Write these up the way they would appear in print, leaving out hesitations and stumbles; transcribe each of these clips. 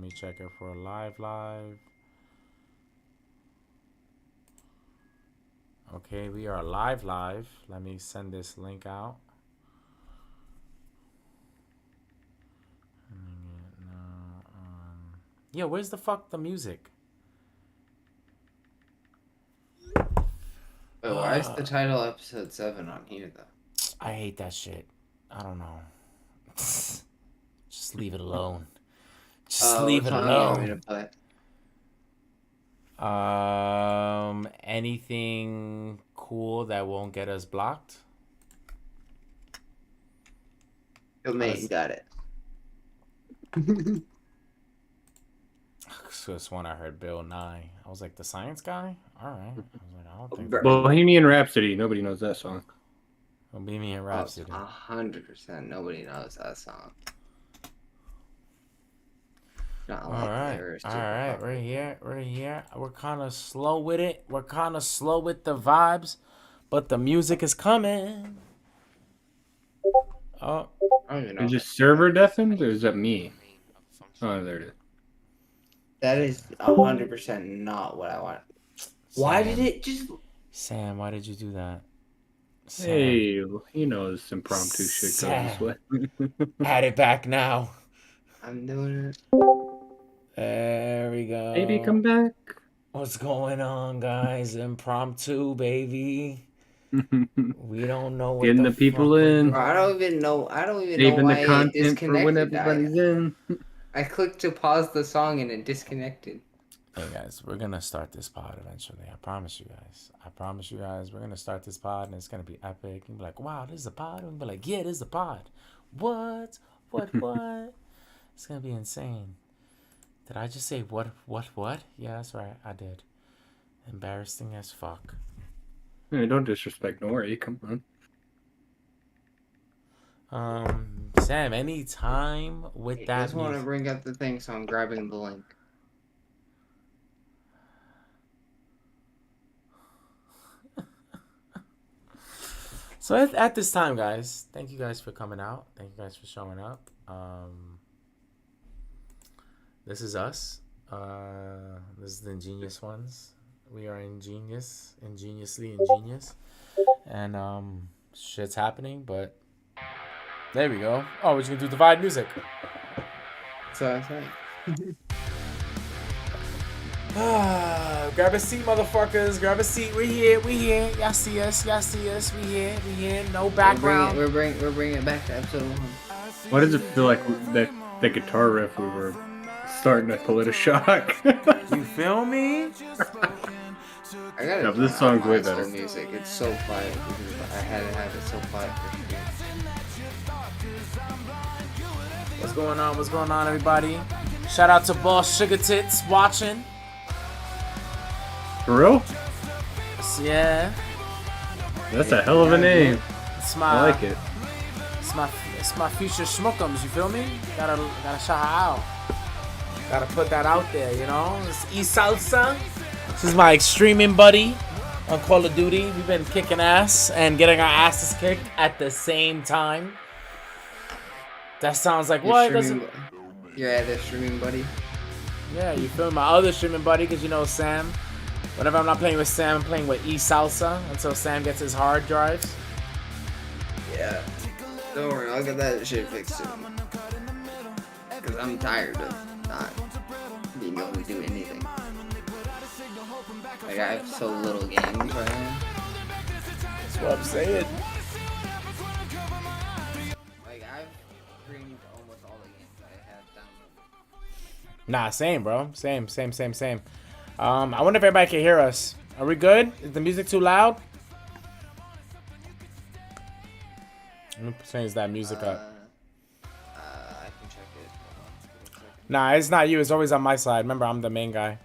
me check it for a live. Okay, we are live. Let me send this link out. Yeah, where's the fuck the music? But why is the title episode 7 on here, though? I hate that shit. I don't know. Just leave it alone. Just leave what it song do you want me to alone. play? Anything cool that won't get us blocked? Domain, got it. This one I heard Bill Nye. I was like, the science guy? All right. I was like, I don't think. Bohemian Rhapsody. Nobody knows that song. Bohemian Rhapsody. 100%. Nobody knows that song. Not All like right. We're here. We're kind of slow with it. We're kind of slow with the vibes, but the music is coming. Oh. I don't even know. Is it server deafened or is that me? Oh, there it is. That is 100% not what I want. Why did it just... Sam, why did you do that? Sam. Hey, he knows impromptu shit goes this way. Add it back now. I'm doing it. There we go. Baby, come back. What's going on, guys? Impromptu, baby. We don't know what getting the people in. I don't even know why the content it disconnected. For when everybody's in. I clicked to pause the song and it disconnected. Hey guys, we're gonna start this pod eventually. I promise you guys. We're gonna start this pod and it's gonna be epic. You'll be like, wow, this is a pod. And we'll be like, yeah, this is a pod. What? It's gonna be insane. Did I just say what? Yeah, that's right. I did. Embarrassing as fuck. Hey, don't disrespect Nori. Come on. Sam, any time with that. I just want to bring up the thing, so I'm grabbing the link. So at this time, guys, thank you guys for coming out. Thank you guys for showing up. This is us. This is the Ingenious ones. We are ingeniously ingenious. And shit's happening, but there we go. Oh, we're just gonna do Divide music. So that's right. Grab a seat, motherfuckers. Grab a seat. We here. Y'all see us. We here. No background. We're bringing it back to episode 1. Why does it feel like that the guitar riff we were starting to pull it a shock? You feel me? I gotta this song's way better. Music. It's so quiet because I had to have it so quiet for you. What's going on, everybody? Shout out to Boss Sugar Tits watching. For real? Yeah. That's a hell of a name. I like it. It's my future schmookums, you feel me? Gotta shout her out. Gotta put that out there, you know? It's E-Salsa. This is my extreming buddy on Call of Duty. We've been kicking ass and getting our asses kicked at the same time. That sounds like what? Your other streaming buddy? Yeah, you feel my other streaming buddy, because you know Sam. Whenever I'm not playing with Sam, I'm playing with E-Salsa until Sam gets his hard drives. Yeah. Don't worry, I'll get that shit fixed soon. Because I'm tired of not being able to do anything. Like, I have so little games right now. That's what I'm saying. Like, I've streamed almost all the games I have downloaded. Nah, same, bro. Same. I wonder if everybody can hear us. Are we good? Is the music too loud? Let me change that music up. I can check it. Nah, it's not you. It's always on my side. Remember, I'm the main guy.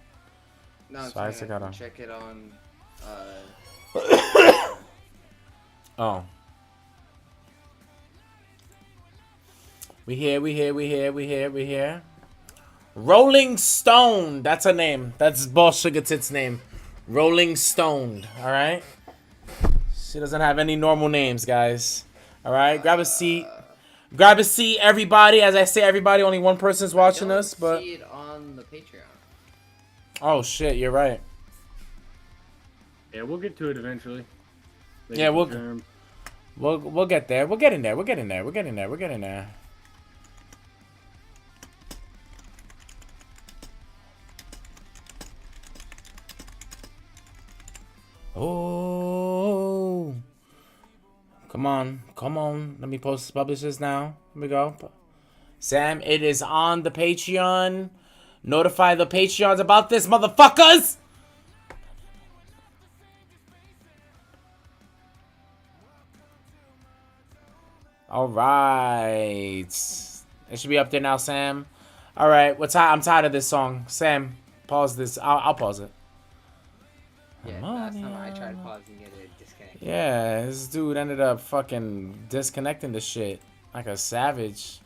No, so I can check it on. Oh. We here. Rolling Stone. That's her name. That's Boss Sugar Tits' name. Rolling Stoned. All right. She doesn't have any normal names, guys. All right. Grab a seat. Everybody. As I say, everybody. Only one person's watching us, but See it on Patreon. Oh shit, you're right. Yeah, we'll get to it eventually. Yeah, we'll get there. We're getting there. We're getting there. We're getting there. We're getting there. Oh, come on, come on. Let me publish this now. Here we go. Sam, it is on the Patreon. Notify the Patreons about this, motherfuckers. All right, it should be up there now, Sam. All right, I'm tired of this song. Sam, pause this. I'll pause it. Yeah, last time I tried pausing it, it disconnected. Yeah, this dude ended up fucking disconnecting the shit like a savage.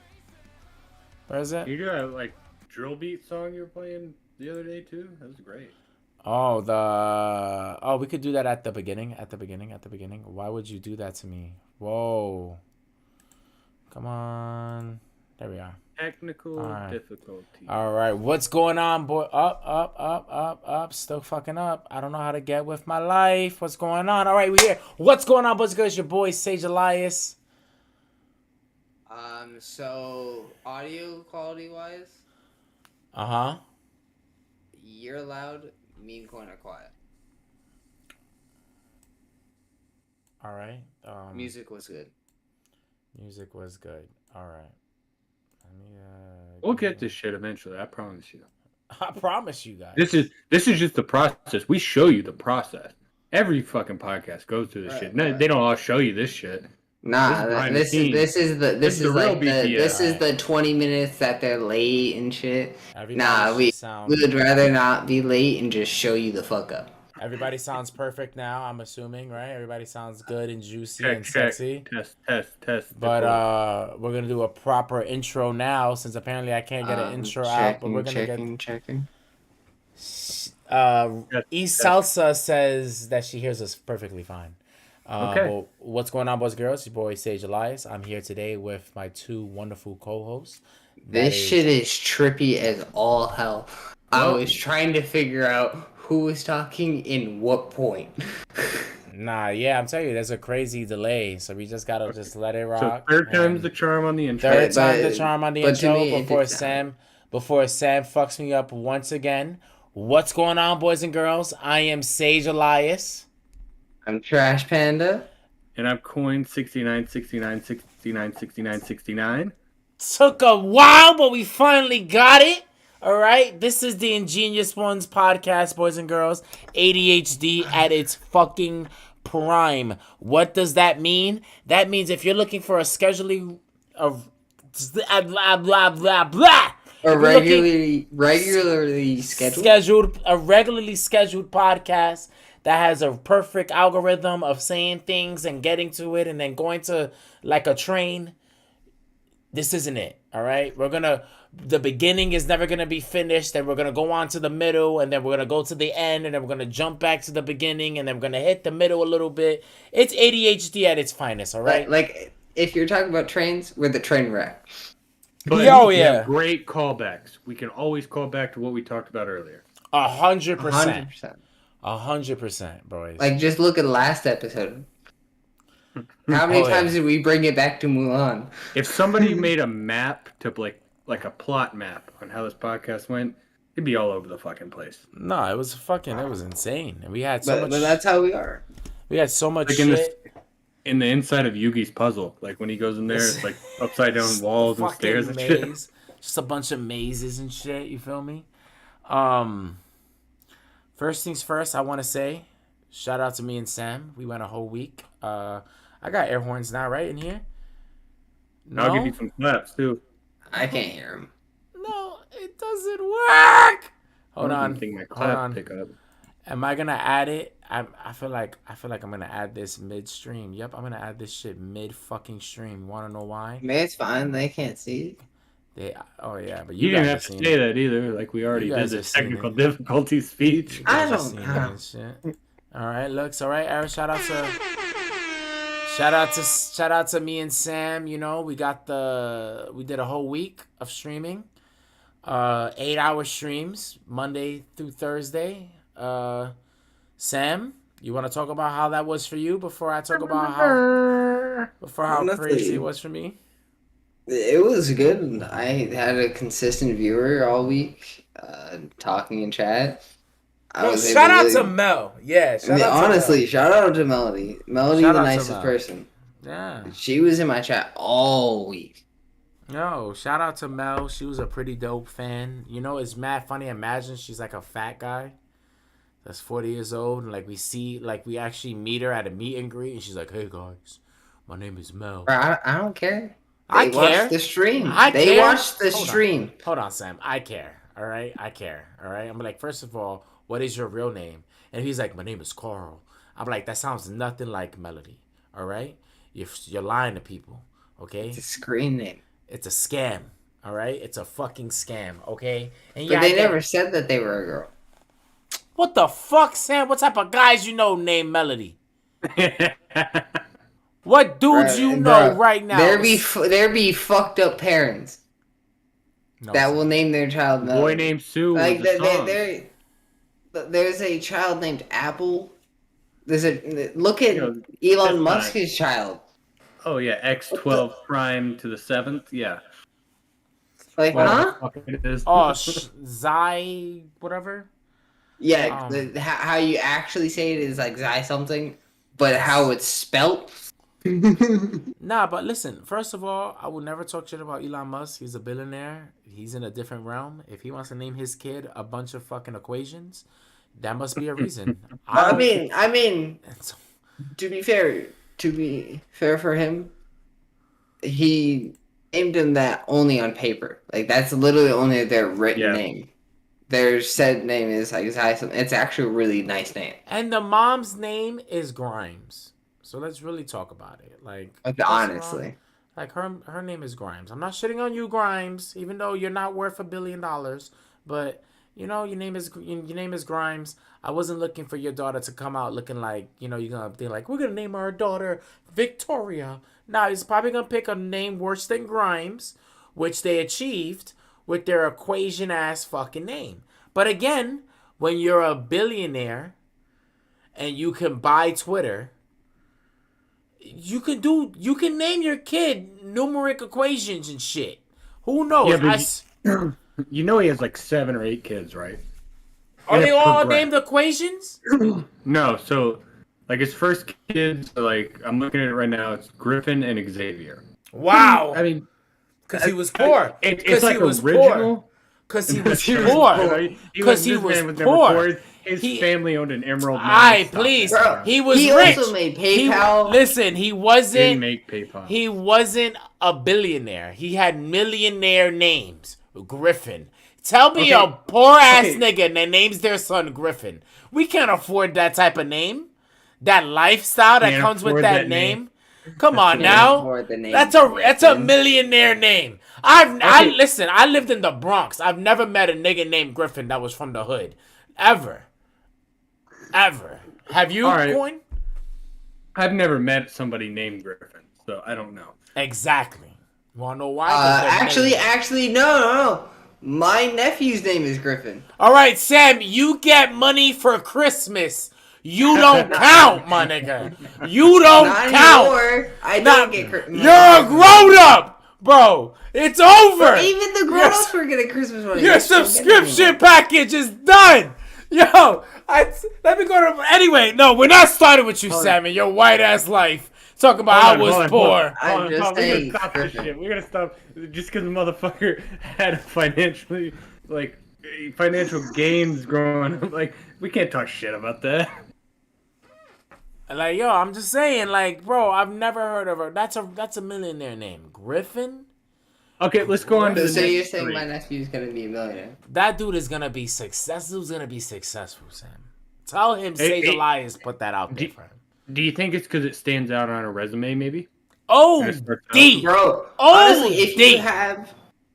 Where is it? You do that like drill beat song you were playing the other day too? That was great. Oh, we could do that at the beginning. At the beginning. Why would you do that to me? Whoa. Come on. There we are. Technical difficulty. All right, what's going on, boy? Up. Still fucking up. I don't know how to get with my life. What's going on? All right, we're here. What's going on, boys? It's your boy Sage Elias. So audio quality wise, you're loud. Me and Coin are quiet. All right. Music was good. Music was good. All right. Let me, we'll get this shit eventually. I promise you. I promise you guys. This is just the process. We show you the process. Every fucking podcast goes through this shit. No, they don't all show you this shit. Nah, this is the 20 minutes that they're late and shit. We would rather not be late and just show you the fuck up. Everybody sounds perfect now, I'm assuming, right? Everybody sounds good and juicy and sexy. Test. But we're gonna do a proper intro now, since apparently I can't get an intro out. But we're gonna checking. Salsa says that she hears us perfectly fine. Okay. Well, what's going on, boys and girls? Your boy Sage Elias. I'm here today with my two wonderful co-hosts. This shit is trippy as all hell. I was trying to figure out who was talking in what point. I'm telling you, there's a crazy delay, so we just gotta just let it rock. So third time's the charm on the intro. Third time the charm on the intro before Sam fucks me up once again. What's going on, boys and girls? I am Sage Elias. I'm Trash Panda. And I'm Coin 69. Took a while, but we finally got it. All right, this is the Ingenious Ones podcast, boys and girls. ADHD at its fucking prime. What does that mean? That means if you're looking for a scheduling of regularly scheduled podcast that has a perfect algorithm of saying things and getting to it and then going to like a train, this isn't it. All right, the beginning is never gonna be finished, then we're gonna go on to the middle, and then we're gonna go to the end, and then we're gonna jump back to the beginning, and then we're gonna hit the middle a little bit. It's ADHD at its finest. All right, like if you're talking about trains, we're the train wreck. But great callbacks. We can always call back to what we talked about earlier. 100%. 100%, boys. Like, just look at the last episode. How many times did we bring it back to Mulan? If somebody made a map to like a plot map on how this podcast went, it'd be all over the fucking place. No, it was insane. And we had so much. But that's how we are. We had so much shit. In the inside of Yugi's puzzle, like when he goes in there, it's like upside down walls and stairs and shit. Just a bunch of mazes and shit. You feel me? First things first, I want to say, shout out to me and Sam. We went a whole week. I got air horns now, right in here. No? I'll give you some claps too. I can't hear him. No, it doesn't work. Hold on. I think my clap pick up. Am I gonna add it? I feel like I'm gonna add this midstream. Yep, I'm gonna add this shit mid fucking stream. Wanna know why? Man, it's fine. They can't see it. But you didn't have to say that either. Like we already did the technical difficulty speech. I don't know. All right, looks all right. Eric, shout out to me and Sam. You know, we did a whole week of streaming. 8-hour streams Monday through Thursday. Sam, you want to talk about how that was for you before I talk about how crazy it was for me? It was good. I had a consistent viewer all week, talking in chat. Shout out to Mel. Yeah, honestly, shout out to Melody. Melody, the nicest person. Yeah. She was in my chat all week. No, shout out to Mel. She was a pretty dope fan. You know, it's mad funny. Imagine she's like a fat guy that's 40 years old. And we actually meet her at a meet and greet. And she's like, hey, guys, my name is Mel. I don't care. I care. Watch the stream. They watch the stream. Hold on, Sam. I care. All right? I care. All right? I'm like, first of all, what is your real name? And he's like, my name is Carl. I'm like, that sounds nothing like Melody. All right? You're lying to people. Okay? It's a screen name. It's a scam. All right? It's a fucking scam. Okay? And but they never said that they were a girl. What the fuck, Sam? What type of guys you know named Melody? What dudes you know right now? There be fucked up parents that will name their child Melody. Boy named Sue. Like there's a child named Apple. Look at Elon Musk's child. Oh yeah, X12 prime to the 7th. Yeah. Like, huh? Oh, Xi whatever. Yeah, how you actually say it is like Xi something, but how it's spelt. Nah, but listen. First of all, I will never talk shit about Elon Musk. He's a billionaire. He's in a different realm. If he wants to name his kid a bunch of fucking equations, that must be a reason. I mean, to be fair for him, he named him that only on paper. Like that's literally only their written name. Their said name is like it's actually a really nice name. And the mom's name is Grimes. So let's really talk about it. Like honestly. Like her name is Grimes. I'm not shitting on you, Grimes, even though you're not worth $1 billion. But you know your name is Grimes. I wasn't looking for your daughter to come out looking like you're gonna be like we're gonna name our daughter Victoria. Nah, he's probably gonna pick a name worse than Grimes, which they achieved with their equation ass fucking name. But again, when you're a billionaire and you can buy Twitter. You can name your kid numeric equations and shit. Who knows? Yeah, you know he has like 7 or 8 kids, right? Are they all named equations? No, so like his first kids, like I'm looking at it right now, it's Griffin and Xavier. Wow. I mean, because he was poor. It's like original. Because he was poor. Because he was poor. His family owned an Emerald. Please. Bro, he was he rich. Also made PayPal. He wasn't. He didn't make PayPal. He wasn't a billionaire. He had millionaire names. Griffin. Tell me a poor ass nigga that names their son Griffin. We can't afford that type of name. That lifestyle that comes with that name. Come on now. That's a millionaire name. Listen, I lived in the Bronx. I've never met a nigga named Griffin that was from the hood. Ever. Have you, Coin? I've never met somebody named Griffin, so I don't know. Exactly. You wanna know why? Actually, no. My nephew's name is Griffin. All right, Sam, you get money for Christmas. You don't count, my nigga. You don't count. Anymore. I don't get Christmas. You're a grown up, bro. It's over. But even the grown ups were getting Christmas money. Your subscription package is done. Yo, let me go to. Anyway, no, we're not starting with you, Sam, and your white ass life. Talk about I was poor. I'm just saying. We're gonna stop this shit. We're gonna stop just because the motherfucker had financial gains growing up. Like, we can't talk shit about that. Like, yo, I'm just saying, like, bro, I've never heard of her. That's a millionaire name, Griffin. Okay, let's go on to the So next you're saying three. my nephew's gonna be a millionaire? That dude is gonna be successful. Sam. Tell him Sage Elias put that out there for him. Do you think it's because it stands out on a resume, maybe? Oh, D. Bro, honestly, if you have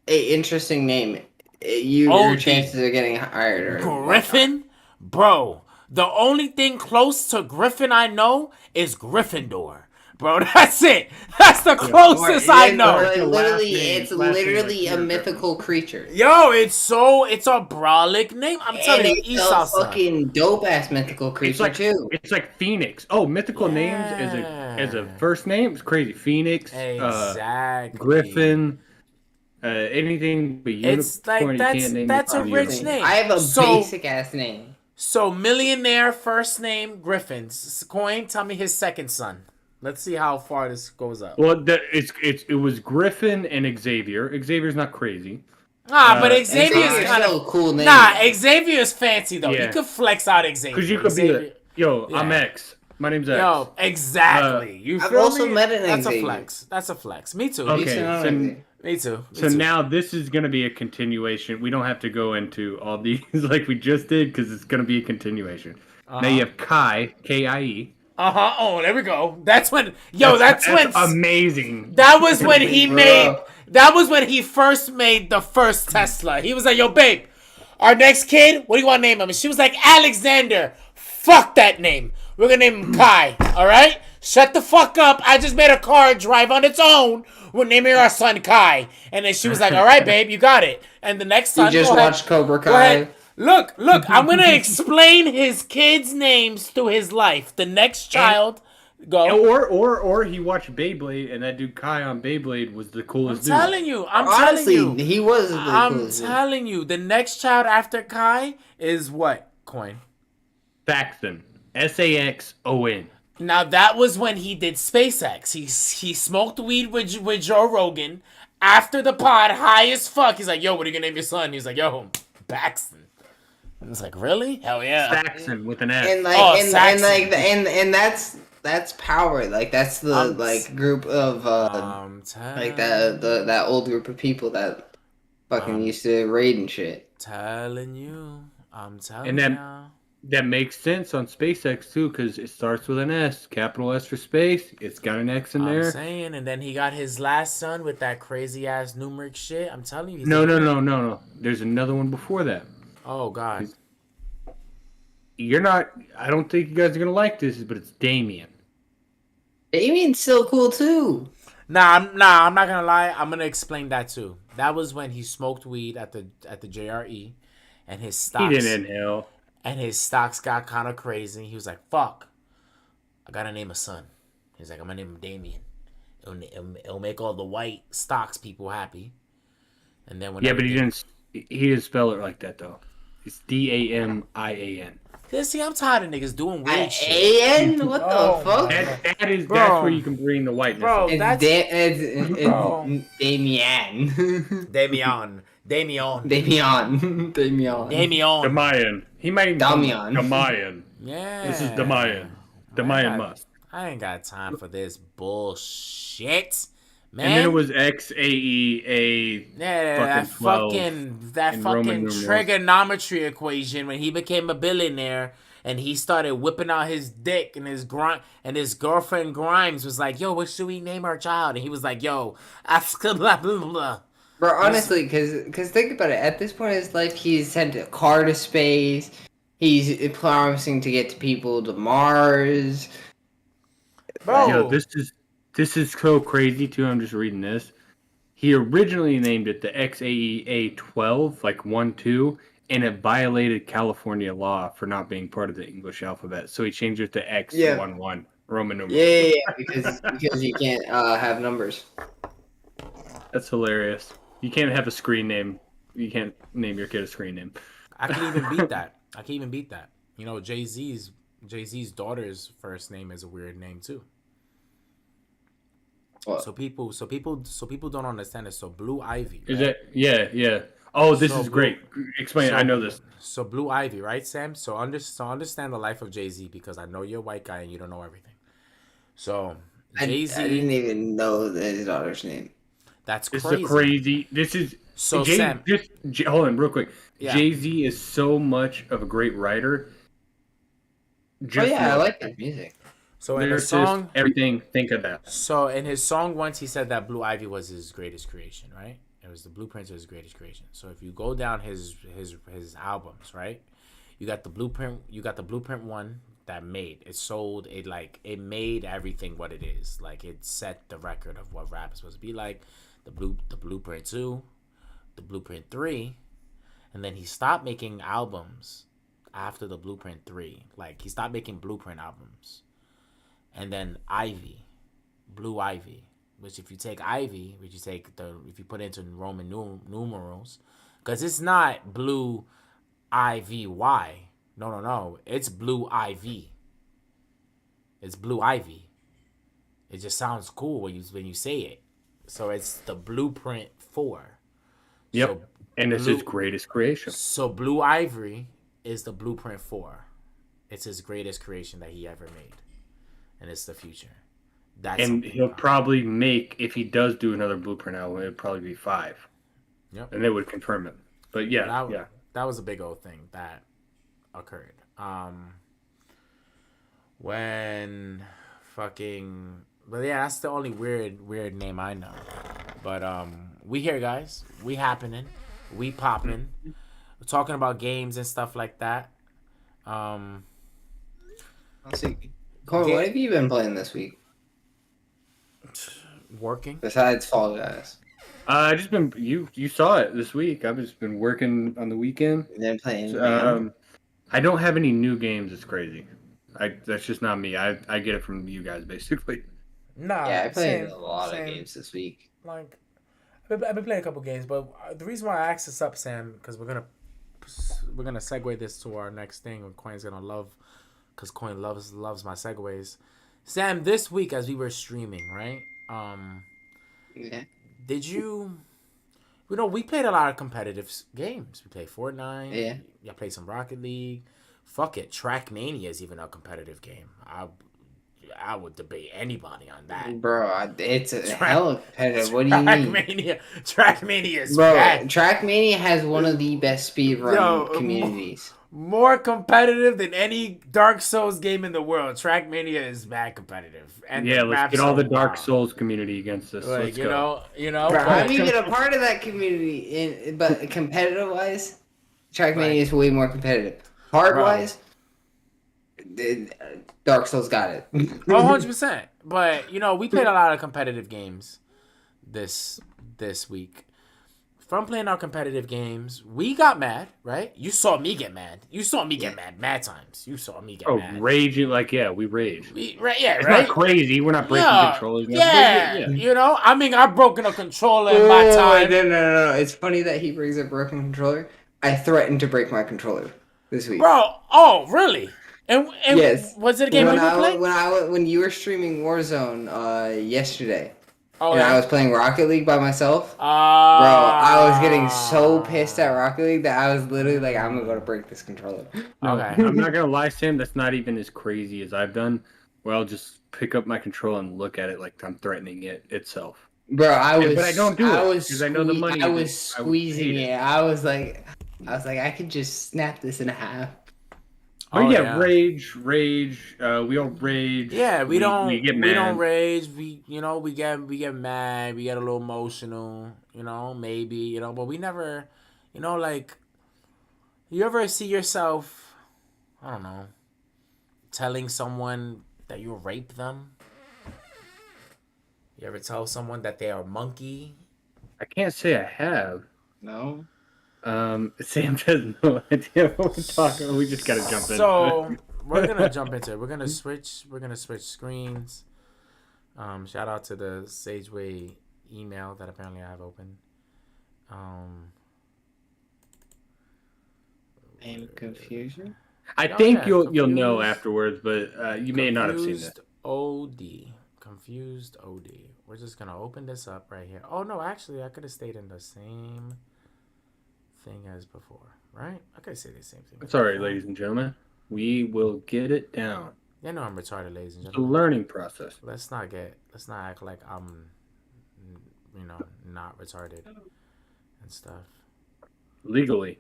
an interesting name, your chances of getting hired are Griffin? Bro, the only thing close to Griffin I know is Gryffindor. bro. That's it. That's the closest I know. It's literally a mythical creature. Yo, it's a brolic name. I'm telling you, it's Esau a son. fucking dope ass mythical creature too. It's like Phoenix. Oh, mythical names as a first name. It's crazy. Phoenix, Exactly. Griffin, anything but unicorn. It's like you can't name that's a your rich unicorn. name. I have a basic ass name. So millionaire first name Griffin. Coin, tell me his second son. Let's see how far this goes up. Well, it was Griffin and Xavier. Xavier's not crazy. But Xavier's kind of a cool name. Nah, Xavier's fancy though. Yeah. You could flex out Xavier. Because you could be like, yo, I'm X. My name's X. Yo, exactly. You I've feel also me? met an That's Xavier. a flex. That's a flex. Me too. Okay. Me too. So now this is going to be a continuation. We don't have to go into all these like we just did because it's going to be a continuation. Now you have Kai, K-I-E. Oh, there we go. That's when. Yo, that's when. Amazing. That was when he made. That was when he first made the first Tesla. He was like, "Yo, babe, our next kid. What do you want to name him?" And she was like, "Alexander." Fuck that name. We're gonna name him Kai. All right. Shut the fuck up. I just made a car drive on its own. We're naming our son Kai. And then she was like, all right, babe, you got it. And the next son. You just watched Cobra Kai. Go ahead. Look, I'm going to explain his kids' names through his life. The next child. Go. Or he watched Beyblade, and that dude Kai on Beyblade was the coolest dude. I'm telling you. He was the coolest dude. I'm telling you. The next child after Kai is what? Coin. Saxon. S-A-X-O-N. Now that was when he did SpaceX. He smoked weed with Joe Rogan. After the pod, high as fuck. He's like, yo, what are you gonna name your son? He's like, yo, Baxton. And it's like, really? Hell yeah. Saxon with an S. And that's power. Like that's the group of like that old group of people that fucking used to raid and shit. I'm telling you. That makes sense on SpaceX too, because it starts with an S, capital S for space. It's got an X in there. I'm saying, and then he got his last son with that crazy ass numeric shit. I'm telling you. No. There's another one before that. Oh God. You're not. I don't think you guys are gonna like this, but it's Damien. Damien's still cool too. Nah, I'm not gonna lie. I'm gonna explain that too. That was when he smoked weed at the JRE, and his stocks. He didn't inhale. And his stocks got kind of crazy. He was like, fuck, I gotta name a son. He's like, I'm gonna name him Damien. It'll make all the white stocks people happy. And then when but he didn't spell it like that though. It's D-A-M-I-A-N. See, I'm tired of niggas doing weird shit. A-N? What the fuck? That's where you can bring the whiteness. Bro, it's Damien. Damian. He might Damian. Yeah. This is Damian. Damian Must. I ain't got time for this bullshit, man. And then it was XAEA. Yeah, that fucking trigonometry equation when he became a billionaire and he started whipping out his dick and his girlfriend Grimes was like, yo, what should we name our child? And he was like, yo, blah blah blah. Bro, honestly, because think about it. At this point in his life, he's sent a car to space. He's promising to get people to Mars. Bro, yo, this is so crazy too. I'm just reading this. He originally named it the XAEA 12, like 1-2, and it violated California law for not being part of the English alphabet. So he changed it to X11, Roman numeral. Yeah, because you can't have numbers. That's hilarious. You can't have a screen name. You can't name your kid a screen name. I can even beat that. You know, Jay-Z's daughter's first name is a weird name too. What? So people don't understand it. So Blue Ivy. Right? Is that yeah. Oh, this is great. Explain it. I know this. So Blue Ivy, right, Sam? So understand the life of Jay-Z because I know you're a white guy and you don't know everything. So Jay-Z, I didn't even know his daughter's name. That's crazy. This is crazy. This is so Sam. Hold on, real quick. Yeah. Jay-Z is so much of a great writer. I like his music. So in his song, everything. Think of that. So in his song, once he said that Blue Ivy was his greatest creation, right? It was the blueprint of his greatest creation. So if you go down his albums, right? You got the blueprint. You got the blueprint 1, made it, sold it, like it made everything what it is. Like it set the record of what rap is supposed to be like. The Blueprint 2, the Blueprint 3, and then he stopped making albums after the Blueprint 3. Like he stopped making Blueprint albums. And then Ivy, Blue Ivy, which if you take Ivy, which you take if you put it into Roman numerals, because it's not Blue Ivy. No. It's Blue Ivy. It's Blue Ivy. It just sounds cool when you say it. So it's the Blueprint 4. Yep. So and it's his greatest creation. So Blue Ivory is the Blueprint 4. It's his greatest creation that he ever made. And it's the future. And he'll probably make, if he does do another Blueprint album, it'd probably be 5. Yep. And they would confirm it. But yeah, that was a big old thing that occurred. When fucking, but yeah, that's the only weird name I know. But we here, guys. We happening. We popping. We're talking about games and stuff like that. I'll see. Corey, what have you been playing this week? Working. Besides Fall Guys. I just been you saw it this week. I've just been working on the weekend. And then playing. I don't have any new games. It's crazy. That's just not me. I get it from you guys basically. Nah. Yeah, I played a lot of games this week. Like, I've been playing a couple games, but the reason why I asked this up, Sam, because we're gonna segue this to our next thing. Coin's gonna love, because Coin loves my segues. Sam, this week as we were streaming, right? Yeah. Did you? We played a lot of competitive games. We played Fortnite. Yeah. I played some Rocket League. Fuck it, Trackmania is even a competitive game. I would debate anybody on that. Bro, it's a hell of competitive. What do you mean? Trackmania is bro, bad. Trackmania has one of the best speedrun communities. More competitive than any Dark Souls game in the world. Trackmania is bad competitive. And yeah, let's get all the Dark Souls community against us. Like, let's go. Bro, I'm even a part of that community, but competitive wise, Trackmania is way more competitive. Hard wise, Dark Souls got it. 100%. But we played a lot of competitive games this week. From playing our competitive games, we got mad, right? You saw me get mad. You saw me get mad times. You saw me get mad. Oh, raging, like, yeah, we rage. Right, yeah, it's right? not crazy. We're not breaking controllers. Yeah. I mean, I've broken a controller in my time. No. It's funny that he brings up broken controller. I threatened to break my controller this week. Bro, oh, really? And yes. Was it a game you played? When you were streaming Warzone yesterday, oh, and yeah. I was playing Rocket League by myself, bro, I was getting so pissed at Rocket League that I was literally like, I'm gonna break this controller. No, okay. I'm not gonna lie, Sam. That's not even as crazy as I've done. Where I'll just pick up my controller and look at it like I'm threatening it itself. Bro, but I don't do it because I know the money. I was squeezing it. I was like, I could just snap this in half. Oh yeah, rage. We all rage. Yeah, we don't get mad. We don't rage. We get mad. We get a little emotional. Maybe but we never, like. You ever see yourself, I don't know, telling someone that you rape them? You ever tell someone that they are a monkey? I can't say I have. No. Sam has no idea what we're talking. We just gotta jump in. So we're gonna jump into it. We're gonna switch screens. Shout out to the Sageway email that apparently I have open. And confusion. I think you'll know afterwards, but you may not have seen that. Confused OD. We're just gonna open this up right here. Oh no, actually, I could have stayed in the same thing as before, right? I could say the same thing. It's all right, ladies and gentlemen. We will get it down. Yeah, no, I'm retarded, ladies and It's a gentlemen. learning process. Let's not act like I'm, not retarded and stuff. Legally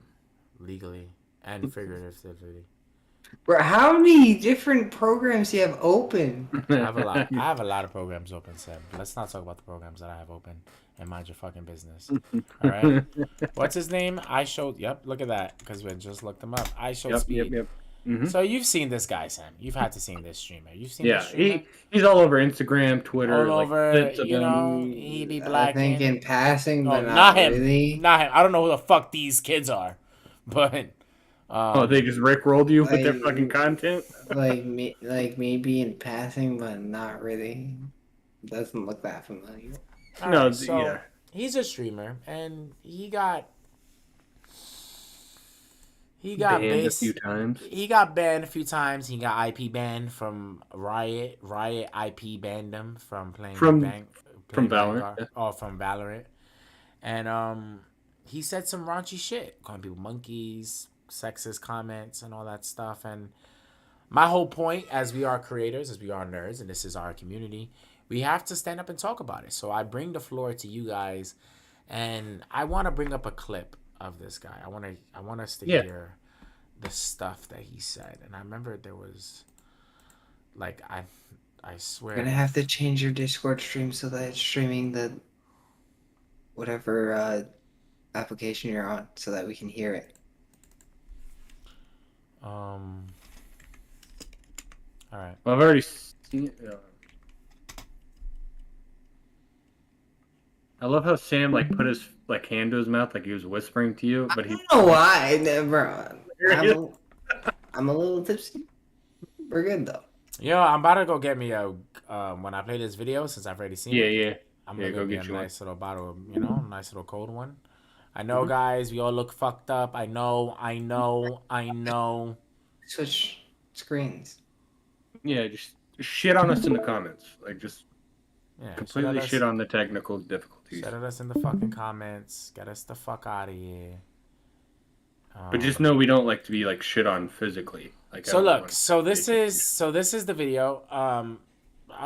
and figuratively. Bro, how many different programs do you have open? I have a lot of programs open, Sam. Let's not talk about the programs that I have open and mind your fucking business. All right. What's his name? Yep. Look at that, because we just looked him up. Speed. Yep. Mm-hmm. So you've seen this guy, Sam. You've had to seen this streamer. You've seen this Yeah, streamer? he's all over Instagram, Twitter, All like over, clips of you know, him. he be I think in blacking. passing, Oh, but not not him. really. Not him. I don't know who the fuck these kids are. But, Oh, they just rickrolled you with their fucking Like, content. like maybe in passing, but not really. Doesn't look that familiar. No, alright, so yeah. he's a streamer, and he got Banned a few times. He got banned a few times. He got IP banned from Riot. Riot IP banned him from playing From playing Valorant, Vanguard, yeah. or from Valorant. And he said some raunchy shit, calling people monkeys, sexist comments, and all that stuff. And my whole point, as we are creators, as we are nerds, and this is our community, we have to stand up and talk about it. So I bring the floor to you guys, and I want to bring up a clip of this guy. I want us to hear the stuff that he said. And I remember there was, like, I swear. You're gonna have to change your Discord stream so that it's streaming the whatever application you're on, so that we can hear it. All right. Well, I've already seen it. I love how Sam put his hand to his mouth like he was whispering to you, but he. I don't know why, bro. I'm a little tipsy. We're good though. Yo, I'm about to go get me a when I play this video, since I've already seen it. Yeah. I'm gonna go get get a you nice little bottle of, a nice little cold one. I know, guys, we all look fucked up. I know. Switch screens. Yeah, just shit on us in the comments. Yeah, Completely shit on the technical difficulties. Shut at us in the fucking comments. Get us the fuck out of here. But just know we don't like to be shit on physically. So look, so this is the video. I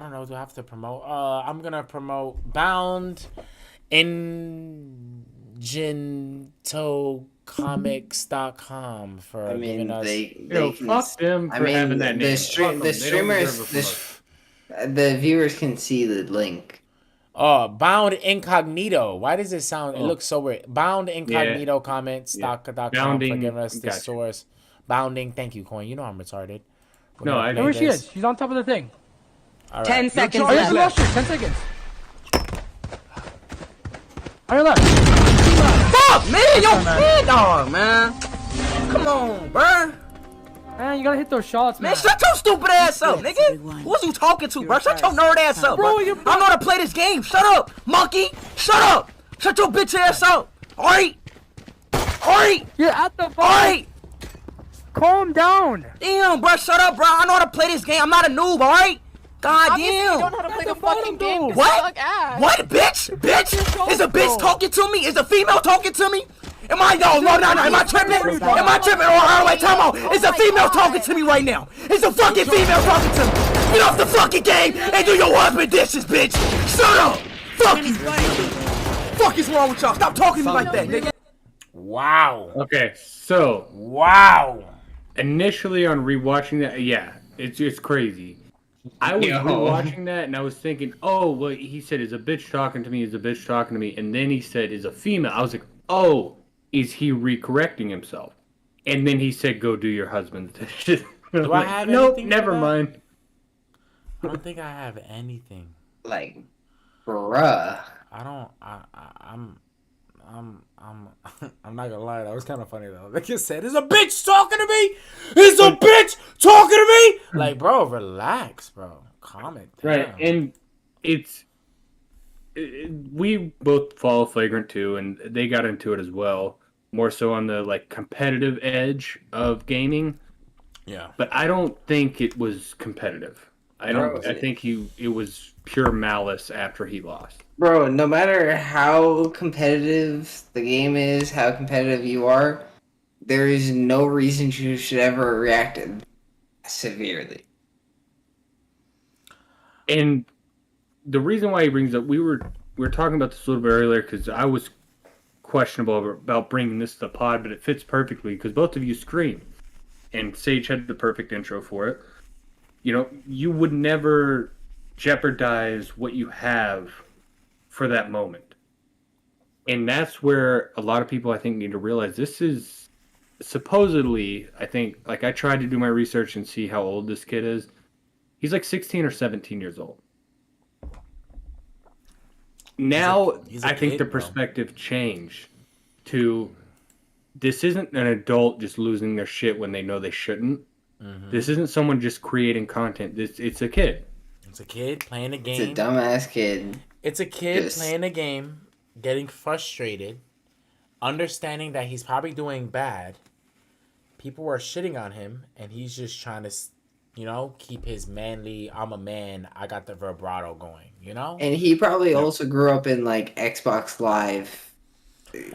don't know. Do I have to promote? I'm gonna promote Bound Ingentocomics.com for giving us. Fuck them for having that name. The viewers can see the link. Oh, Bound Incognito. Why does it sound? It looks so weird. Bound Incognito Comments.com for giving us the source. Bounding. Thank you, Coin. You know I'm retarded. Where she is? She's on top of the thing. All right. 10 seconds Where's left. the 10 seconds. On your left. Fuck, man! Yo, man, dog, man. Come on, bruh. Man, you gotta hit those shots, man. Man, shut your stupid ass up, nigga. Who's you talking to, bro? Shut your nerd ass up, bro. I know how to play this game. Shut up, monkey. Shut up. Shut your bitch ass up. Alright? You're at the ball. Alright? Calm down. Damn, bro. Shut up, bro. I know how to play this game. I'm not a noob, alright? God Obviously, you damn. don't know how to play the fucking game. You What? suck ass. What, bitch? Bitch? Is a bitch talking to me? Is a female talking to me? Am I, no, am I tripping? Am I tripping? Oh, wait, time out. Is a female talking to me right now? Is a fucking female talking to me? Get off the fucking game and do your husband dishes, bitch. Shut up. Fuck is wrong with y'all? Stop talking to me like that, nigga. Wow. Okay, so Wow. initially on rewatching that, yeah, it's crazy. I was rewatching that and I was thinking, oh, well, he said, is a bitch talking to me? Is a bitch talking to me? And then he said, is a female? I was like, oh, is he recorrecting himself? And then he said, go do your husband's dishes. Do I have nope, anything? never mind. I don't think I have anything. Like, bruh. I don't. I'm not gonna lie. That was kind of funny though. Like you said, is a bitch talking to me? Is a bitch talking to me? Like, bro, relax, bro. Calm it down. Right, and we both follow Flagrant 2, and they got into it as well. More so on the competitive edge of gaming. Yeah. But I don't think it was competitive. I think it was pure malice after he lost. Bro, no matter how competitive the game is, how competitive you are, there is no reason you should ever react severely. And the reason why he brings up, we were talking about this a little bit earlier because I was questionable about bringing this to the pod, but it fits perfectly because both of you scream, and Sage had the perfect intro for it. You know, you would never jeopardize what you have for that moment. And that's where a lot of people, I think, need to realize this is supposedly, I think, like, I tried to do my research and see how old this kid is. He's like 16 or 17 years old. Now, he's a I think kid, the bro. perspective changed to this isn't an adult just losing their shit when they know they shouldn't. Mm-hmm. This isn't someone just creating content. It's a kid. It's a kid playing a It's a game. dumbass kid. It's a kid Just- playing a game, getting frustrated, understanding that he's probably doing bad. People are shitting on him, and he's just trying to, keep his manly, I'm a man, I got the vibrato going, And he probably also grew up in like Xbox Live.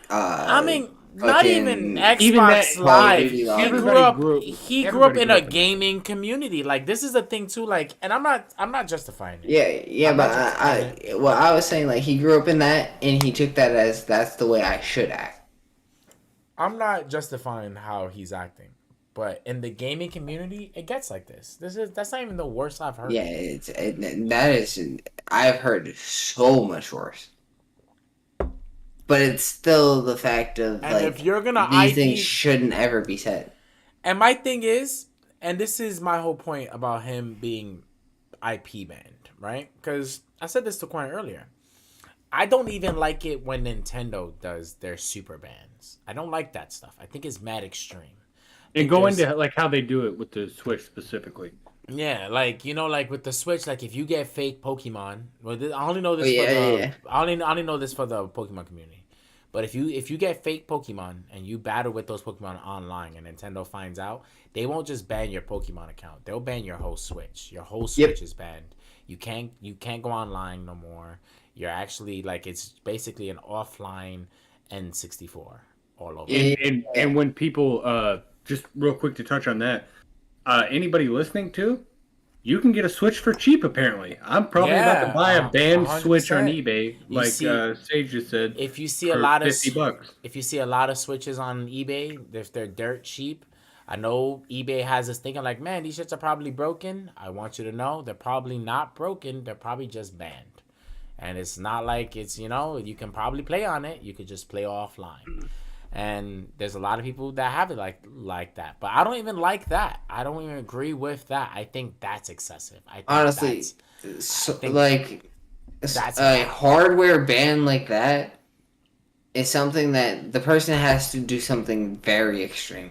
I mean, not even fucking- Xbox Even that- Live. He Everybody He grew up in a grew up in gaming community. Like, this is the thing too. Like, and I'm not justifying it. Yeah, I'm but not I was saying like he grew up in that, and he took that as that's the way I should act. I'm not justifying how he's acting, but in the gaming community, it gets like this. That's not even the worst I've heard. Yeah, that is. I've heard so much worse. But it's still the fact of And like if you're gonna these IP, things shouldn't ever be said. and my thing is, and this is my whole point about him being IP banned, right? Because I said this to Quinn earlier. I don't even like it when Nintendo does their super bans. I don't like that stuff. I think it's mad extreme. And go into like how they do it with the Switch specifically. Yeah, like like with the Switch, like if you get fake Pokemon, well, I only know this I only know this for the Pokemon community. But if you get fake Pokemon and you battle with those Pokemon online, and Nintendo finds out, they won't just ban your Pokemon account. They'll ban your whole Switch. Your whole Switch is banned. You can't go online no more. You're actually like it's basically an offline N64 all over. And when people just real quick to touch on that, anybody listening to, you can get a Switch for cheap. Apparently, I'm probably about to buy a banned 100%. Switch on eBay, like Sage just said. If you see a lot of $50, if you see a lot of Switches on eBay, if they're dirt cheap, I know eBay has this thinking like, man, these shits are probably broken. I want you to know they're probably not broken. They're probably just banned. And it's not like it's, you can probably play on it. You could just play offline. And there's a lot of people that have it like that. But I don't even like that. I don't even agree with that. I think that's excessive. Honestly, a hardware ban like that is something that the person has to do something very extreme.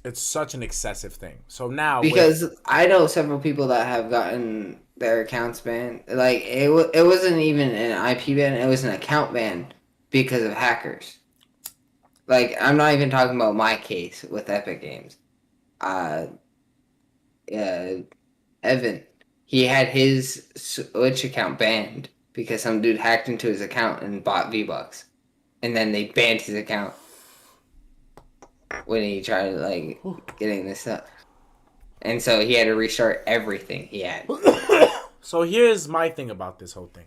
It's such an excessive thing. So now because I know several people that have gotten their accounts banned. Like it wasn't even an IP ban; it was an account ban because of hackers. Like I'm not even talking about my case with Epic Games. Evan, he had his Switch account banned because some dude hacked into his account and bought V-Bucks, and then they banned his account when he tried getting this up. And so he had to restart everything he had. So here's my thing about this whole thing.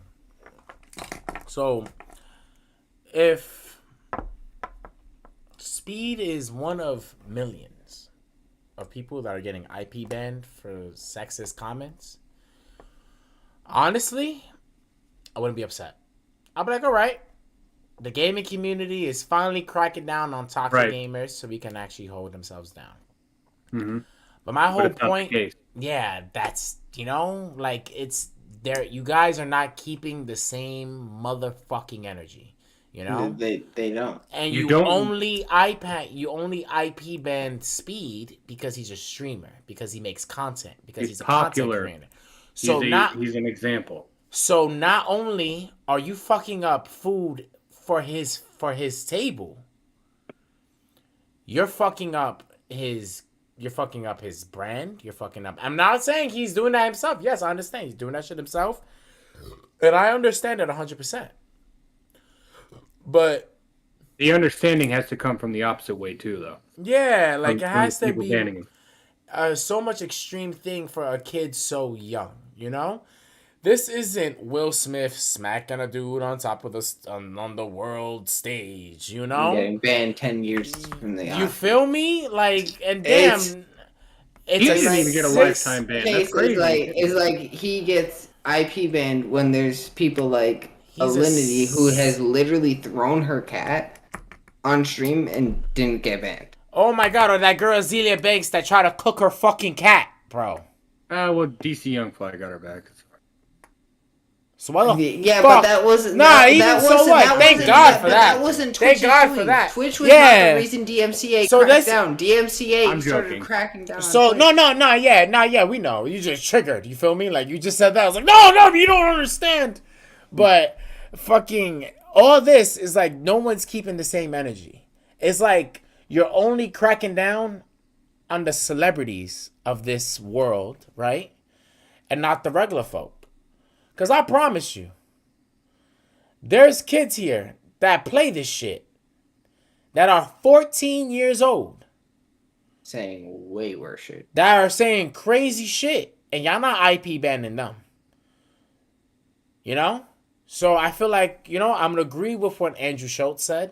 So if Speed is one of millions of people that are getting IP banned for sexist comments, honestly, I wouldn't be upset. I'd be like, all right, the gaming community is finally cracking down on toxic gamers so we can actually hold themselves down. Mm-hmm. But my whole point, yeah, that's, it's there. You guys are not keeping the same motherfucking energy, They don't. And you only IP ban Speed because he's a streamer, because he makes content, because he's a popular content creator. So he's an example. So not only are you fucking up food for his table, you're fucking up his brand. You're fucking up. I'm not saying he's doing that himself. Yes, I understand. He's doing that shit himself. And I understand it 100%. But the understanding has to come from the opposite way too, though. Yeah, like it has to be so much extreme thing for a kid so young, This isn't Will Smith smacking a dude on top of on the world stage, Getting banned 10 years from the You feel me? Like, and damn, he didn't even get a lifetime ban. That's crazy. It's like he gets IP banned when there's people like Alinity who has literally thrown her cat on stream and didn't get banned. Oh my god, or that girl Azealia Banks that tried to cook her fucking cat, bro. Well, DC Young Fly got her back. So what the Yeah, fuck? but that wasn't. Nah, that, even that so wasn't, what? that Thank wasn't- God that, for but that. That wasn't Thank Twitch's God doing. for that. Twitch was Yeah. not the reason DMCA So cracked this- down. DMCA I'm started joking. cracking down. So on Twitch. yeah, we know. You just triggered. You feel me? Like you just said that. I was like, no, you don't understand. But fucking all this is like no one's keeping the same energy. It's like you're only cracking down on the celebrities of this world, right? And not the regular folk. Because I promise you, there's kids here that play this shit that are 14 years old Saying way worse shit. that are saying crazy shit. And y'all not IP banning them. You know? So I feel like, I'm going to agree with what Andrew Schultz said.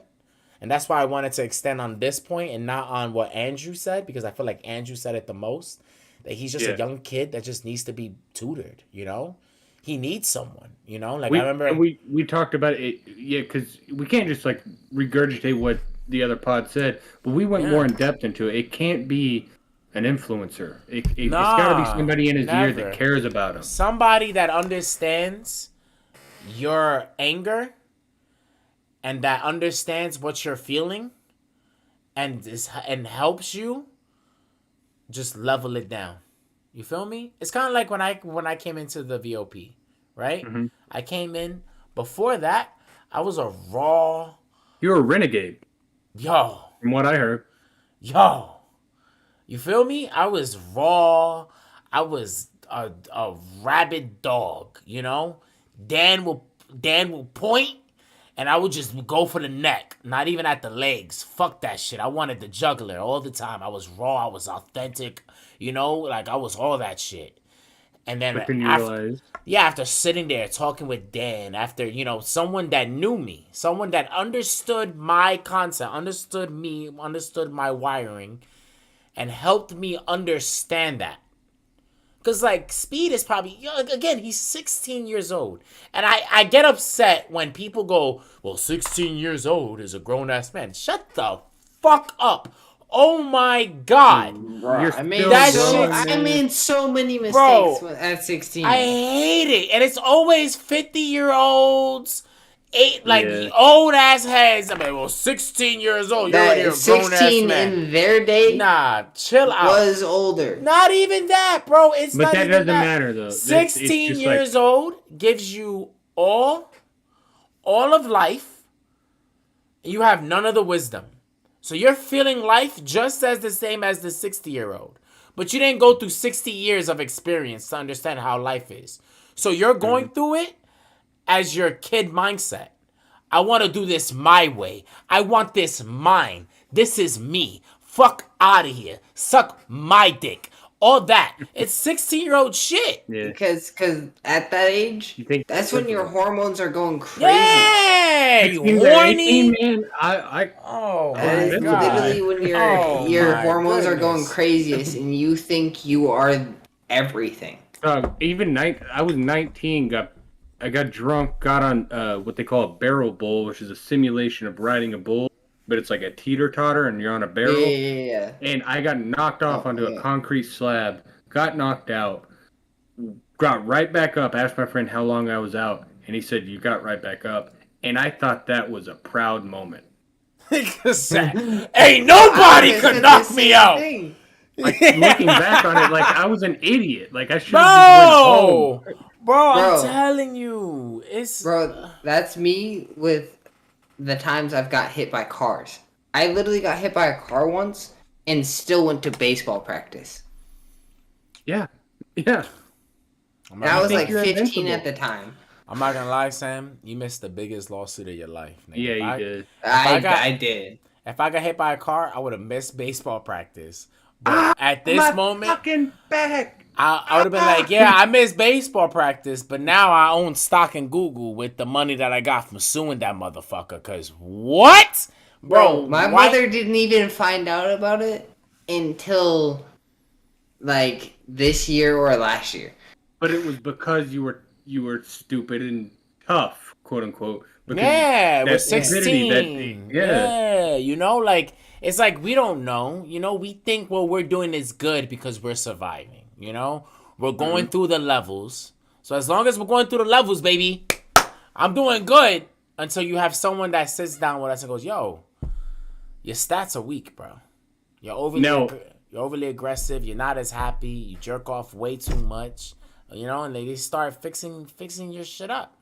And that's why I wanted to extend on this point and not on what Andrew said. Because I feel like Andrew said it the most. That he's just a young kid that just needs to be tutored, He needs someone, Like I remember... We talked about it, yeah, because we can't just, like, regurgitate what the other pod said. But we went more in depth into it. It can't be an influencer. It's got to be somebody in his ear that cares about him. Somebody that understands your anger and that understands what you're feeling and helps you just level it down. You feel me? It's kind of like when I came into the VOP, right? Mm-hmm. I came in. Before that, I was a raw... You're a renegade. Yo. From what I heard. Yo. You feel me? I was raw. I was a rabid dog, Dan will point, and I would just go for the neck, not even at the legs. Fuck that shit. I wanted the juggler all the time. I was raw. I was authentic, like I was all that shit. And then But then you realize... after sitting there talking with Dan, after, someone that knew me, someone that understood my concept, understood me, understood my wiring, and helped me understand that. Because, like, Speed is probably, again, he's 16 years old. And I get upset when people go, well, 16 years old is a grown-ass man. Shut the fuck up. Oh, my God. Bro, I made so many mistakes at 16. I hate it. And it's always 50-year-olds. Old-ass heads. I mean, well, 16 years old. You're already a grown-ass man. 16 in their day chill out. Was older. Not even that, bro. But that doesn't matter, though. 16 years old gives you all of life. And you have none of the wisdom. So you're feeling life just as the same as the 60-year-old. But you didn't go through 60 years of experience to understand how life is. So you're going through it as your kid mindset. I want to do this my way. I want this mine. This is me. Fuck out of here. Suck my dick. All that. It's 16-year-old shit. Yeah. Because at that age, that's when your hormones are going crazy. Yeah, you horny. 18, man. That is literally when your hormones are going craziest, and you think you are everything. I was 19. I got drunk. Got on what they call a barrel bull, which is a simulation of riding a bull. But it's like a teeter-totter, and you're on a barrel. Yeah. And I got knocked off onto a concrete slab, got knocked out, got right back up, asked my friend how long I was out, and he said, you got right back up. And I thought that was a proud moment. Ain't nobody could knock me out. Like, looking back on it, like, I was an idiot. Like, I should have just went home. Bro, I'm telling you. Bro, that's me with the times I've got hit by cars. I literally got hit by a car once and still went to baseball practice. Yeah. And I was like 15 at the time. I'm not gonna lie, Sam. You missed the biggest lawsuit of your life. Nigga. Yeah, you did. I did. If I got hit by a car, I would have missed baseball practice. But at this moment, fucking back. I would have been like, yeah, I missed baseball practice, but now I own stock in Google with the money that I got from suing that motherfucker. Cause what? Bro, my mother didn't even find out about it until like this year or last year. But it was because you were stupid and tough. quote unquote. Because Yeah, we're that stupidity 16. yeah. Yeah, you know, like, it's like we don't know. You know, we think what we're doing is good because we're surviving. You know, we're going through the levels. So as long as we're going through the levels, baby, I'm doing good. Until you have someone that sits down with us and goes, "Yo, your stats are weak, bro. You're overly aggressive. You're not as happy. You jerk off way too much. You know." And they start fixing your shit up.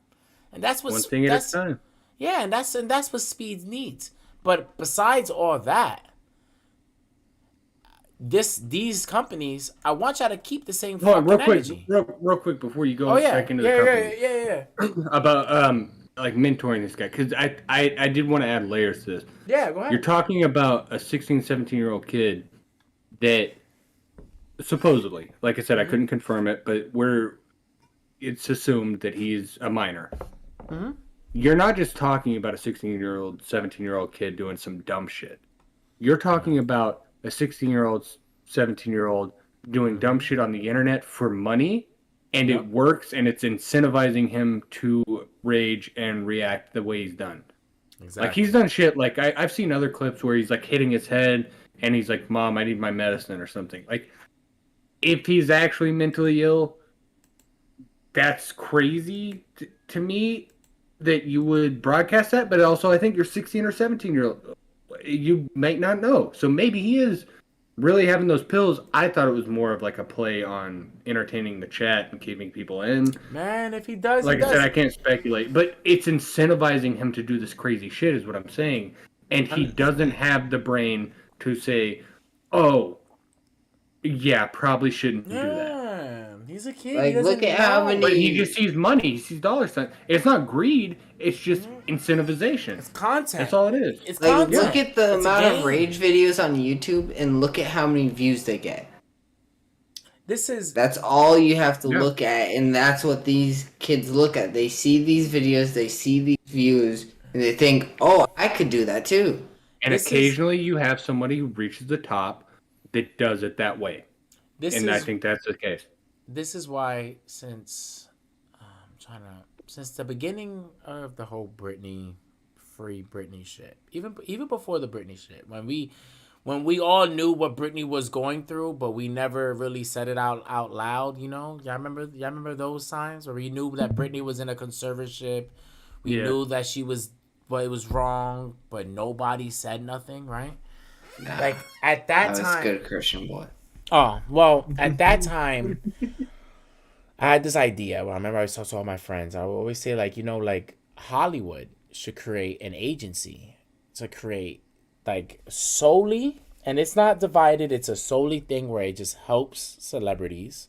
And that's what One thing at a time. Yeah, and that's what speed needs. But besides all that, these companies, I want y'all to keep the same fucking energy. Real quick before you go Oh yeah, back into the company. yeah. About like mentoring this guy, because I did want to add layers to this. Yeah, go ahead. You're talking about a 16, 17-year-old kid that supposedly, like I said, I couldn't confirm it, but it's assumed that he's a minor. Mm-hmm. You're not just talking about a 16-year-old, 17-year-old kid doing some dumb shit. You're talking about a 16-year-old, 17-year-old doing dumb shit on the internet for money, and it works, and it's incentivizing him to rage and react the way he's done. Exactly. Like, he's done shit. Like, I've seen other clips where he's, like, hitting his head, and he's like, "Mom, I need my medicine," or something. Like, if he's actually mentally ill, that's crazy to me that you would broadcast that. But also, I think you're 16 or 17-year-old. You might not know. So maybe he is really having those pills. I thought it was more of like a play on entertaining the chat and keeping people in. Man, if he does, like I said, I can't speculate, but it's incentivizing him to do this crazy shit is what I'm saying. And he doesn't have the brain to say, "Oh, yeah, probably shouldn't do that." He's a kid. Like, he doesn't look at know. how many. But he just sees money. He sees dollar signs. It's not greed. It's just incentivization. It's content. That's all it is. It's Like, content. look at the It's a amount of game. rage videos on YouTube and look at how many views they get. That's all you have to look at, and that's what these kids look at. They see these videos, they see these views, and they think, "Oh, I could do that too." And occasionally you have somebody who reaches the top that does it that way. I think that's the case. This is why since the beginning of the whole free Britney shit, even before the Britney shit, when we all knew what Britney was going through, but we never really said it out loud, you know? Y'all remember those times where we knew that Britney was in a conservatorship? We knew that it was wrong, but nobody said nothing, right? Like at that time, good Christian boy. Oh, well, at that time, I had this idea. Well, I remember I was talking to all my friends. I would always say, like, you know, like, Hollywood should create an agency to create, like, solely, and it's not divided, it's a solely thing where it just helps celebrities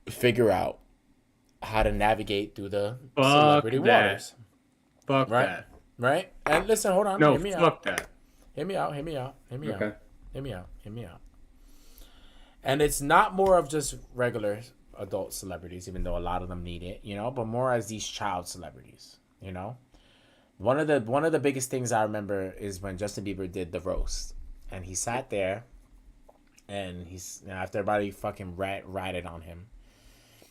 figure out how to navigate through the celebrity waters. Fuck that. Right? And listen, hold on. No, hear me fuck out. that. Hear me out. Okay. Hear me out. And it's not more of just regular adult celebrities, even though a lot of them need it, you know, but more as these child celebrities, you know. One of the biggest things I remember is when Justin Bieber did the roast, and he sat there, and after everybody fucking ratted on him,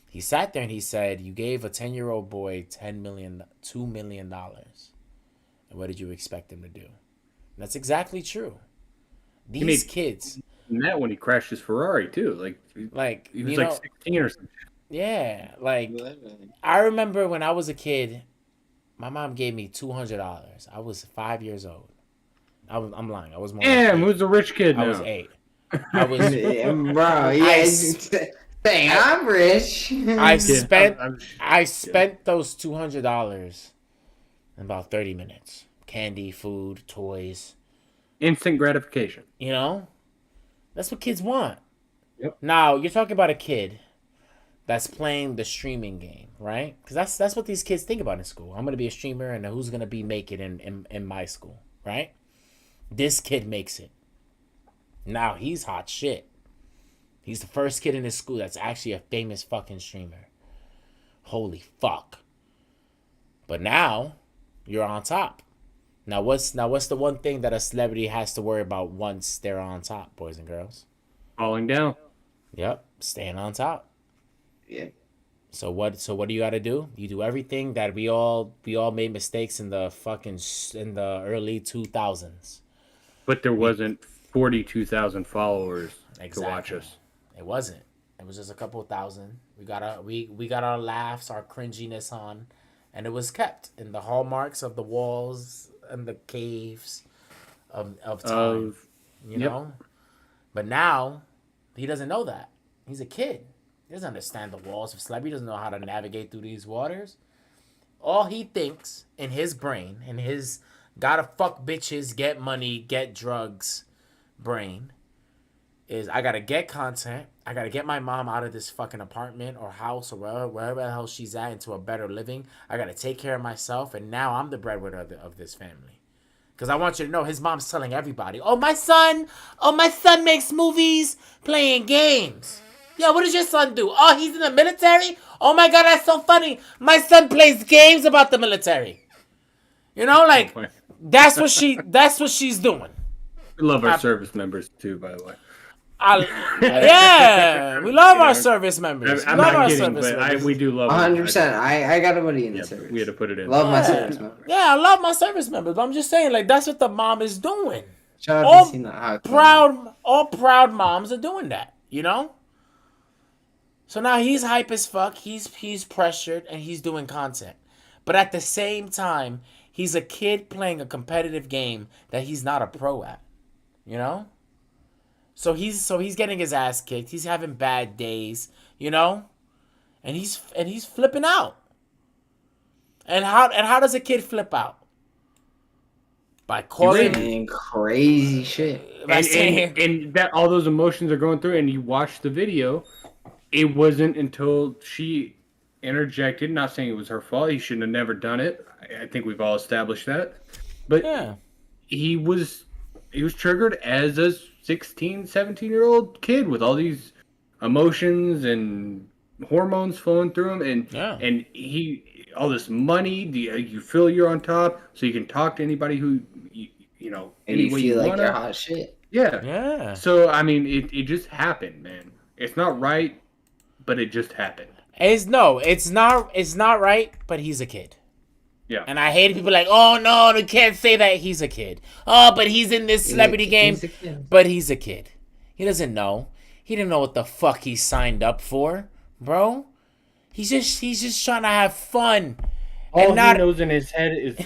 he sat there and he said, "You gave a 10-year-old boy $2 million, and what did you expect him to do?" And that's exactly true. These kids. And that when he crashed his Ferrari too, like he was like 16 or something. Yeah, like I remember when I was a kid, my mom gave me $200. I was 5 years old. I'm lying. I was more. Damn, who's a rich kid now? I was 8. I was bro. Yeah, saying I'm rich. I spent those $200 in about 30 minutes. Candy, food, toys. Instant gratification. You know. That's what kids want. Yep. Now, you're talking about a kid that's playing the streaming game, right? Because that's what these kids think about in school. I'm going to be a streamer, and who's going to be make it in my school, right? This kid makes it. Now, he's hot shit. He's the first kid in his school that's actually a famous fucking streamer. Holy fuck. But now, you're on top. Now what's the one thing that a celebrity has to worry about once they're on top, boys and girls? Falling down. Yep, staying on top. Yeah. So what do you got to do? You do everything that we all made mistakes in the in the early 2000s. But there wasn't 42,000 followers to watch Exactly. us. It wasn't. It was just a couple thousand. We got our laughs, our cringiness on, and it was kept in the hallmarks of the walls and the caves of time. You Yep. know? But now he doesn't know that. He's a kid. He doesn't understand the walls of celebrity. He doesn't know how to navigate through these waters. All he thinks in his brain, in his gotta fuck bitches, get money, get drugs brain, is I gotta get content. I gotta get my mom out of this fucking apartment or house or wherever the hell she's at into a better living. I gotta take care of myself, and now I'm the breadwinner of this family. Because I want you to know, his mom's telling everybody, oh, my son makes movies playing games. Yeah, what does your son do? Oh, he's in the military? Oh my God, that's so funny. My son plays games about the military. You know, like, that's what she's doing. We love our service members too, by the way. Yeah, we love our service members. I'm not kidding, but we do love 100%. I got a buddy in the service. We had to put it in. Love my service members. Yeah, I love my service members, but I'm just saying, like, that's what the mom is doing. Shout out to Tina. All proud moms are doing that, you know? So now he's hype as fuck, he's pressured, and he's doing content. But at the same time, he's a kid playing a competitive game that he's not a pro at. You know? So he's getting his ass kicked. He's having bad days, you know? And he's flipping out. And how does a kid flip out? By calling crazy shit. By and that all those emotions are going through, and you watch the video. It wasn't until she interjected, not saying it was her fault. He shouldn't have never done it. I think we've all established that. But yeah. he was triggered as a 16, 17-year-old kid with all these emotions and hormones flowing through him, and he all this money. You feel you're on top, so you can talk to anybody who you know. And you feel like you're hot shit. Yeah. So I mean, it just happened, man. It's not right, but it just happened. It's not right, but he's a kid. Yeah. And I hate people like, oh no, you can't say that, he's a kid. Oh, but he's in this celebrity game. But he's a kid. He doesn't know. He didn't know what the fuck he signed up for, bro. He's just trying to have fun. All he knows in his head is,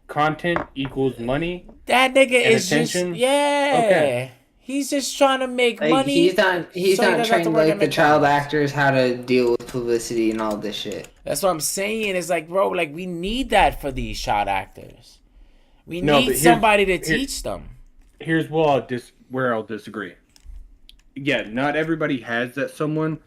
content equals money. That nigga is attention? just okay. He's just trying to make money. He's not trained like the child actors how to deal with publicity and all this shit. That's what I'm saying. It's like, bro, like we need that for these child actors. We need somebody to teach them. Here's where I'll disagree. Yeah, not everybody has that someone,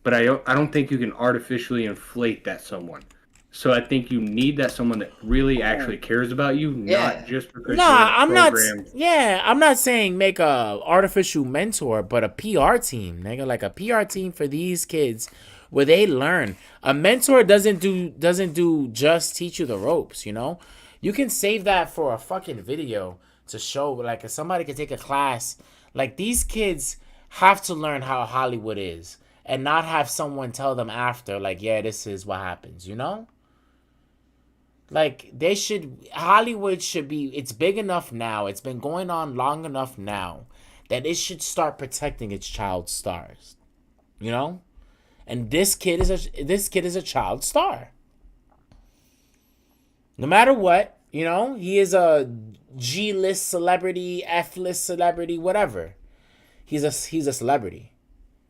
but I don't think you can artificially inflate that someone. So I think you need that someone that really actually cares about you, not just because I'm not saying make a artificial mentor, but a PR team, nigga, like a PR team for these kids where they learn. A mentor doesn't do just teach you the ropes, you know? You can save that for a fucking video to show, like, if somebody can take a class. Like, these kids have to learn how Hollywood is and not have someone tell them after, like, yeah, this is what happens, you know? Like, Hollywood should be, it's big enough now, it's been going on long enough now, that it should start protecting its child stars, you know? And this kid is a child star. No matter what, you know, he is a G-list celebrity, F-list celebrity, whatever. He's a celebrity.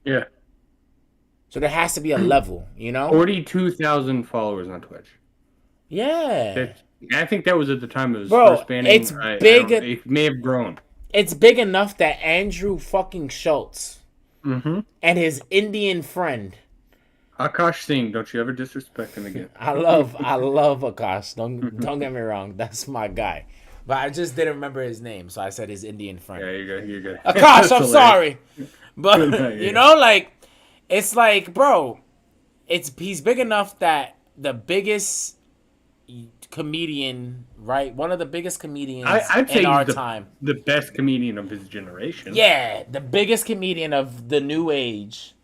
Yeah. So there has to be a level, you know? 42,000 followers on Twitch. Yeah. I think that was at the time of his first banning. It's big. It may have grown. It's big enough that Andrew fucking Schultz and his Indian friend. Akash Singh, don't you ever disrespect him again. I love Akash. Don't get me wrong. That's my guy. But I just didn't remember his name, so I said his Indian friend. Yeah, you're good. Akash, I'm sorry. But, you know, like, it's like, bro, he's big enough that the biggest comedian, right? One of the biggest comedians I'd say in our he's time. The best comedian of his generation. Yeah, the biggest comedian of the new age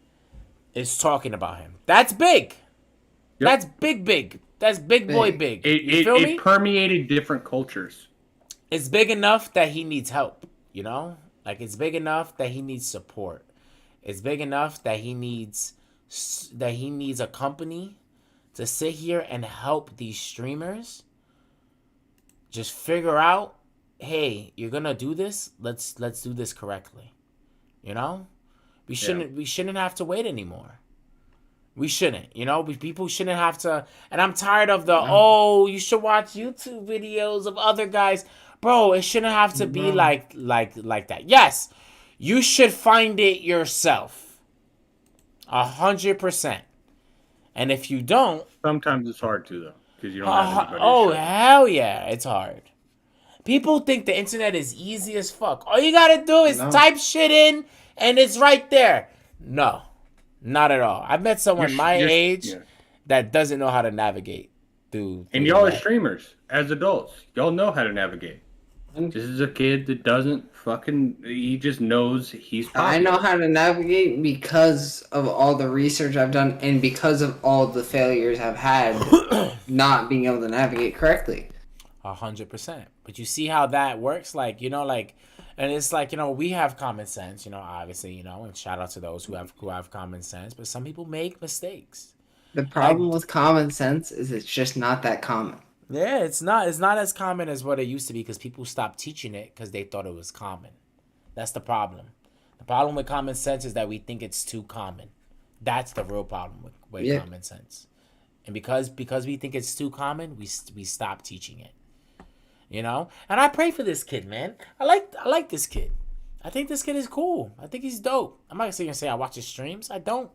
is talking about him. That's big. Yep. That's big. That's big boy big. You feel me? It permeated different cultures. It's big enough that he needs help, you know? Like, it's big enough that he needs support. It's big enough that he needs a company to sit here and help these streamers just figure out, hey, you're gonna do this. Let's do this correctly. You know, we shouldn't have to wait anymore. We shouldn't. You know, people shouldn't have to. And I'm tired of you should watch YouTube videos of other guys, bro. It shouldn't have to be like that. Yes, you should find it yourself. 100%. And if you don't, sometimes it's hard to though, because you don't have anybody. Oh hell yeah, it's hard. People think the internet is easy as fuck. All you gotta do is type shit in, and it's right there. No, not at all. I've met someone my age that doesn't know how to navigate through. And y'all are streamers as adults. Y'all know how to navigate. This is a kid that doesn't fucking. He just knows he's popular. I know how to navigate because of all the research I've done and because of all the failures I've had not being able to navigate correctly. 100%. But you see how that works? Like, you know, like, and it's like, you know, we have common sense, you know, obviously, you know, and shout out to those who have common sense, but some people make mistakes. The problem with common sense is it's just not that common. Yeah, it's not as common as what it used to be because people stopped teaching it because they thought it was common. That's the problem. The problem with common sense is that we think it's too common. That's the real problem with common sense. And because we think it's too common, we stop teaching it. You know? And I pray for this kid, man. I like this kid. I think this kid is cool. I think he's dope. I'm not gonna say I watch his streams. I don't.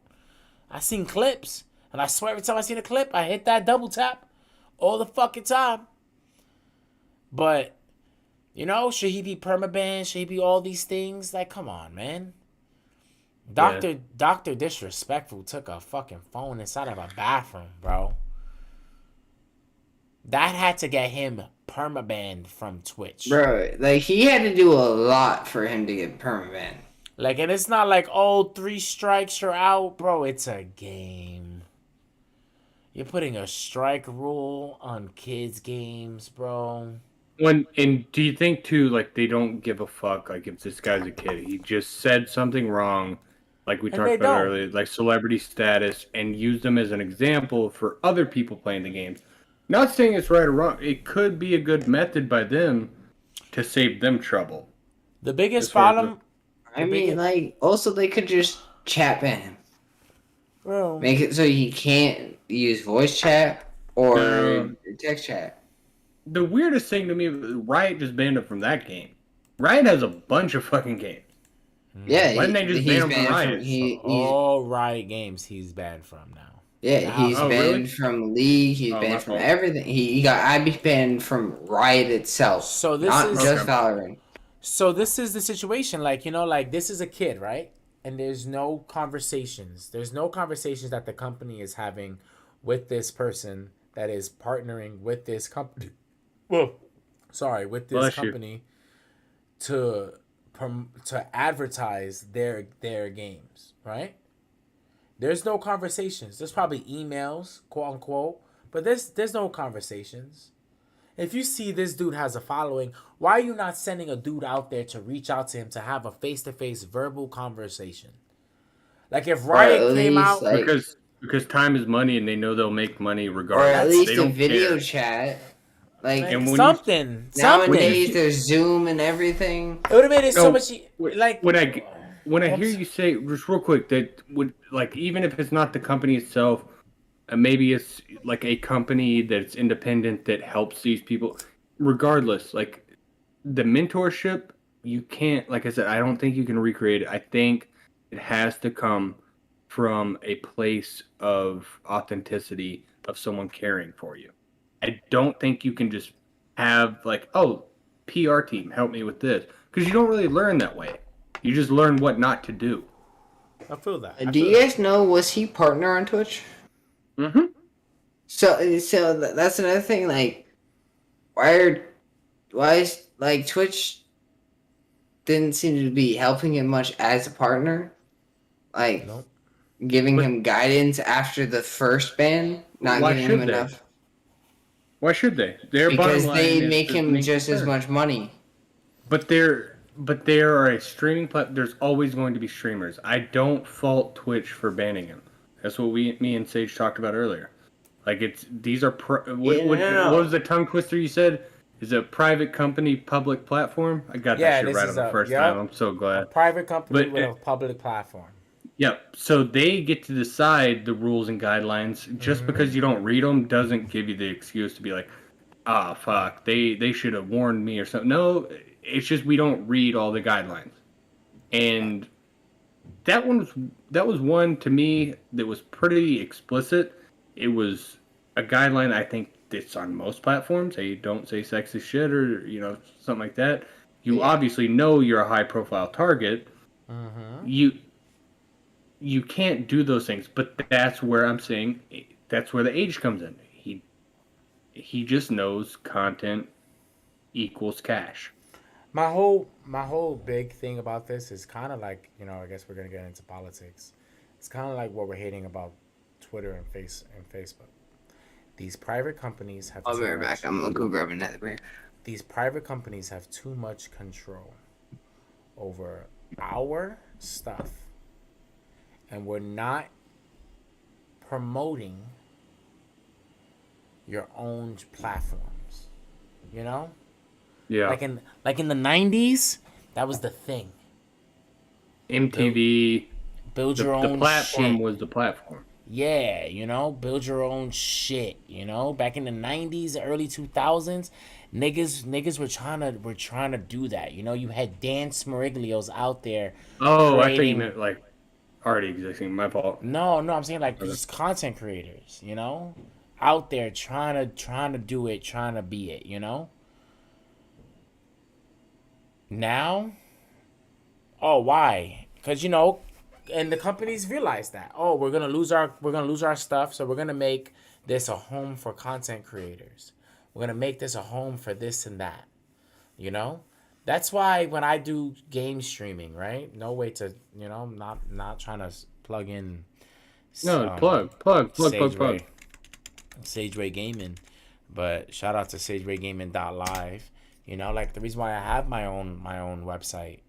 I seen clips. And I swear every time I seen a clip, I hit that double tap all the fucking time. But, you know, should he be permabanned? Should he be all these things? Like, come on, man. Dr. Disrespectful took a fucking phone inside of a bathroom, bro. That had to get him permabanned from Twitch. Bro, like, he had to do a lot for him to get permabanned. Like, and it's not like, 3 strikes, you're out. Bro, it's a game. You're putting a strike rule on kids' games, bro. And do you think, too, like, they don't give a fuck, like, if this guy's a kid? He just said something wrong, like we talked about earlier, like celebrity status, and used them as an example for other people playing the games. Not saying it's right or wrong. It could be a good method by them to save them trouble. The biggest problem... also they could just chat ban him. Bro. Make it so he can't use voice chat or text chat. The weirdest thing to me, Riot just banned him from that game. Riot has a bunch of fucking games. Yeah, why didn't they just ban him from Riot? All Riot games he's banned from now. Yeah, he's banned from League. He's banned from everything. He got IB banned from Riot itself. So this not is just Valorant. So this is the situation. Like, you know, like this is a kid, right? And there's no conversations. There's no conversations that the company is having with this person that is partnering with this company. Well, sorry, with this company to advertise their games, right? There's no conversations. There's probably emails, quote unquote, but there's no conversations. If you see this dude has a following, why are you not sending a dude out there to reach out to him to have a face-to-face verbal conversation? Like if Riot came out, because time is money and they know they'll make money regardless. Or at least a video chat. Like something. Nowadays there's Zoom and everything. It would have made it so much like when I hear you say just real quick that would like even if it's not the company itself, maybe it's like a company that's independent that helps these people. Regardless, like the mentorship, you can't. Like I said, I don't think you can recreate it. I think it has to come from a place of authenticity of someone caring for you. I don't think you can just have like, oh, PR team, help me with this. Because you don't really learn that way. You just learn what not to do. I feel that. Do you guys know, was he partner on Twitch? Mm-hmm. So that's another thing, like, why is, like, Twitch didn't seem to be helping him much as a partner? Like, nope. giving him guidance after the first ban, not Why giving should him they? enough. Why should they? Their Because bottom they line is make to him make just as return. much money. But there are a streaming there's always going to be streamers. I don't fault Twitch for banning him. That's what me and Sage talked about earlier. Like these are what was the tongue twister you said? Is it a private company, public platform? I got that shit right on the first time. I'm so a glad. private company But with a public platform. Yep. So they get to decide the rules and guidelines. Just because you don't read them doesn't give you the excuse to be like, ah, fuck, they should have warned me or something. No, it's just we don't read all the guidelines. And that was one to me that was pretty explicit. It was a guideline I think that's on most platforms. They don't say sexist shit or something like that. You obviously know you're a high profile target. You can't do those things, but that's where I'm saying that's where the age comes in. He just knows content equals cash. My whole big thing about this is kind of like, I guess we're gonna get into politics. It's kind of like what we're hating about Twitter and Facebook. These private companies have. I'll be right back. I'm gonna go grab another beer. These private companies have too much control over our stuff, and we're not promoting your own platforms. Yeah. Like in the 90s, that was the thing. MTV. Build your own the platform shit. was the platform. Yeah, build your own shit. Back in the 90s, early 2000s, niggas were trying to do that. You had Dan Smariglios out there. Oh, I thought you meant like already existing. My fault. No, I'm saying like just content creators. Out there trying to do it, trying to be it. Now, oh, why? Because and the companies realize that. Oh, we're gonna lose our stuff, so we're gonna make this a home for content creators. We're gonna make this a home for this and that. That's why when I do game streaming, right? No way to not trying to plug in. No, plug. Sage Ray Gaming, but shout out to SageRayGaming.live. Like the reason why I have my own website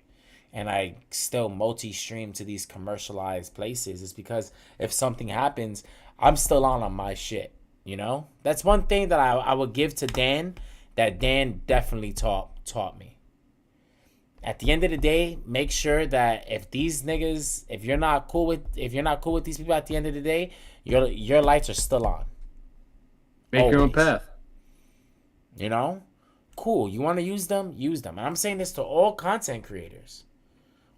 and I still multi-stream to these commercialized places is because if something happens, I'm still on my shit. That's one thing that I would give to Dan that Dan definitely taught me. At the end of the day, make sure that if these niggas, if you're not cool with these people at the end of the day, your lights are still on. Make your own path. Cool. You want to use them? Use them. And I'm saying this to all content creators.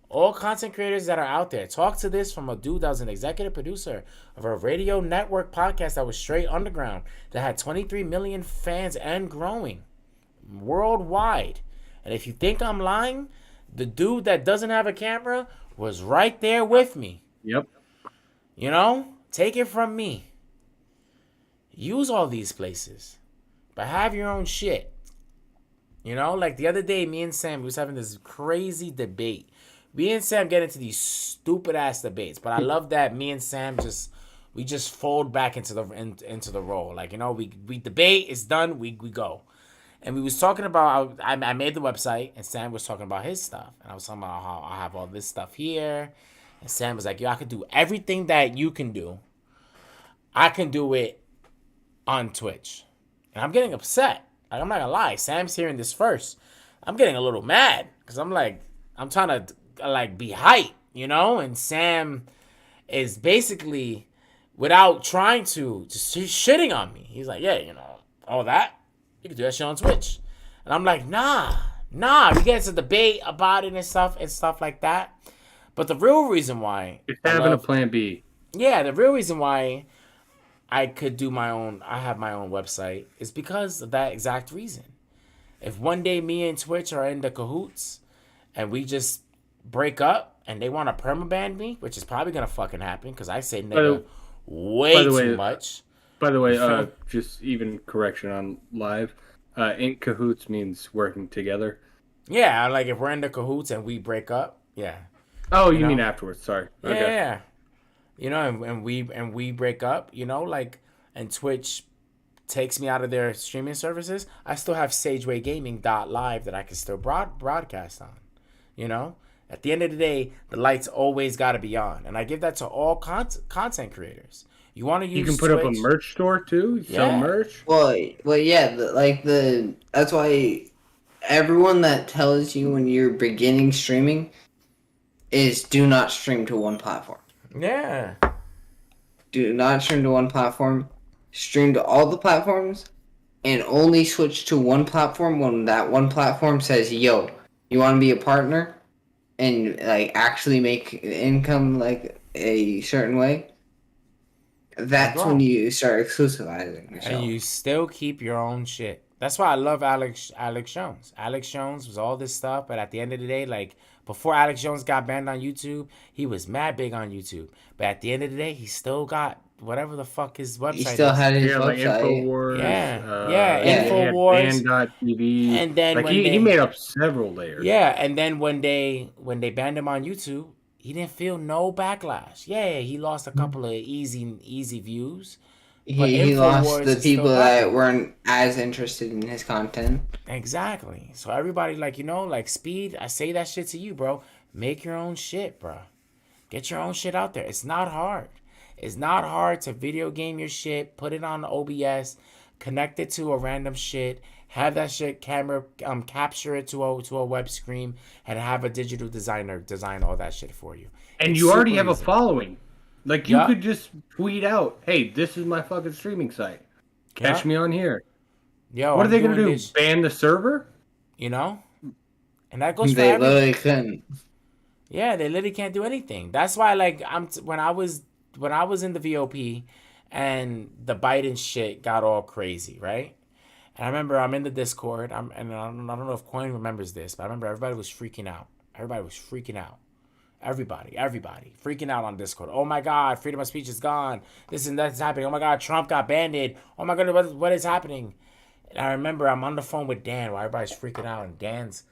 All content creators that are out there. Talk to this from a dude that was an executive producer of a radio network podcast that was straight underground, that had 23 million fans and growing worldwide. And if you think I'm lying, the dude that doesn't have a camera was right there with me. Yep. Take it from me. Use all these places, but have your own shit. Like the other day, me and Sam was having this crazy debate. Me and Sam get into these stupid ass debates, but I love that me and Sam we just fold back into the role. Like we debate, it's done, we go. And we was talking about I made the website, and Sam was talking about his stuff, and I was talking about how I have all this stuff here, and Sam was like, "Yo, I could do everything that you can do. I can do it on Twitch," and I'm getting upset. Like, I'm not gonna lie, Sam's hearing this first. I'm getting a little mad because I'm trying to be hype, and Sam is basically, without trying to, just shitting on me. He's like, yeah, all that, you can do that shit on Twitch. And I'm like, nah, we get into debate about it and stuff like that. But the real reason why it's having a plan B. Yeah, the real reason why I have my own website is because of that exact reason. If one day me and Twitch are in the cahoots and we just break up and they want to permaban me, which is probably gonna fucking happen because I say nigga way too much. By the way, just even correction on live, in cahoots means working together. Yeah, like if we're in the cahoots and we break up, yeah. Oh, you mean afterwards? Sorry. Yeah, you know, and we break up, you know, like, and Twitch takes me out of their streaming services, I still have SageWayGaming.live that I can still broadcast on. You know, at the end of the day, the lights always got to be on, and I give that to all content creators. You want to use You can put Twitch? up a merch store too. Sell Yeah. merch. Well, yeah. That's why everyone that tells you when you're beginning streaming is do not stream to one platform. Yeah. Do not stream to one platform. Stream to all the platforms, and only switch to one platform when that one platform says, "Yo, you want to be a partner and like actually make income like a certain way." That's when you start exclusivizing yourself. And you still keep your own shit. That's why I love Alex Jones. Alex Jones was all this stuff, but at the end of the day, like before Alex Jones got banned on YouTube, he was mad big on YouTube. But at the end of the day, he still got whatever the fuck his website He still is. had his Like website. Infowars. Yeah, Infowars. Band.tv. And then like when he made up several layers. Yeah, and then when they banned him on YouTube, he didn't feel no backlash. Yeah, he lost a couple of easy views. He lost the is people still that back. weren't as interested in his content. Exactly. So everybody, like, you know, like Speed, I say that shit to you, bro. Make your own shit, bro. Get your own shit out there. It's not hard. It's not hard to video game your shit, put it on OBS, connect it to a random shit, have that shit camera capture it to a web screen, and have a digital designer design all that shit for you. And It's you already super have a easy. following. Like you could just tweet out, "Hey, this is my fucking streaming site. Catch me on here." Yo, what are I'm they gonna doing do? this, Ban the server? you know? And that goes for They everything. literally couldn't. Yeah, they literally can't do anything. That's why, like, when I was in the VOP, and the Biden shit got all crazy, right? And I remember I'm in the Discord. And I don't know if Coin remembers this, but I remember everybody was freaking out. Everybody freaking out on Discord. Oh my God, freedom of speech is gone. This and that's happening. Oh my God, Trump got banned. Oh my God, what is happening? And I remember I'm on the phone with Dan while everybody's freaking out, and Dan's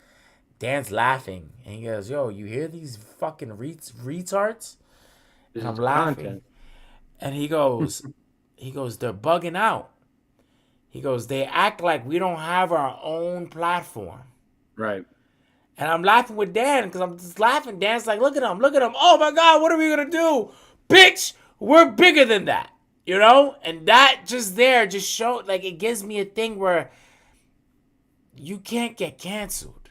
laughing, and he goes, "Yo, you hear these fucking retards?" And I'm laughing, Content. and he goes, "They're bugging out." He goes, "They act like we don't have our own platform." Right. And I'm laughing with Dan because I'm just laughing. Dan's like, look at him. Oh my God, what are we going to do? Bitch, we're bigger than that. You know? And that just showed, like, it gives me a thing where you can't get canceled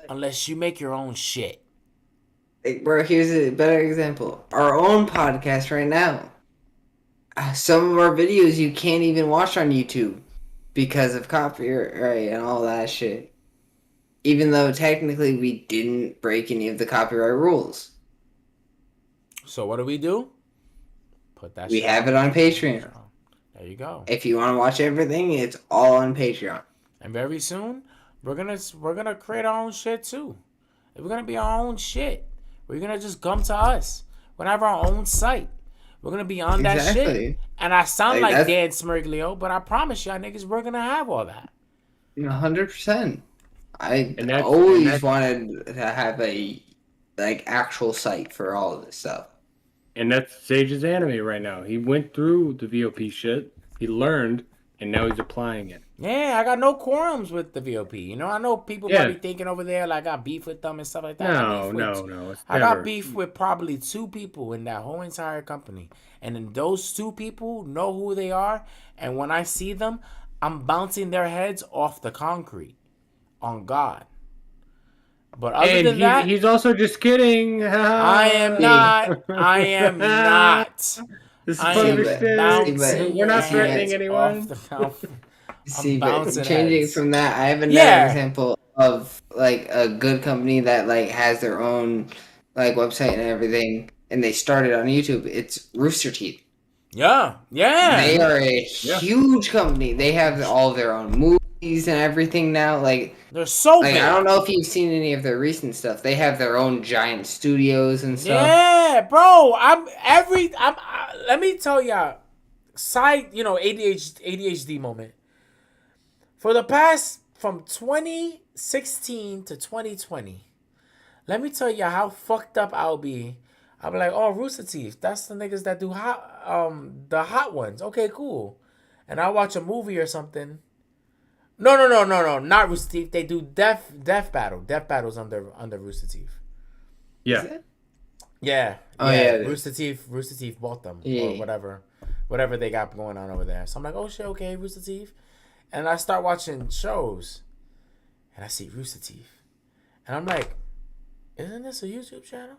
unless you make your own shit. Like, bro, here's a better example. Our own podcast right now. Some of our videos you can't even watch on YouTube because of copyright and all that shit. Even though technically we didn't break any of the copyright rules. So what do? Put that We shit have it on Patreon. There you go. If you want to watch everything, it's all on Patreon. And very soon, we're gonna create our own shit too. We're gonna be our own shit. We're gonna just come to us. We're gonna have our own site. We're gonna be on that shit. And I sound like Dan Smirglio, but I promise y'all niggas, we're gonna have all that. 100%. I that's always wanted to have a actual site for all of this stuff. And that's Sage's anime right now. He went through the VOP shit. He learned, and now he's applying it. Yeah, I got no quorums with the VOP. You know, I know people might be thinking over there like I got beef with them and stuff like that. No. I got beef with probably 2 people in that whole entire company. And then those 2 people know who they are. And when I see them, I'm bouncing their heads off the concrete. On God. But other than that, he's also just kidding. I am not. This is We're not threatening anyone. See, but changing from that, I have another example of like a good company that like has their own like website and everything, and they started on YouTube. It's Rooster Teeth. Yeah. They are a huge company. They have all their own movies and everything now. Like they're so big. I don't know if you've seen any of their recent stuff. They have their own giant studios and stuff. Yeah, bro. Let me tell y'all. ADHD moment. For the past from 2016 to 2020, let me tell you how fucked up I'll be. I'm like, oh, Rooster Teeth. That's the niggas that do the hot ones. Okay, cool. And I watch a movie or something. No, not Rooster Teeth. They do Death Battle. Death Battle's under Rooster Teeth. Is Yeah. it? Yeah, Oh, yeah, it Rooster Teeth bought them Yeah. or whatever they got going on over there. So I'm like, oh shit, okay, Rooster Teeth, and I start watching shows, and I see Rooster Teeth, and I'm like, isn't this a YouTube channel?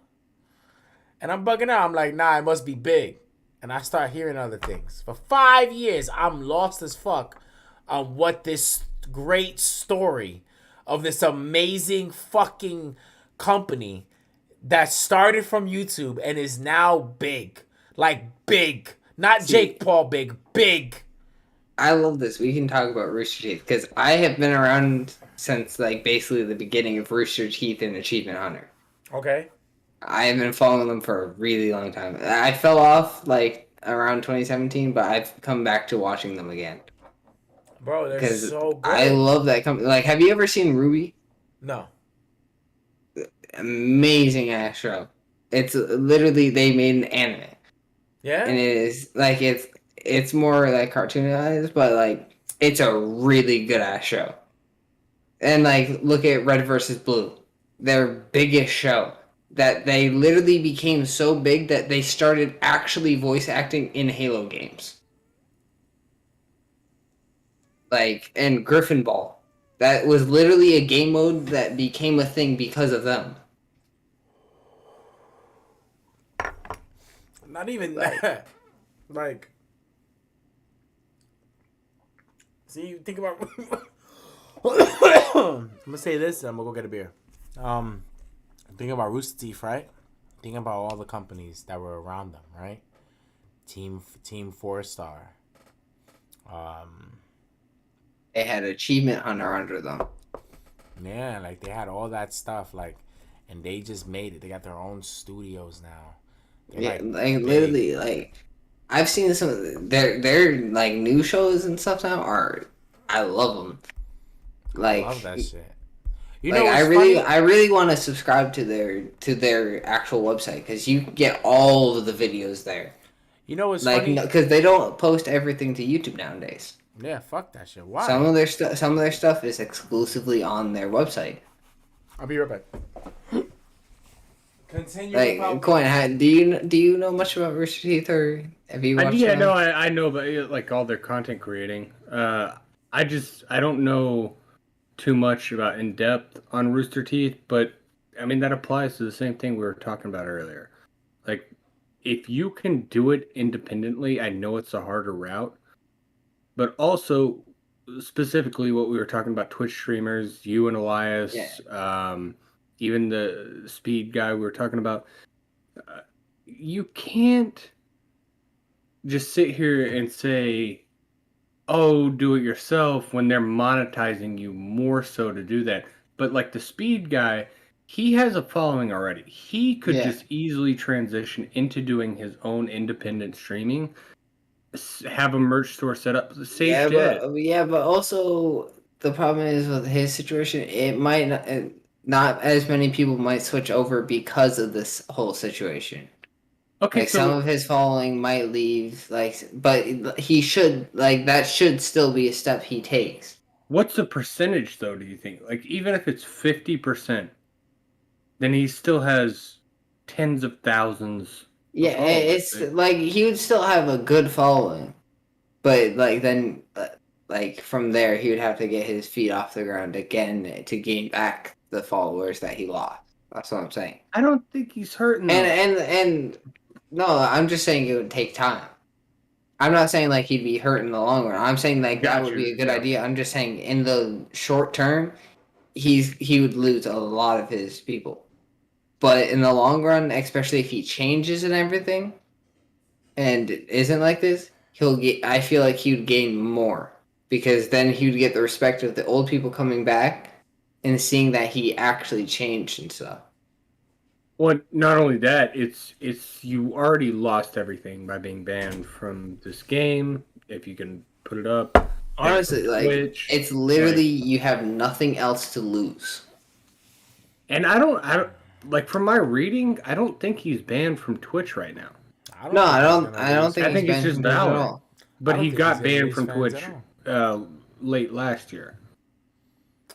And I'm bugging out. I'm like, nah, it must be big, and I start hearing other things. For 5 years, I'm lost as fuck on what this great story of this amazing fucking company that started from YouTube and is now big. Like big. Not Jake Paul big. Big. I love this. We can talk about Rooster Teeth because I have been around since like basically the beginning of Rooster Teeth and Achievement Hunter. Okay. I have been following them for a really long time. I fell off like around 2017, but I've come back to watching them again Bro, they're because so good. I love that company. Like, have you ever seen Ruby? No. Amazing ass show. It's literally they made an anime, Yeah? and it is like it's more like cartoonized, but like it's a really good ass show. And like look at Red versus Blue, their biggest show that they literally became so big that they started actually voice acting in Halo games. Like and Griffin Ball, that was literally a game mode that became a thing because of them. Not even that. Like, see, you think about. I'm gonna say this, and I'm gonna go get a beer. Think about Rooster Teeth, right? Think about all the companies that were around them, right? Team 4-Star. They had Achievement Hunter under them. Yeah, like they had all that stuff, like, and they just made it. They got their own studios now. They're Yeah, like big. literally, like I've seen some of their like new shows and stuff now are I love them. Like I love that shit. You like know, I what's really funny? I really want to subscribe to their actual website because you get all of the videos there. You know what's Like funny? because they don't post everything to YouTube nowadays. Yeah, fuck that shit. Why? Some of their stuff is exclusively on their website. I'll be right back. Continue. Like Coin, do you know much about Rooster Teeth or have you watched? Yeah, them? no, I know about like all their content creating. I don't know too much about in depth on Rooster Teeth, but I mean that applies to the same thing we were talking about earlier. Like, if you can do it independently, I know it's a harder route, but also specifically what we were talking about, Twitch streamers, you and Elias, even the speed guy we were talking about. You can't just sit here and say, oh, do it yourself when they're monetizing you more so to do that. But like the speed guy, he has a following already. He could just easily transition into doing his own independent streaming, have a merch store set up. But also the problem is with his situation, it might not as many people might switch over because of this whole situation. Okay, like some of his following might leave, but he should that should still be a step he takes. What's the percentage though? Do you think? Like even if it's 50%, then he still has tens of thousands. Yeah, it's like he would still have a good following, but then from there he would have to get his feet off the ground again to gain back the followers that he lost. That's what I'm saying. I don't think he's hurting. And no, I'm just saying it would take time. I'm not saying like he'd be hurt in the long run. I'm saying like that would be a good idea. I'm just saying in the short term, he would lose a lot of his people. But in the long run, especially if he changes and everything, and isn't like this, I feel like he would gain more because then he would get the respect of the old people coming back and seeing that he actually changed and stuff. Well, not only that, it's you already lost everything by being banned from this game. If you can put it up, honestly, Twitch, it's literally you have nothing else to lose. And I don't like from my reading, I don't think he's banned from Twitch right now. No, I don't. think I don't think I he's think it's banned just from Twitch at Valorant. all. But he think got he's gonna banned lose from fans Twitch at late last year.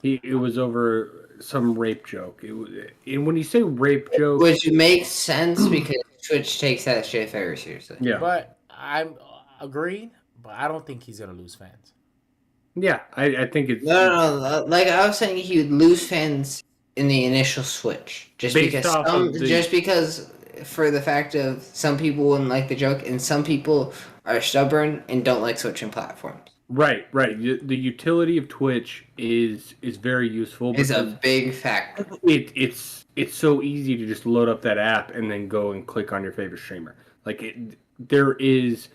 It was over some rape joke. And when you say rape joke, Which makes sense because Twitch takes that shit very seriously. yeah, But I'm agreed. But I don't think he's gonna lose fans. yeah, I think it's No. Like I was saying, he would lose fans in the initial switch, just Based because off of the- just because for the fact of some people wouldn't like the joke, and some people are stubborn and don't like switching platforms. right. The utility of Twitch is very useful Is because a big factor. it's so easy to just load up that app and then go and click on your favorite streamer. Like there is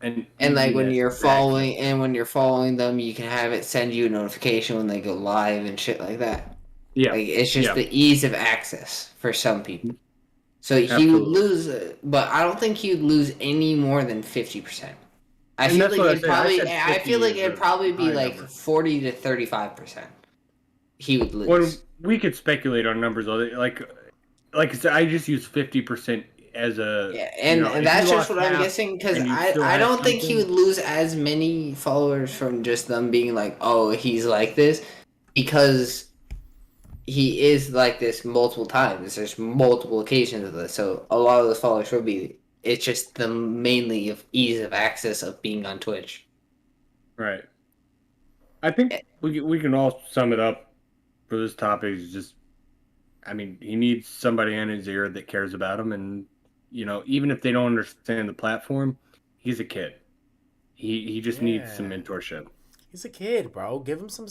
an And like when easiness you're to following, access. and when you're following them, you can have it send you a notification when they go live and shit like that. Yeah, Like it's just yeah. the ease of access for some people. So he Absolutely. would lose, but I don't think he would lose any more than 50%. I And feel that's like what I it'd said. I probably. said I 50 feel like is it'd a probably be high like number. 40 to 35%. He would lose. When we could speculate on numbers, like I said, I just use 50% as a Yeah, and if that's you just lost what I'm half guessing because and you still I had don't think he something- would lose as many followers from just them being like, oh, he's like this, because he is like this multiple times. There's multiple occasions of this, so a lot of those followers will be. It's just the mainly of ease of access of being on Twitch. Right. I think we can all sum it up for this topic. Is just, I mean, he needs somebody in his ear that cares about him, and even if they don't understand the platform, he's a kid. He just needs some Yeah. mentorship. He's a kid, bro. Give him some,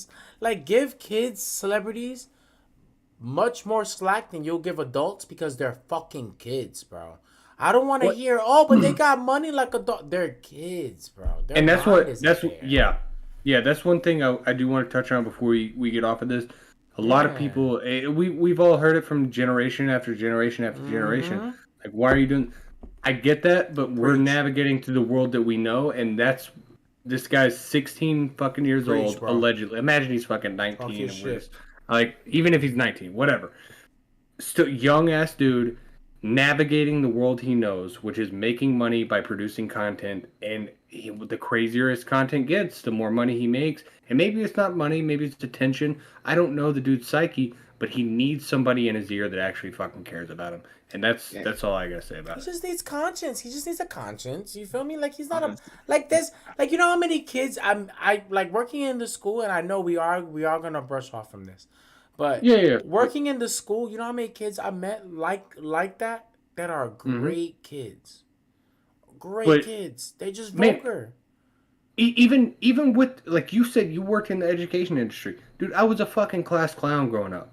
give kids, celebrities, much more slack than you'll give adults because they're fucking kids, bro. I don't want to What- hear, oh, but they got money like adults. They're kids, bro. Their And that's mind what isn't that's there. yeah, that's one thing I do want to touch on before we get off of this. A lot of Yeah. people, we've all heard it from generation after generation after generation. Like, why are you doing? I get that, but we're Preach. navigating through the world that we know, and this guy's 16 fucking years Preach, old, bro. allegedly. Imagine he's fucking 19 Talk your and shit. was like, even if he's 19, whatever. Still young ass dude navigating the world he knows, which is making money by producing content, and the crazier his content gets, the more money he makes. And maybe it's not money, maybe it's attention. I don't know the dude's psyche, but he needs somebody in his ear that actually fucking cares about him. And that's all I gotta say about He it. just needs conscience. He just needs a conscience. You feel me? Like he's not a like this. Like you know how many kids I like working in the school, and I know we are gonna brush off from this, but Yeah. working in the school, you know how many kids I met like that are great kids, But- kids. They just Man, vulgar. Even with, like you said, you worked in the education industry, dude. I was a fucking class clown growing up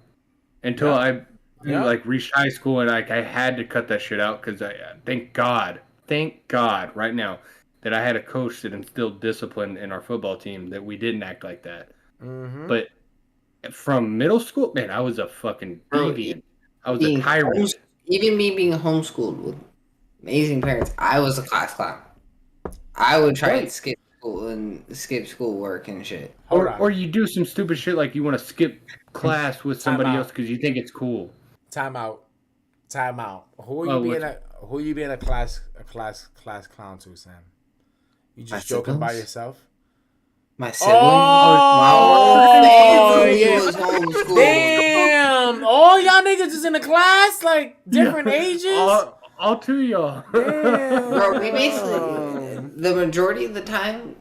until I reached high school, and like I had to cut that shit out because I thank God right now that I had a coach that instilled discipline in our football team that we didn't act like that. But from middle school, man, I was a fucking Bro, deviant. I was a tyrant. Even me being homeschooled with amazing parents, I was a class clown. I would try and skip school work and shit. Hold on. Or you do some stupid shit like you want to skip class with somebody out. else because you think it's cool. Time out. Who are you being a class clown to, Sam? You just My joking by siblings? yourself? My sibling, Oh, yeah. was homeschooled. Damn! All y'all niggas is in the class, like different ages. All two of y'all. Bro, we basically the majority of the time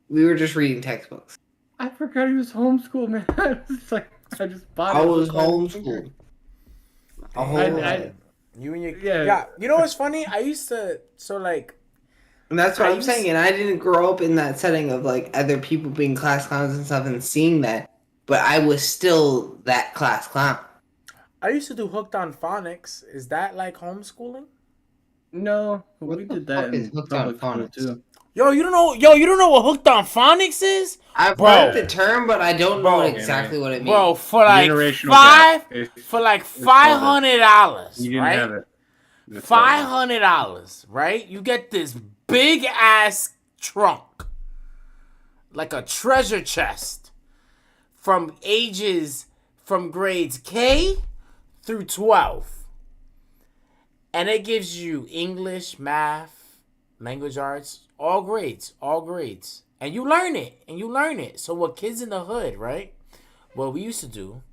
we were just reading textbooks. I forgot he was homeschooled, man. It's like I just bought it. I was homeschooled. A whole lot. You and your Yeah. You know what's funny? I used to And that's what I I'm used- saying. And I didn't grow up in that setting of like other people being class clowns and stuff and seeing that, but I was still that class clown. I used to do hooked on phonics. Is that like homeschooling? No, What we the did that fuck is in hooked on public school phonics? too. Yo, you don't know what hooked on phonics is? I've Bro. heard the term, but I don't know Bro. exactly what it means. Bro, for like Generational five gap. It's- for like called it. $500, You didn't right? have it. That's all. $500, right? You get this big ass trunk, like a treasure chest, from grades K through 12. And it gives you English, math, language arts, all grades. And you learn it. So what kids in the hood, right? What we used to do,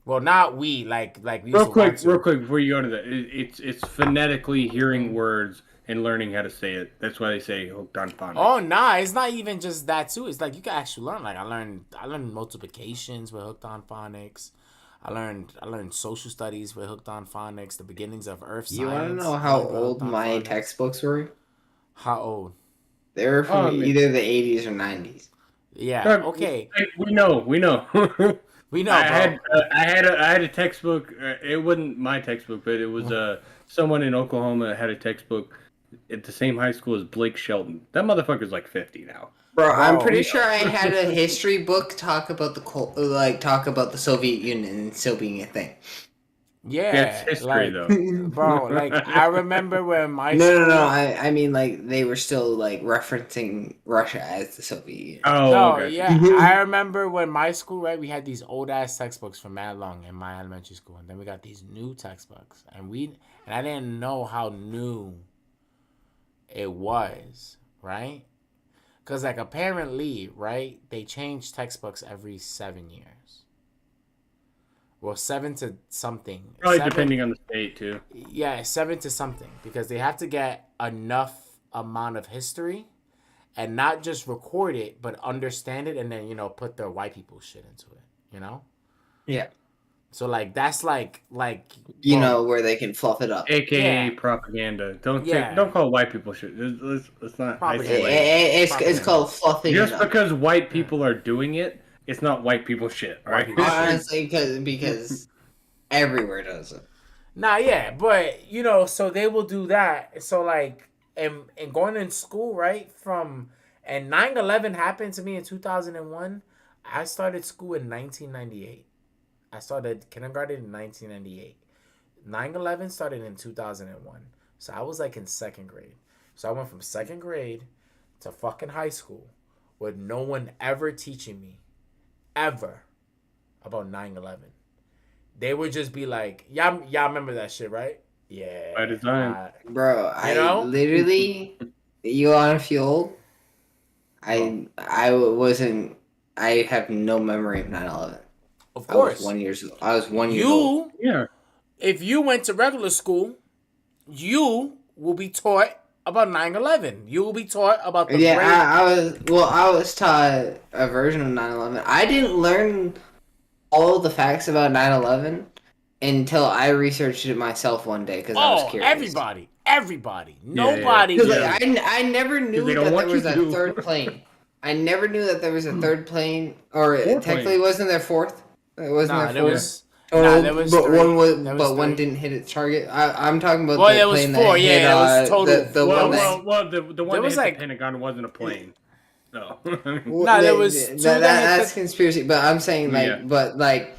well, not we, like we used real quick, before you go to that, it's phonetically hearing words and learning how to say it. That's why they say hooked on phonics. Oh, nah, it's not even just that too. It's like you can actually learn. Like I learned multiplications with hooked on phonics. I learned social studies with hooked on phonics. The beginnings of earth science. You want to know how old my textbooks were? How old? They were from either the 80s or 90s. Yeah. Okay. We know. We know. I had a textbook. It wasn't my textbook, but it was someone in Oklahoma had a textbook at the same high school as Blake Shelton. That motherfucker's like 50 now. Bro, I'm pretty sure I had a history book talk about the Soviet Union still being a thing. Yeah, that's history though, bro. Like I remember when my no. I mean like they were still like referencing Russia as the Soviet Union. Oh, no, okay. Yeah. I remember when my school, right? We had these old ass textbooks from mad long in my elementary school, and then we got these new textbooks, and I didn't know how new it was, right? Because like apparently, right? They change textbooks every 7 years. Well, 7 to something. Probably depending on the state too. Yeah, 7 to something because they have to get enough amount of history, and not just record it, but understand it, and then put their white people shit into it. Yeah. So like that's like where they can fluff it up. AKA propaganda. Don't call white people shit. Let's not isolate. It's called fluffing. Just because white people are doing it. It's not white people shit, right? Honestly, because everywhere does it. Nah, yeah, but so they will do that. So like, and going in school, right? And 9/11 happened to me in 2001. I started school in 1998. I started kindergarten in 1998. 9/11 started in 2001. So I was like in second grade. So I went from second grade to fucking high school with no one ever teaching me ever about 9/11. They would just be like, y'all remember that shit, right? Yeah. By design. Bro, I literally, you want to feel old? I have no memory of 9/11. Of course. I was 1 year old. Yeah. If you went to regular school, you will be taught about 9/11. You will be taught about the I was taught a version of 9/11. I didn't learn all the facts about 9/11 until I researched it myself one day because I was curious. Everybody. Nobody. Like, I never knew that there was a third plane. I never knew that there was a third plane, or technically wasn't there fourth? It wasn't there fourth. There was but three. One didn't hit its target. I'm talking about the plane that hit. It was total. The one that hit the Pentagon wasn't a plane. No. There was two that's conspiracy. But I'm saying but that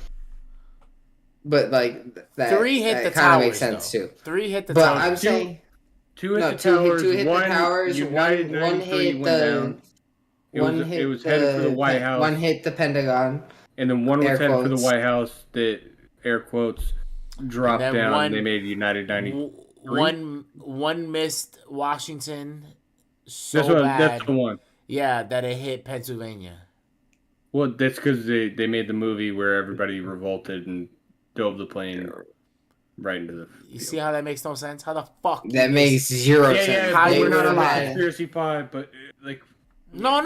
3 hit the towers. Kind of makes sense too. 3 hit the towers. But I'm saying 2 hit the towers. 2 hit the towers. United one hit the. It was headed for the White House. One hit the Pentagon. And then one was headed for the White House that, air quotes, dropped down. They made United 93. One missed Washington so bad. That's the one. Yeah, that it hit Pennsylvania. Well, that's because they made the movie where everybody revolted and dove the plane right into the field. You see how that makes no sense? How the fuck? That makes zero sense. Yeah, we're not on a conspiracy pod, but like... No,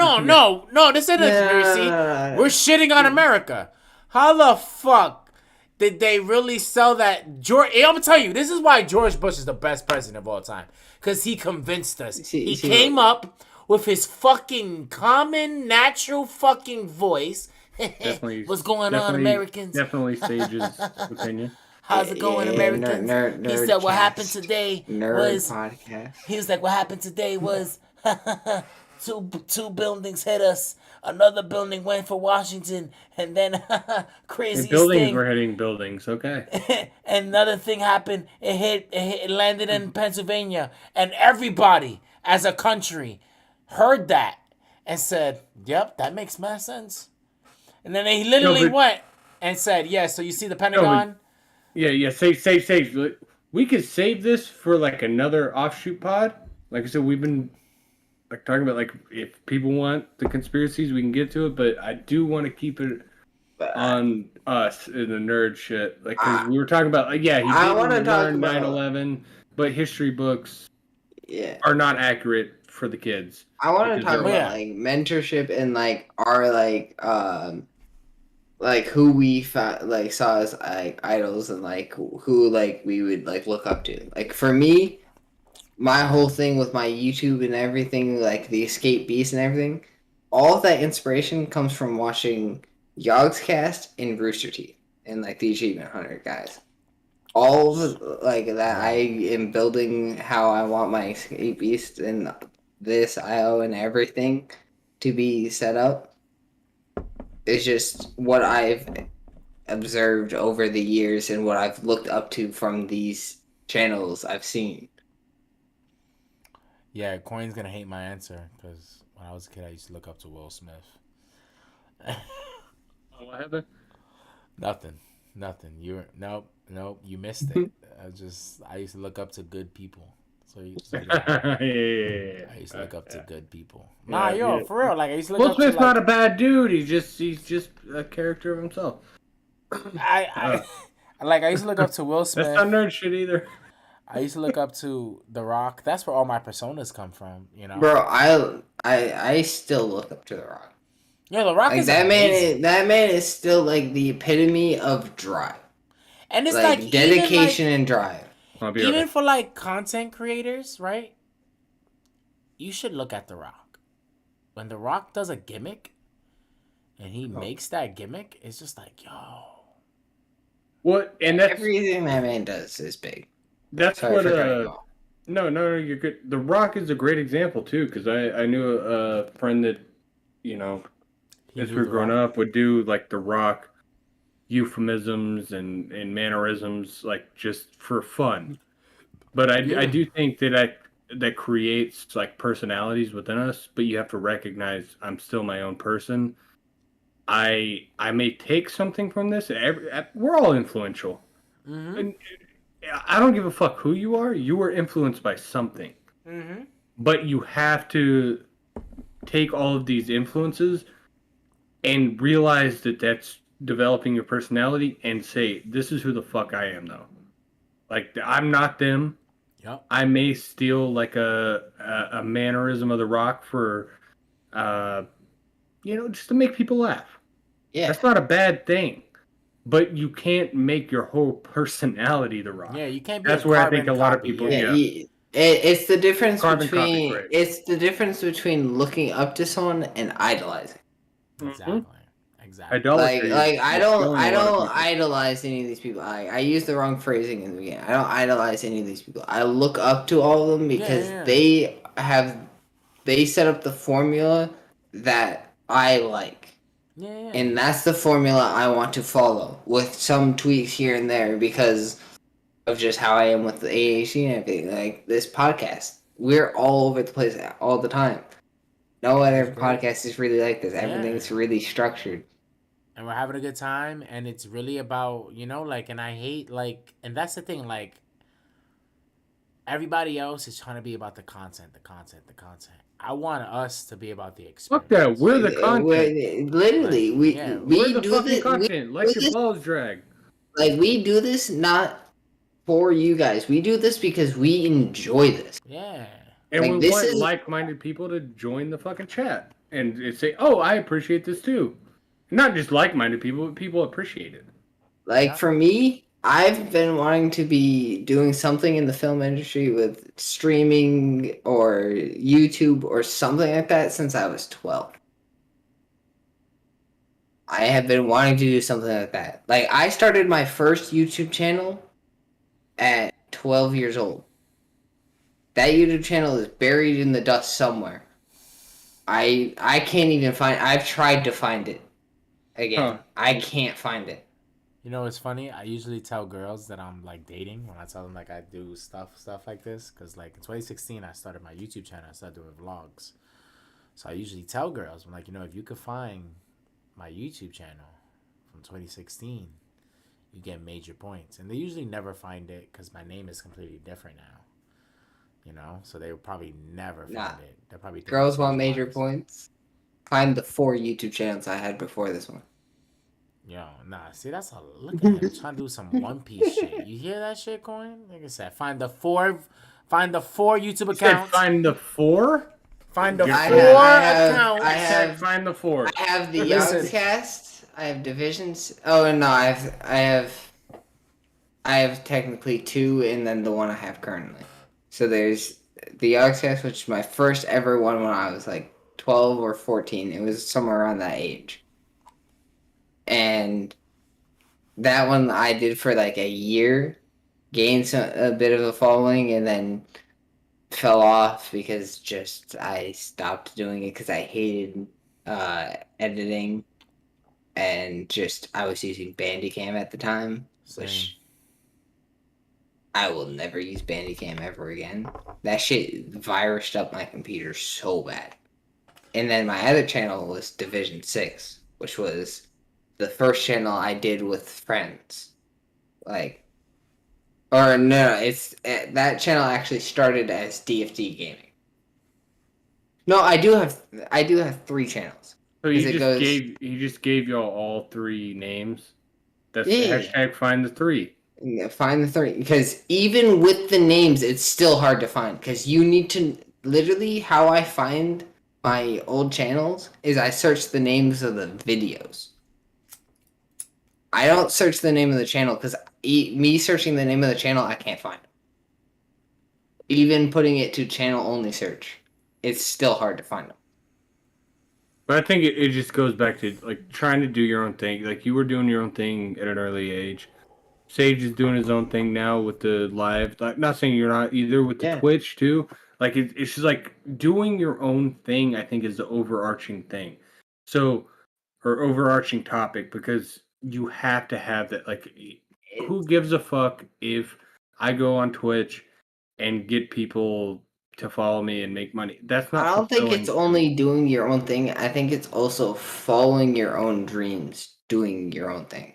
this isn't a conspiracy. We're shitting on America. How the fuck did they really sell that? I'm gonna tell you, this is why George Bush is the best president of all time. Because he convinced us. He came up with his fucking common, natural fucking voice. What's going on, Americans? Definitely Sage's opinion. How's it going, Americans? Nerd he said what happened today was... podcast. He was like, what happened today was... Two buildings hit us. Another building went for Washington, and then crazy buildings were hitting buildings. Okay. And another thing happened. It landed in Pennsylvania, and everybody, as a country, heard that and said, "Yep, that makes mass sense." And then they literally went and said, "Yeah." So you see the Pentagon. Yeah. Save. We could save this for like another offshoot pod. Like I said, we've been like talking about like if people want the conspiracies, we can get to it. But I do want to keep it But on us in the nerd shit. Like because I, we were talking about like he I want to didn't talk learn about 9/11, but history books yeah. are not accurate for the kids. I want to Because talk they're Well, about yeah. like mentorship and like our like who we like saw as like idols and like who like we would like look up to. Like for me, my whole thing with my YouTube and everything, like the Escape Beast and everything, all of that inspiration comes from watching Yogscast and Rooster Teeth and like the Achievement Hunter guys. All of like that, I am building how I want my Escape Beast and this IO and everything to be set up. It's just what I've observed over the years and what I've looked up to from these channels I've seen. Yeah, Coin's gonna hate my answer because when I was a kid, I used to look up to Will Smith. what happened? Nothing. Nope. You missed it. I used to look up to good people. Yeah. I used to look up to good people. Yeah, Nah, yo, yeah. for real. Like I used to look Will up to Smith's like not a bad dude. He's just a character of himself. like I used to look up to Will That's Smith. not nerd shit either. I used to look up to The Rock. That's where all my personas come from. You know, Bro, I still look up to The Rock. yeah, The Rock Like is that amazing. that man is still like the epitome of drive. And it's Like like dedication and drive. I'll be even right. for like content creators, right? You should look at The Rock. When The Rock does a gimmick and he makes that gimmick, it's just like, yo. What? And that's Everything that man does is big. that's Sorry what. for cutting you off. No, you're good. The Rock is a great example too, because I knew a friend that, you know, He as knew we were The growing Rock. up, would do like The Rock euphemisms and mannerisms, like just for fun. But I do think that creates like personalities within us, but you have to recognize I'm still my own person. I may take something from this. We're all influential. Mm-hmm. And I don't give a fuck who you are. You were influenced by something. Mm-hmm. But you have to take all of these influences and realize that that's developing your personality and say, this is who the fuck I am, though. Like, I'm not them. Yep. I may steal like a mannerism of The Rock for, just to make people laugh. Yeah. That's not a bad thing. But you can't make your whole personality The Rock. Yeah, you can't be That's a where I carbon think a lot of copy, people. Yeah, Yeah. it's the difference Carbon copy, between great. it's the difference between looking up to someone and idolizing. Exactly. Exactly. Idolatry. Like is killing I a lot of don't people. idolize any of these people. I use the wrong phrasing in the beginning. I don't idolize any of these people. I look up to all of them because Yeah. they set up the formula that I like. Yeah. And that's the formula I want to follow with some tweaks here and there because of just how I am with the AAC and everything. Like this podcast, we're all over the place all the time. No other great. podcast is really like this. Everything's really structured. And we're having a good time, and it's really about, like, and I hate, like, and that's the thing, like, everybody else is trying to be about the content. I want us to be about the experience. Fuck that. We're the content. Literally, we We're the do fucking this. content. Let your this, balls drag. like we do this not for you guys. We do this because we enjoy this. Yeah. And Like, we this want is- like-minded people to join the fucking chat and say, "Oh, I appreciate this too." Not just like-minded people, but people appreciate it. Like for me, I've been wanting to be doing something in the film industry with streaming or YouTube or something like that since I was 12. I have been wanting to do something like that. Like I started my first YouTube channel at 12 years old. That YouTube channel is buried in the dust somewhere. I can't even find. I've tried to find it again. Huh. I can't find it. You know, it's funny. I usually tell girls that I'm like dating when I tell them like I do stuff like this. Cause like in 2016, I started my YouTube channel. I started doing vlogs. So I usually tell girls, I'm like, if you could find my YouTube channel from 2016, you get major points. And they usually never find it because my name is completely different now. You know, so they would probably never Nah. find it. They'll probably think Girls it's want Sage major Pies. points. Find the 4 YouTube channels I had before this one. Yo, nah, see, that's a look at him trying to do some One Piece shit. You hear that shit, Coin? Like I said, find the four YouTube You said accounts. find the 4? Find the I four have- accounts. I have- Said find the 4. I have the Listen. Yogscast. I have Divisions. Oh no, I have technically 2, and then the one I have currently. So there's the Yogscast, which is my first ever one when I was like 12 or 14. It was somewhere around that age. And that one I did for like a year, gained a bit of a following, and then fell off because just I stopped doing it because I hated editing, and just I was using Bandicam at the time, which I will never use Bandicam ever again. That shit virused up my computer so bad. And then my other channel was Division 6, which was the first channel I did with friends. Like, or no, it's that channel actually started as DFD Gaming. No, I do have 3 channels. So he 'Cause it just goes- gave y'all all 3 names. That's Yeah. hashtag find the 3. Yeah, find the 3, because even with the names, it's still hard to find. Because you need to literally how I find my old channels is I search the names of the videos. I don't search the name of the channel because me searching the name of the channel, I can't find it. Even putting it to channel only search, it's still hard to find them. But I think it just goes back to like trying to do your own thing. Like you were doing your own thing at an early age. Sage is doing his own thing now with the live. Like, not saying you're not either with the Yeah. Twitch too. Like it's just like doing your own thing. I think is the overarching thing. So, or overarching topic because you have to have that. Like, who gives a fuck if I go on Twitch and get people to follow me and make money? That's not. I don't think it's fulfilling. only doing your own thing. I think it's also following your own dreams, doing your own thing.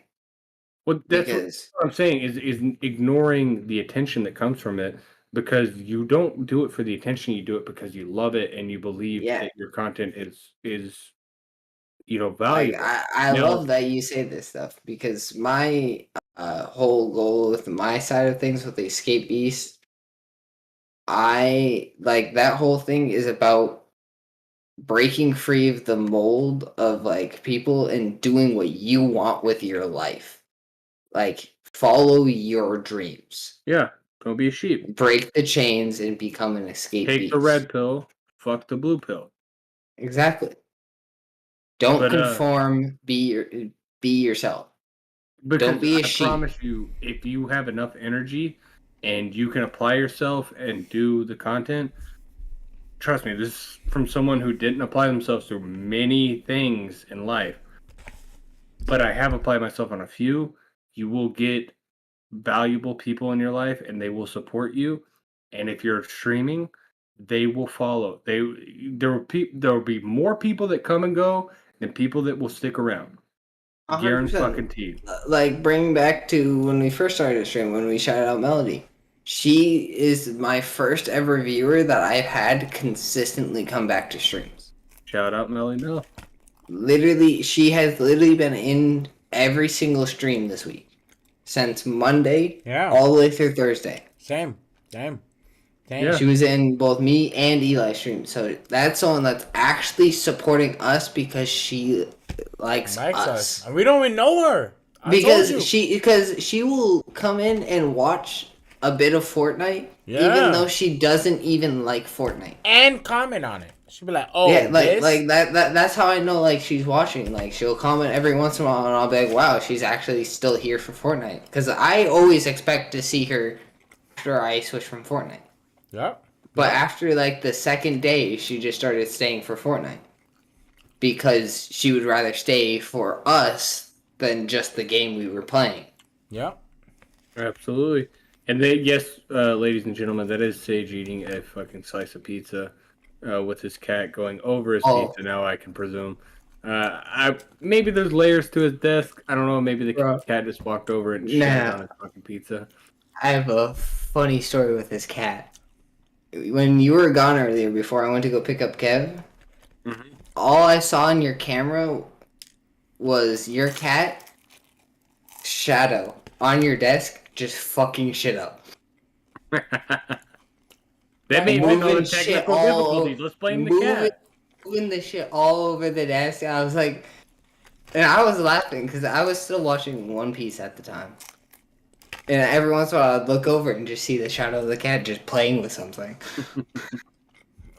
Well, that's Because what I'm saying is ignoring the attention that comes from it because you don't do it for the attention. You do it because you love it and you believe Yeah. that your content is like, valuable. I Now- love that you say this stuff because my whole goal with my side of things with the Escape Beast, I like that whole thing is about breaking free of the mold of like people and doing what you want with your life. Like follow your dreams. Yeah, don't be a sheep. Break the chains and become an escape Take beast. the red pill, fuck the blue pill. Exactly. Don't But, conform, be yourself. Because Don't be a I sheep. promise you, if you have enough energy and you can apply yourself and do the content, trust me, this is from someone who didn't apply themselves to many things in life. But I have applied myself on a few. You will get valuable people in your life and they will support you. And if you're streaming, they will follow. There will be more people that come and go than people that will stick around. 100%. Guaranteed. Like bring back to when we first started stream, when we shouted out Melody. She is my first ever viewer that I've had consistently come back to streams. Shout out Melly Mel. Literally, she has literally been in every single stream this week. Since Monday all the way through Thursday. Same. Yeah. She was in both me and Eli's stream. So that's someone that's actually supporting us because she likes us. And we don't even know her. Because she will come in and watch a bit of Fortnite, even though she doesn't even like Fortnite. And comment on it. She'll be like, "Oh, Yeah, this? like that's how I know like she's watching. Like she'll comment every once in a while, and I'll be like, "Wow, she's actually still here for Fortnite." Because I always expect to see her after I switch from Fortnite. Yep. But after like the second day, she just started staying for Fortnite because she would rather stay for us than just the game we were playing. Yep. Absolutely. And then, yes, ladies and gentlemen, that is Sage eating a fucking slice of pizza with his cat going over his pizza now, I can presume. Maybe there's layers to his desk. I don't know. Maybe the Bro. cat just walked over and Nah. shat on his fucking pizza. I have a funny story with this cat. When you were gone earlier, before I went to go pick up Kev, all I saw in your camera was your cat shadow on your desk just fucking shit up. That made me know the technical difficulties. Let's blame the cat. Moving the shit all over the desk. I was like, and I was laughing because I was still watching One Piece at the time. And every once in a while, I'd look over and just see the shadow of the cat just playing with something.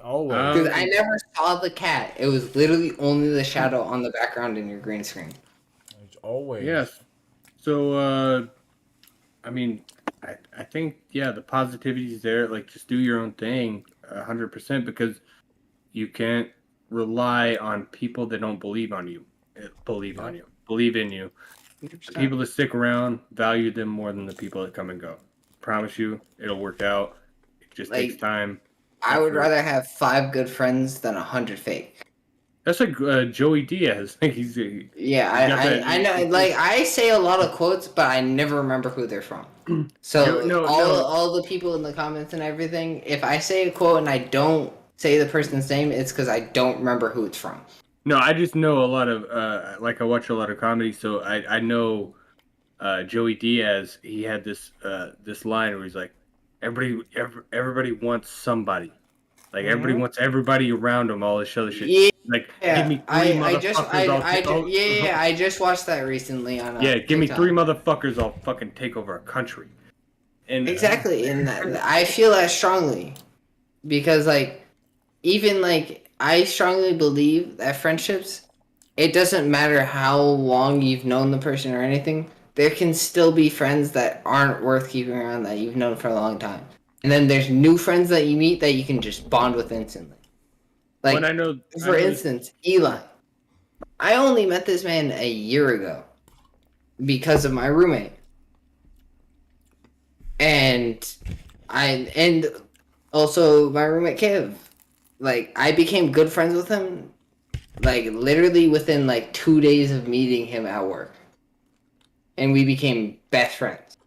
Always. Because I never saw the cat. It was literally only the shadow on the background in your green screen. It's always. Yes. So, I mean, I think, yeah, the positivity is there. Like, just do your own thing 100% because you can't rely on people that don't believe in you. Believe in you. 100%. People that stick around, value them more than the people that come and go. Promise you, it'll work out. It just takes time. I would rather have 5 good friends than 100 fake. That's like Joey Diaz. I know. Like, I say a lot of quotes, but I never remember who they're from. So all the people in the comments and everything, if I say a quote and I don't say the person's name, it's because I don't remember who it's from. No, I just know a lot of I watch a lot of comedy, so I know Joey Diaz. He had this line where he's like, everybody wants somebody. Like everybody wants everybody around him, all this other shit. Yeah, like give me 3 motherfuckers. I just watched that recently on give me 3 motherfuckers, I'll fucking take over a country. And exactly, and I feel that strongly because like even like I strongly believe that friendships, it doesn't matter how long you've known the person or anything, there can still be friends that aren't worth keeping around that you've known for a long time. And then there's new friends that you meet that you can just bond with instantly. Like, for instance, Eli. I only met this man a year ago because of my roommate. And also my roommate Kev. Like, I became good friends with him, like, literally within, like, 2 days of meeting him at work. And we became best friends.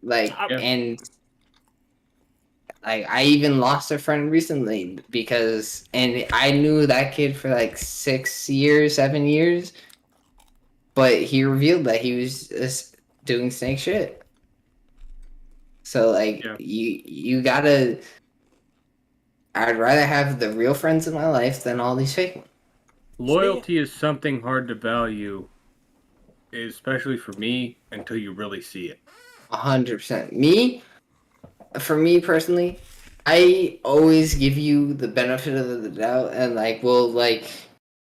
Like, and like, I even lost a friend recently because, and I knew that kid for, like, 7 years, but he revealed that he was just doing snake shit. So, like, you gotta... I'd rather have the real friends in my life than all these fake ones. Loyalty is something hard to value, especially for me, until you really see it. 100%. For me personally, I always give you the benefit of the doubt and like will like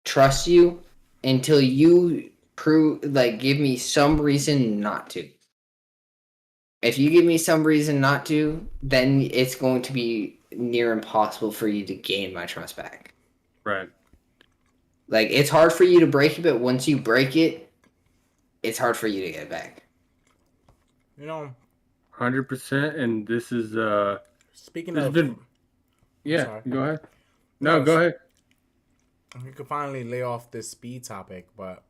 trust you until you give me some reason not to. If you give me some reason not to, then it's going to be near impossible for you to gain my trust back. Right. Like, it's hard for you to break it, but once you break it, it's hard for you to get it back. 100%, and this is speaking of go ahead. No, go ahead. We could finally lay off this speed topic, but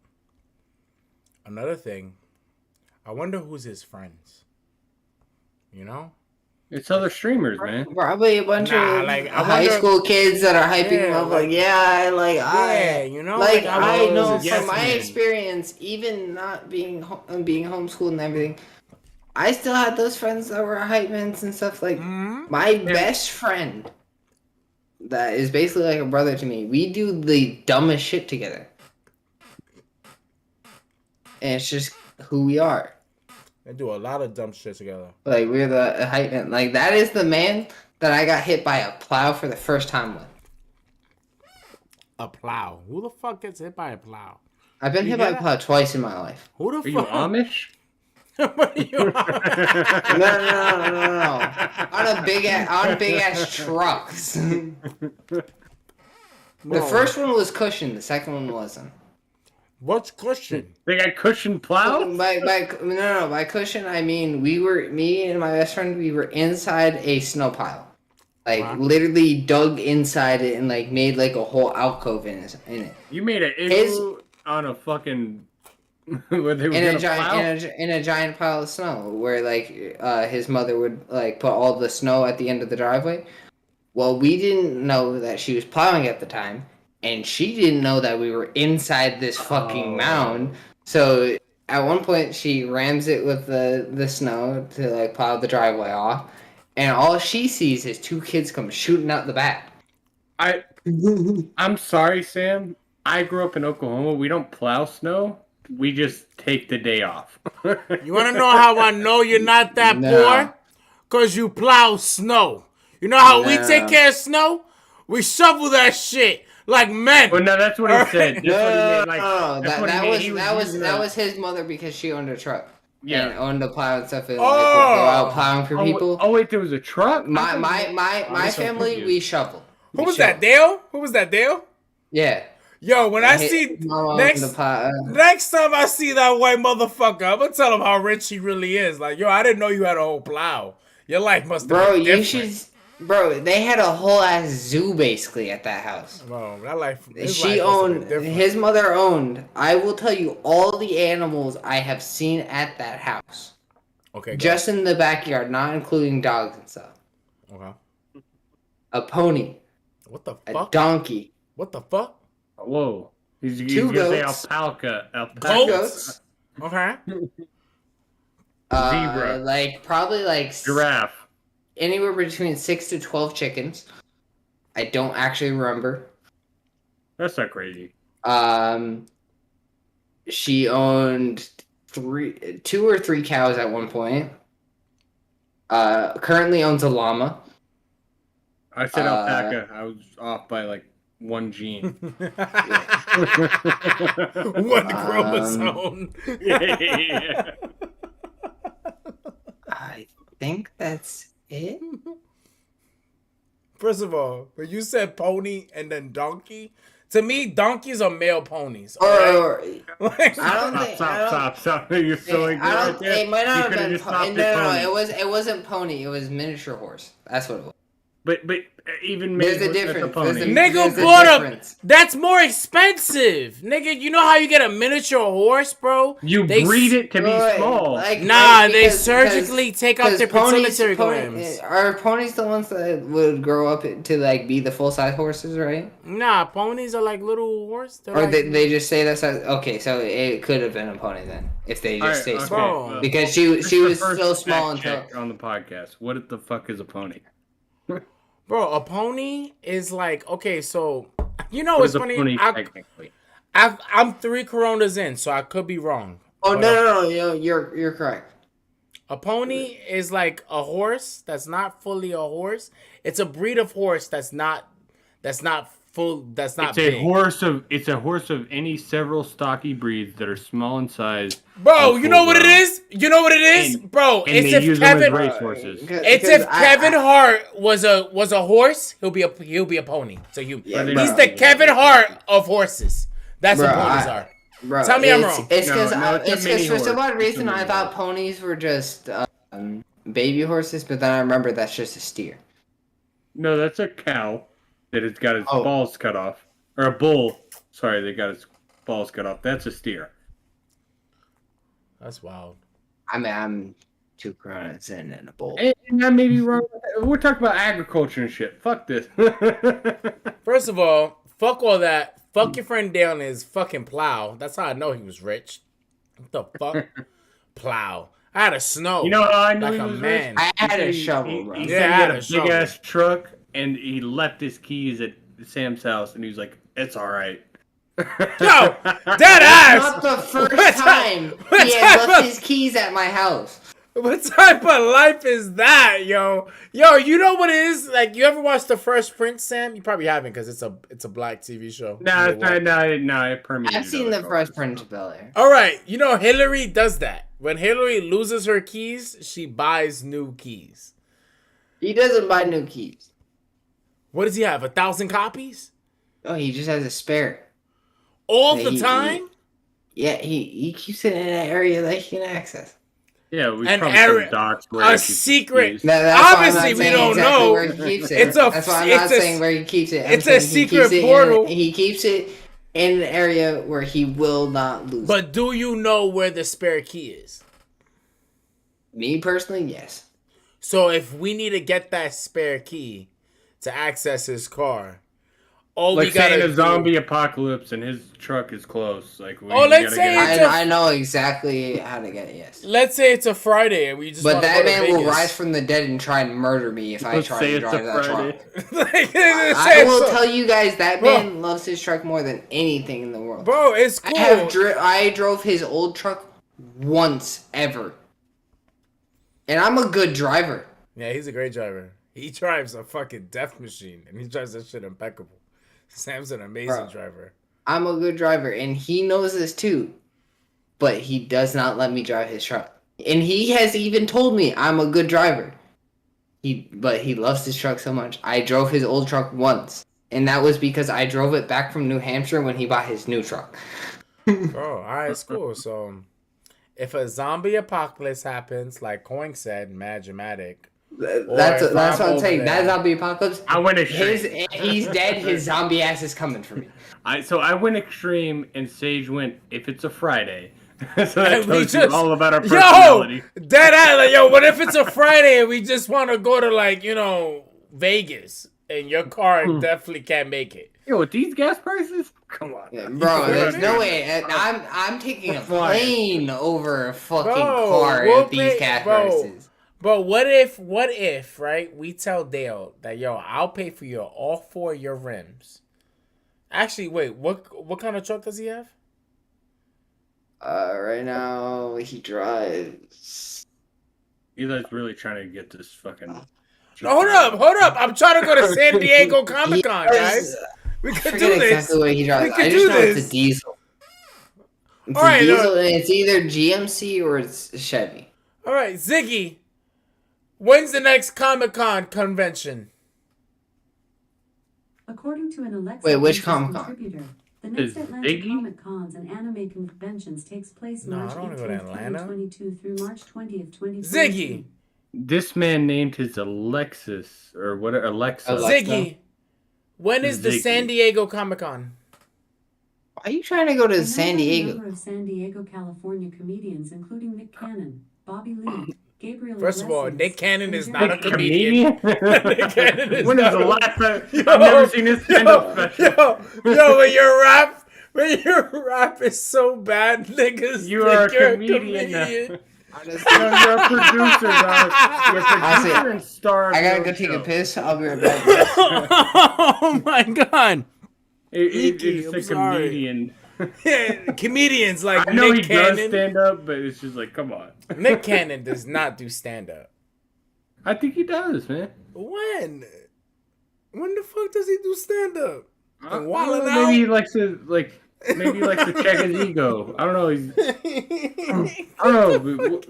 another thing, I wonder who's his friends. It's other streamers, man. Probably a bunch of high school kids that are hyping him up. I know from my experience, even not being homeschooled and everything, I still had those friends that were hype men and stuff. Like my best friend, that is basically like a brother to me. We do the dumbest shit together, and it's just who we are. They do a lot of dumb shit together. Like, we're the hype man. Like, that is the man that I got hit by a plow for the first time with. A plow? Who the fuck gets hit by a plow? I've been hit by a plow twice in my life. Who the fuck? Are you Amish? What are you No. On big ass trucks. The first one was cushioned. The second one wasn't. What's cushion? They got cushion plow? By cushion I mean me and my best friend, we were inside a snow pile. Like Wow. literally dug inside it and like made like a whole alcove in it. You made an igloo on a fucking where they were In a gonna plow. giant in a giant pile of snow where like his mother would like put all the snow at the end of the driveway. Well, we didn't know that she was plowing at the time, and she didn't know that we were inside this fucking mound. So at one point, she rams it with the snow to like plow the driveway off, and all she sees is two kids come shooting out the back. I'm sorry, Sam. I grew up in Oklahoma. We don't plow snow. We just take the day off. You want to know how I know you're not that No. poor? Because you plow snow. You know how we No. take care of snow? We shovel that shit like men. Well, no, that's what he said. That's what he meant. Like, No, that's what he meant. He using that the- was his mother because she owned a truck. Yeah. And owned the plow and stuff and Oh. like would go out plowing for people. Oh wait, there was a truck. My family, we shovel. Who was that, Dale? Who was that, Dale? Yeah. Yo, when I see next time I see that white motherfucker, I'm gonna tell him how rich he really is. Like, yo, I didn't know you had a whole plow. Your life must have been different. Bro, they had a whole ass zoo basically at that house. Bro, that life. His mother owned. I will tell you all the animals I have seen at that house. Okay. Just in the backyard, not including dogs and stuff. Okay. A pony. What the A fuck? donkey. What the fuck? Whoa. He's Two gonna say goats. alpaca. Goats. Okay. Zebra. Probably like Giraffe. anywhere between 6 to 12 chickens. I don't actually remember. That's not crazy. She owned 2 or 3 cows at one point. Currently owns a llama. I said alpaca. I was off by like one gene. One chromosome. Yeah. I think that's it. First of all, when you said pony and then donkey, to me, donkeys are male ponies. Or Like, I don't think. Stop. You're so ignorant. I don't. right there. It might not You have could've been. just stopped at No. pony. It wasn't pony. It was miniature horse. That's what it was. But even There's maybe a difference. pony. There's a nigga bought a. difference. That's more expensive, nigga. You know how you get a miniature horse, bro? You They breed it to be Right, small. Nah, they because- surgically take out their pituitary pony- glands. Are ponies the ones that would grow up to like be the full size horses, right? Nah, ponies are like little horse. They're Or like, they just say that's okay. So it could have been a pony then if they just Alright, say okay, small well, because This she is the was first so small fact until check on the podcast. What the fuck is a pony? Bro, a pony is like, okay, so you know What it's is a funny. pony technically? I'm 3 Coronas in, so I could be wrong. Oh But no, you're correct. A pony is like a horse that's not fully a horse. It's a breed of horse that's not full. That's not It's a big. horse of any several stocky breeds that are small in size. Bro, and you know full what it grown. is? You know what it is, And- bro? And It's they if use them as Kevin. racehorses. It's if Kevin Hart was a horse, he'll be a pony. So Yeah, Are they he's not? the Kevin Hart of horses. That's Bro, what ponies are. Bro, Tell me I'm wrong. It's No, because no, it's a mini for some horse. odd It's a reason mini I thought horse. ponies were just baby horses, but then I remember that's just a steer. No, that's a cow that has got its Oh. balls cut off. Or a bull. Sorry, they got its balls cut off. That's a steer. That's wild. I mean, I'm 2 Coronas in and a bowl. And I may be wrong. We're talking about agriculture and shit. Fuck this. First of all, fuck all that. Fuck your friend down his fucking plow. That's how I know he was rich. What the fuck? Plow. I had a snow. You know how I knew like he a was man. rich? I had a He- shovel, bro. He Yeah, said I he had had a a shovel. big ass truck, and he left his keys at Sam's house, and he was like, "It's all right." Yo, dead ass. Not the first What time what he had type left of- his keys at my house. What type of life is that, yo? Yo, you know what it is? Like, you ever watched The Fresh Prince, Sam? You probably haven't because it's a black TV show. No, it's not. No, it permeated. I've seen other the Fresh cultures. Prince of Bel-Air. All right, you know Hillary does that. When Hillary loses her keys, she buys new keys. He doesn't buy new keys. What does he have? 1,000 copies Oh, he just has a spare. all Yeah, the time? Yeah, he keeps it in an area that he can access. Yeah, we An probably area, some docs where a he keeps his secret. keys. That's why I'm not Obviously, we saying don't exactly know. where he keeps it. It's a. That's why I'm it's not a, saying where he keeps it. I'm It's a saying he secret keeps it portal. he keeps it in an area where he will not lose. But do you know where the spare key is? Me personally, yes. So if we need to get that spare key to access his car, all Like we gotta saying a do. zombie apocalypse and his truck is close. Like, Let's say I know exactly how to get it. Yes. Let's say it's a Friday and we just. But wanna that go to man will Vegas. rise from the dead and try and murder me if I Let's try say to it's drive a that Friday. truck. Like, I will so, tell you guys that Bro. man loves his truck more than anything in the world. bro, it's cool. I drove his old truck once ever, and I'm a good driver. Yeah, he's a great driver. He drives a fucking death machine, and he drives that shit impeccable. Sam's an amazing driver. I'm a good driver, and he knows this too. But he does not let me drive his truck. And he has even told me I'm a good driver. But he loves his truck so much. I drove his old truck once, and that was because I drove it back from New Hampshire when he bought his new truck. Bro, alright, it's cool. So, if a zombie apocalypse happens, like Coink said, mad dramatic. That's what I'm saying. That zombie apocalypse. I went extreme. He's dead. His zombie ass is coming for me. I went extreme, and Sage went, if it's a Friday. So that And we tells you just- all about our personality. Dead eye, like, yo, what if it's a Friday and we just want to go to, like, Vegas, and your car definitely can't make it? Yo, with these gas prices? Come on. Yeah, bro, there's no way. I'm taking a plane over a fucking car at these gas prices. Bro, what if, right, we tell Dale that, yo, I'll pay for all 4 of your rims. Actually, wait, what kind of truck does he have? Right now he drives. Eli's really trying to get this fucking... Hold up. I'm trying to go to San Diego Comic-Con, guys. We I could forget do this. exactly what he drives. We could I just do know it's this. a diesel. It's All right, a diesel, and it's either GMC or it's Chevy. All right, Ziggy. When's the next Comic-Con convention? According to an Alexa Wait, which Voices Comic-Con? contributor, the next Is Atlanta Ziggy? Comic Cons and anime conventions takes place No, I March don't wanna go 18th, to Atlanta. 2022 through March 20th, 2022. Ziggy. This man named his Alexa. Alexa. Ziggy. When is the Ziggy. San Diego Comic-Con? Why are you trying to go to And San how about a Diego? number of San Diego, California comedians, including Nick Cannon, Bobby Lee, Gabriel First of all, Iglesias, Nick Cannon and is not a Jerry- comedian. Nick Cannon is When is not the a- last time? I've never seen his stand-up special. Yo, when your rap is so bad, niggas You think are a you're comedian now. comedian. Honestly, You're a producer, dog. You're a producer and star. of I gotta your go take show. a piss. I'll be right back. Oh my god. Icky, It's I'm a sorry. comedian. Yeah, comedians like I know Nick he does Cannon. stand up, but it's just like, come on. Nick Cannon does not do stand up. I think he does, man. When? When the fuck does he do stand up? I don't Wildin' know, out? maybe he likes to check his ego. I don't know. I don't know.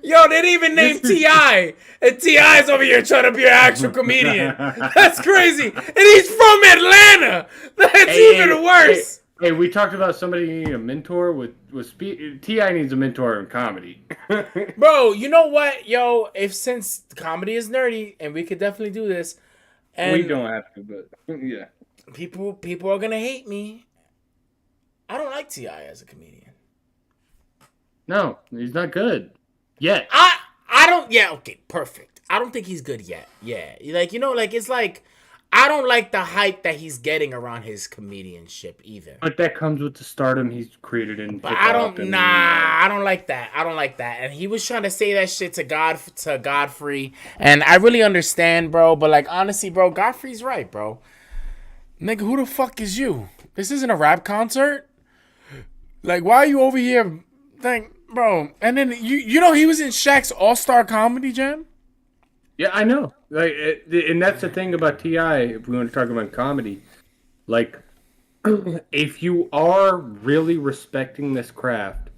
Yo, they didn't even name T.I. And T.I.'s over here trying to be an actual comedian. That's crazy. And he's from Atlanta. That's even worse. Hey, we talked about somebody needing a mentor with speed. T.I. needs a mentor in comedy. Bro, you know what? Yo, since comedy is nerdy, and we could definitely do this. And we don't have to, but yeah. People are gonna hate me. I don't like T.I. as a comedian. No, he's not good yet. I don't. Yeah, okay, perfect. I don't think he's good yet. Yeah, it's like I don't like the hype that he's getting around his comedianship either. But that comes with the stardom he's created in But hip-hop I don't. and- I don't like that. I don't like that. And he was trying to say that shit to Godfrey, and I really understand, bro. But like honestly, bro, Godfrey's right, bro. Nigga, who the fuck is you? This isn't a rap concert. Like, why are you over here? Like, bro. And then you know he was in Shaq's All-Star Comedy Jam. Yeah, I know. Like, and that's the thing about T.I. If we want to talk about comedy, like, if you are really respecting this craft,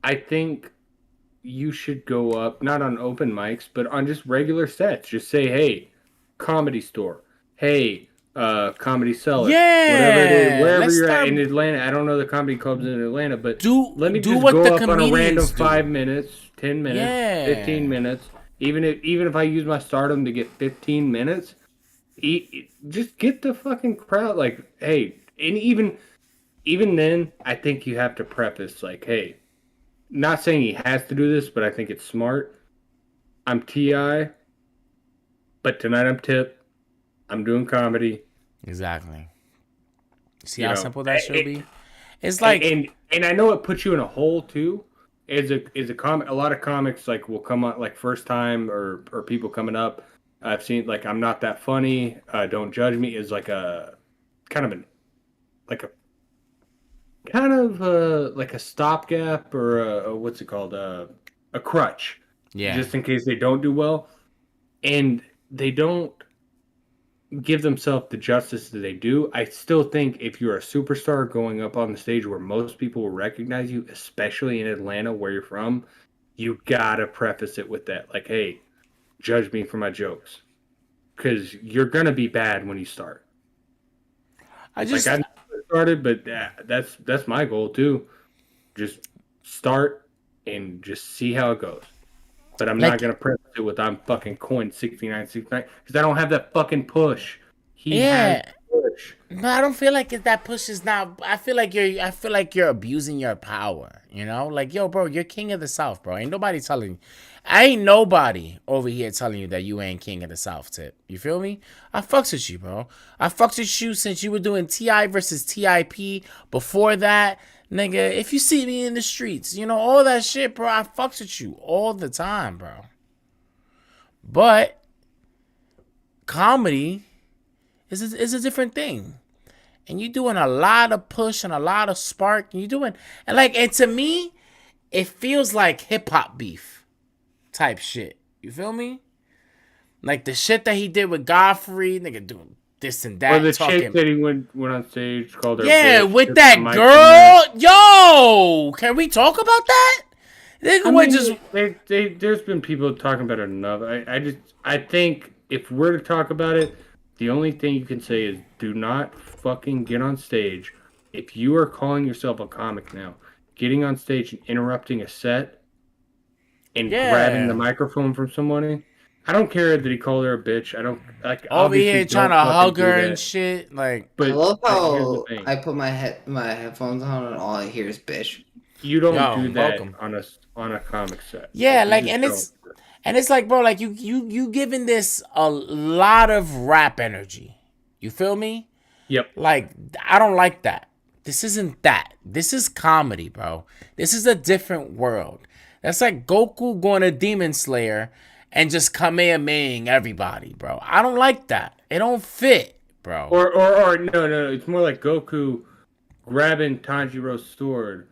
I think you should go up not on open mics, but on just regular sets. Just say, "Hey, Comedy Store. Hey, Comedy Cellar. Yeah, Whatever it is, wherever let's you're start- at in Atlanta. I don't know the comedy clubs in Atlanta, but let me do just what go the up on a random comedians do. 5 minutes, 10 minutes, Yeah. 15 minutes. Even if I use my stardom to get 15 minutes, just get the fucking crowd. Like, hey, and even then, I think you have to preface like, hey, not saying he has to do this, but I think it's smart. I'm Ti, but tonight I'm Tip. I'm doing comedy. Exactly. See You how know, simple that should be? It's like and I know it puts you in a hole too. Is a comic. A lot of comics like will come on like first time or people coming up. I've seen like I'm not that funny. Don't judge me is like a kind of an like a kind of like a stopgap or what's it called a crutch. yeah. Just in case they don't do well, and they don't give themselves the justice that they do. I still think if you're a superstar going up on the stage where most people will recognize you, especially in Atlanta where you're from, you gotta preface it with that. Like, hey, judge me for my jokes. Because you're gonna be bad when you start. I just Like I started, but that's my goal too. Just start and just see how it goes. But I'm Like- not gonna preface it with I'm fucking coin 69 because I don't have that fucking push. He Yeah. has push. No, I don't feel like that push is not. I feel like you're abusing your power. You know, like yo, bro, you're king of the South, bro. Ain't nobody telling you. Ain't nobody over here telling you that you ain't king of the South. Tip, you feel me? I fucks with you, bro. I fucks with you since you were doing Ti versus TIP. Before that, nigga, if you see me in the streets, you know all that shit, bro. I fucks with you all the time, bro. But comedy is a different thing. And you doing a lot of push and a lot of spark. And you doing and to me, it feels like hip hop beef type shit. You feel me? Like the shit that he did with Godfrey, nigga doing this and that. Or the talking, chick that he went on stage called her. yeah, bitch, with took that the mic girl. from Yo, can we talk about that? Nigga, her. I we're mean, just there's been people talking about it enough. I think if we're to talk about it, the only thing you can say is do not fucking get on stage. If you are calling yourself a comic now, getting on stage and interrupting a set and grabbing the yeah. microphone from somebody. I don't care that he called her a bitch. I don't like Over obviously here trying to don't fucking hug do her that. and shit. Like, But I love here's how the thing. I put my headphones on and all I hear is bitch. You don't Yo, do that welcome. on a comic set. yeah, You like, just don't. and it's like, bro, like you giving this a lot of rap energy. You feel me? Yep. Like, I don't like that. This isn't that. This is comedy, bro. This is a different world. That's like Goku going to Demon Slayer and just Kamehamehaing everybody, bro. I don't like that. It don't fit, bro. Or no. It's more like Goku grabbing Tanjiro's sword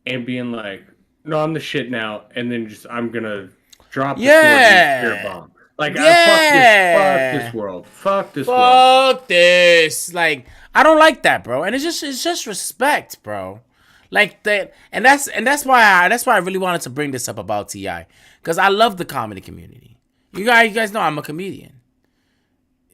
and being like, "No, I'm the shit now," and then just I'm gonna drop the sword and spear bomb. Like, fuck this world. Fuck this world. Fuck this. Like, I don't like that, bro. And it's just respect, bro. Like that, and that's why I really wanted to bring this up about Ti, because I love the comedy community. You guys know I'm a comedian.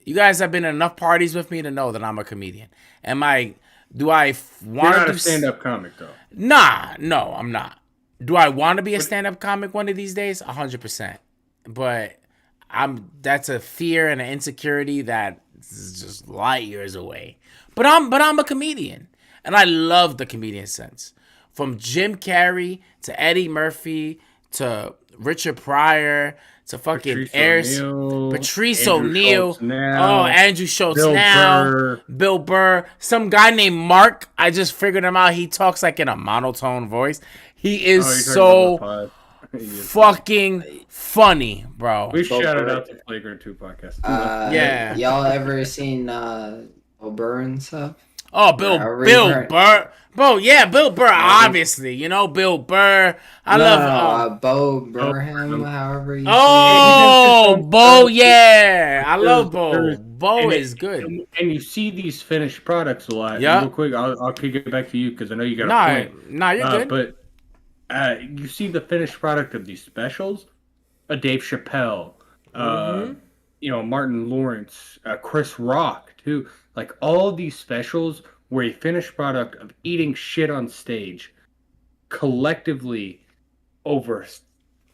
You guys have been in enough parties with me to know that I'm a comedian. Do I You're want not to a stand-up comic, though. Nah, no, I'm not. Do I want to be a stand-up comic one of these days? 100%. But that's a fear and an insecurity that is just light years away. But I'm a comedian, and I love the comedian sense. From Jim Carrey to Eddie Murphy to Richard Pryor to fucking Patrice O'Neal. Andrew Schultz now. Bill Burr. Some guy named Mark. I just figured him out. He talks like in a monotone voice. He is so fucking funny, bro. We shouted out the Flagrant 2 podcast. Yeah. Y'all ever seen Bill Burr and stuff? Oh, Bill Burr. Bro, yeah, Bill Burr, obviously. You know, Bill Burr. I love Bo Burnham, however you say it. Bo, yeah. I love Bo. Bo is good. And you see these finished products a lot. Yeah. Real quick, I'll kick it back to you because I know you got a point. Nah, you're good. But you see the finished product of these specials. Dave Chappelle. Martin Lawrence, Chris Rock too. Like all these specials were a finished product of eating shit on stage collectively over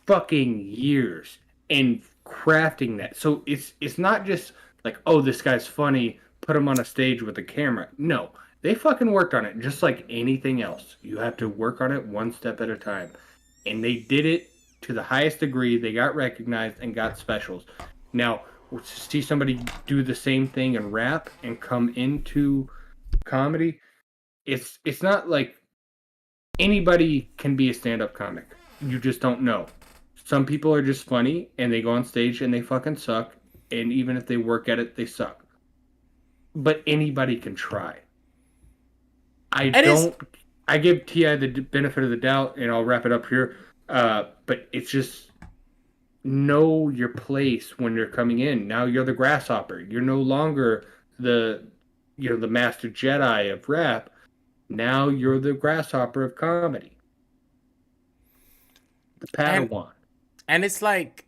fucking years and crafting that. So it's not just like, oh, this guy's funny, put him on a stage with a camera. No, they fucking worked on it just like anything else. You have to work on it one step at a time. And they did it to the highest degree. They got recognized and got specials. Now, to see somebody do the same thing and rap and come into comedy, it's not like anybody can be a stand-up comic. You just don't know. Some people are just funny and they go on stage and they fucking suck. And even if they work at it, they suck. But anybody can try. I give T.I. the benefit of the doubt, and I'll wrap it up here. But it's just know your place when you're coming in. Now you're the grasshopper. You're no longer the master Jedi of rap. Now you're the grasshopper of comedy. The Padawan. And it's like,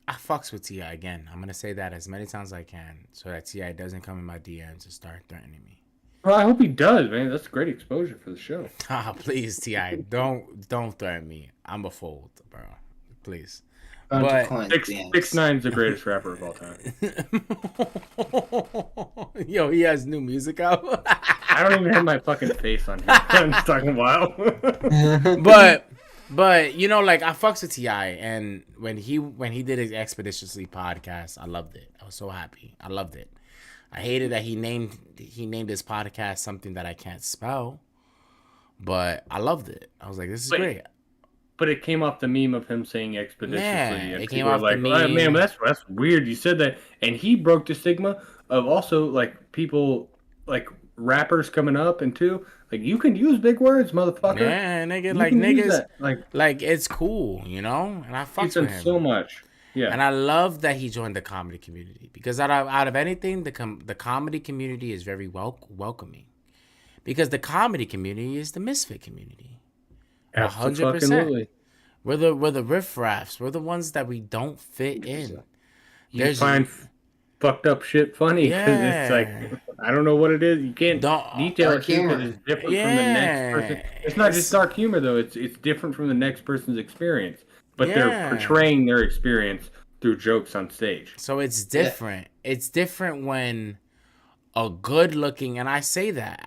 I fucks with T.I. again. I'm going to say that as many times as I can so that T.I. doesn't come in my DMs and start threatening me. Well, I hope he does, man. That's great exposure for the show. Please, T.I. Don't threaten me. I'm a fold, bro. Please. But 6ix9ine's the greatest rapper of all time. Yo, he has new music out. I don't even have my fucking face on here. I'm just talking wild. But like I fucks with T.I. and when he did his Expeditiously podcast, I loved it. I was so happy. I loved it. I hated that he named his podcast something that I can't spell, but I loved it. I was like, this is great. But it came off the meme of him saying expeditiously. Yeah, and it came off the meme. Oh, man, that's weird. You said that, and he broke the stigma of also like people like rappers coming up and too like you can use big words, motherfucker. Yeah, nigga, like niggas, like it's cool, and I fucks with him so much. Yeah, and I love that he joined the comedy community because out of anything, the comedy community is very welcoming because the comedy community is the misfit community. 100%. We're the riffraffs. We're the ones that we don't fit in. You find fucked up shit funny because it's like I don't know what it is. You can't detail it because it's different from the next person. It's not just dark humor though. It's different from the next person's experience, but they're portraying their experience through jokes on stage. So it's different. Yeah. It's different when a good-looking, and I say that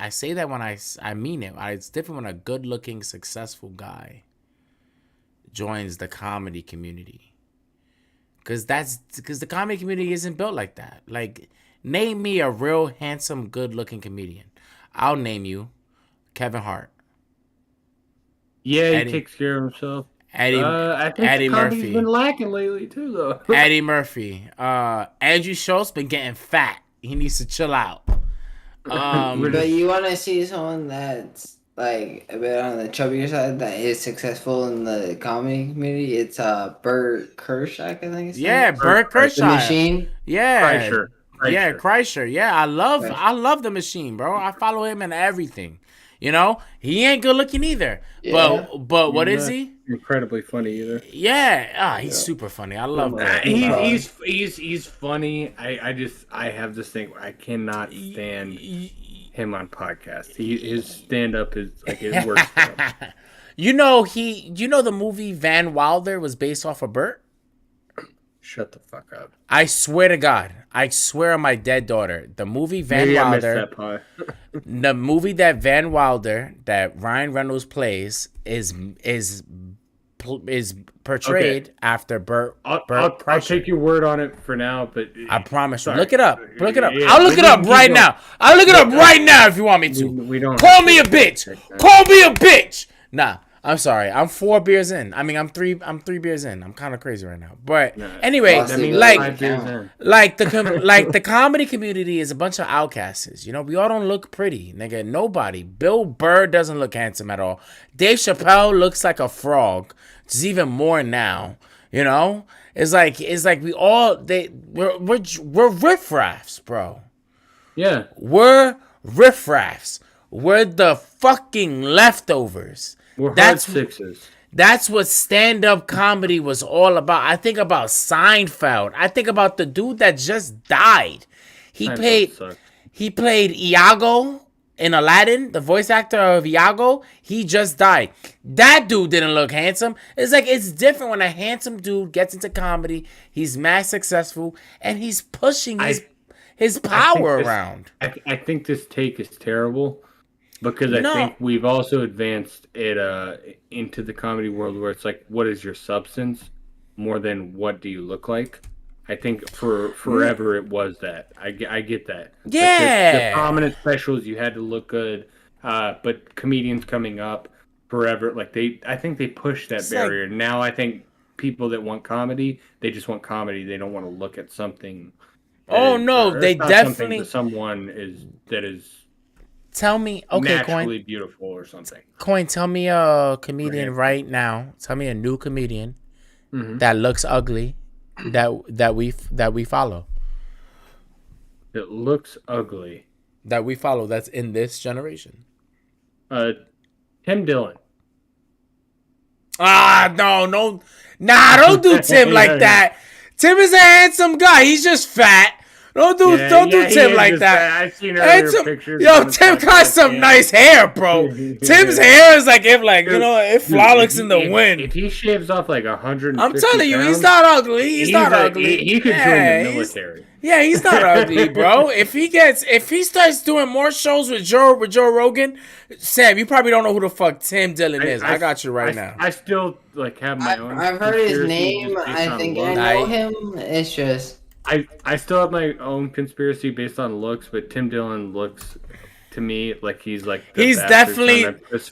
when I mean it. It's different when a good-looking, successful guy joins the comedy community. Because the comedy community isn't built like that. Like, name me a real handsome, good-looking comedian. I'll name you Kevin Hart. Yeah, he takes care of himself. I think Eddie comedy's Murphy been lacking lately too, though. Eddie Murphy. Andrew Schultz been getting fat. He needs to chill out. But you want to see someone that's like a bit on the chubbier side that is successful in the comedy community? It's Bert Kreischer, I think. Bert Kreischer. The Machine. Yeah. Kreischer. Yeah, Kreischer. Yeah, I love the Machine, bro. I follow him in everything. He ain't good looking either. Yeah. But what is he? Incredibly funny either. Yeah. He's super funny. I love that. He's funny. I have this thing where I cannot stand him on podcasts. His stand up is like his worst. The movie Van Wilder was based off of Bert? Shut the fuck up. I swear to God. I swear on my dead daughter. The movie Van Wilder. The movie that Van Wilder, that Ryan Reynolds plays, is portrayed after Bert. I'll take your word on it for now, but I promise you. Look it up. Yeah, I'll look it up right now. I'll look it up right now if you want me to. We don't call me a bitch. Call me a bitch. Nah. I'm sorry. I'm 4 beers in. I mean, I'm three beers in. I'm kind of crazy right now. But anyway, like the comedy community is a bunch of outcasts. We all don't look pretty, nigga. Nobody. Bill Burr doesn't look handsome at all. Dave Chappelle looks like a frog. It's even more now. It's like we all we're riffraffs, bro. Yeah. We're riffraffs. We're the fucking leftovers. We're hard sixes. That's what stand-up comedy was all about. I think about Seinfeld. I think about the dude that just died. He played Iago in Aladdin, the voice actor of Iago. He just died. That dude didn't look handsome. It's like, it's different when a handsome dude gets into comedy. He's mad successful and he's pushing his power around. I think this take is terrible because I think we've also advanced it into the comedy world where it's like, what is your substance more than what do you look like? I think for forever it was that. I get that. Yeah. Like the prominent specials, you had to look good. But comedians coming up forever, like I think they pushed that barrier. Like, now I think people that want comedy, they just want comedy. They don't want to look at something. They definitely. Someone that is. Tell me, okay, naturally beautiful or something. Coin, tell me a comedian right now. Tell me a new comedian that looks ugly. That we follow. It looks ugly. That we follow. That's in this generation. Tim Dillon. No, nah, don't do Tim like that. Tim is a handsome guy. He's just fat. Don't do Tim like that. I've seen earlier pictures. Yo, Tim got some nice hair, bro. Tim's hair is like it frolics in the wind. If he shaves off like 150 I'm telling you, pounds, he's not ugly. He's not ugly. He could join the military. Yeah, he's not ugly, bro. If he starts doing more shows with Joe Rogan, Sam, you probably don't know who the fuck Tim Dillon is. I got you right now. I still have my own. I've heard his name. I think I know him. It's just. I still have my own conspiracy based on looks, but Tim Dillon looks to me like he's definitely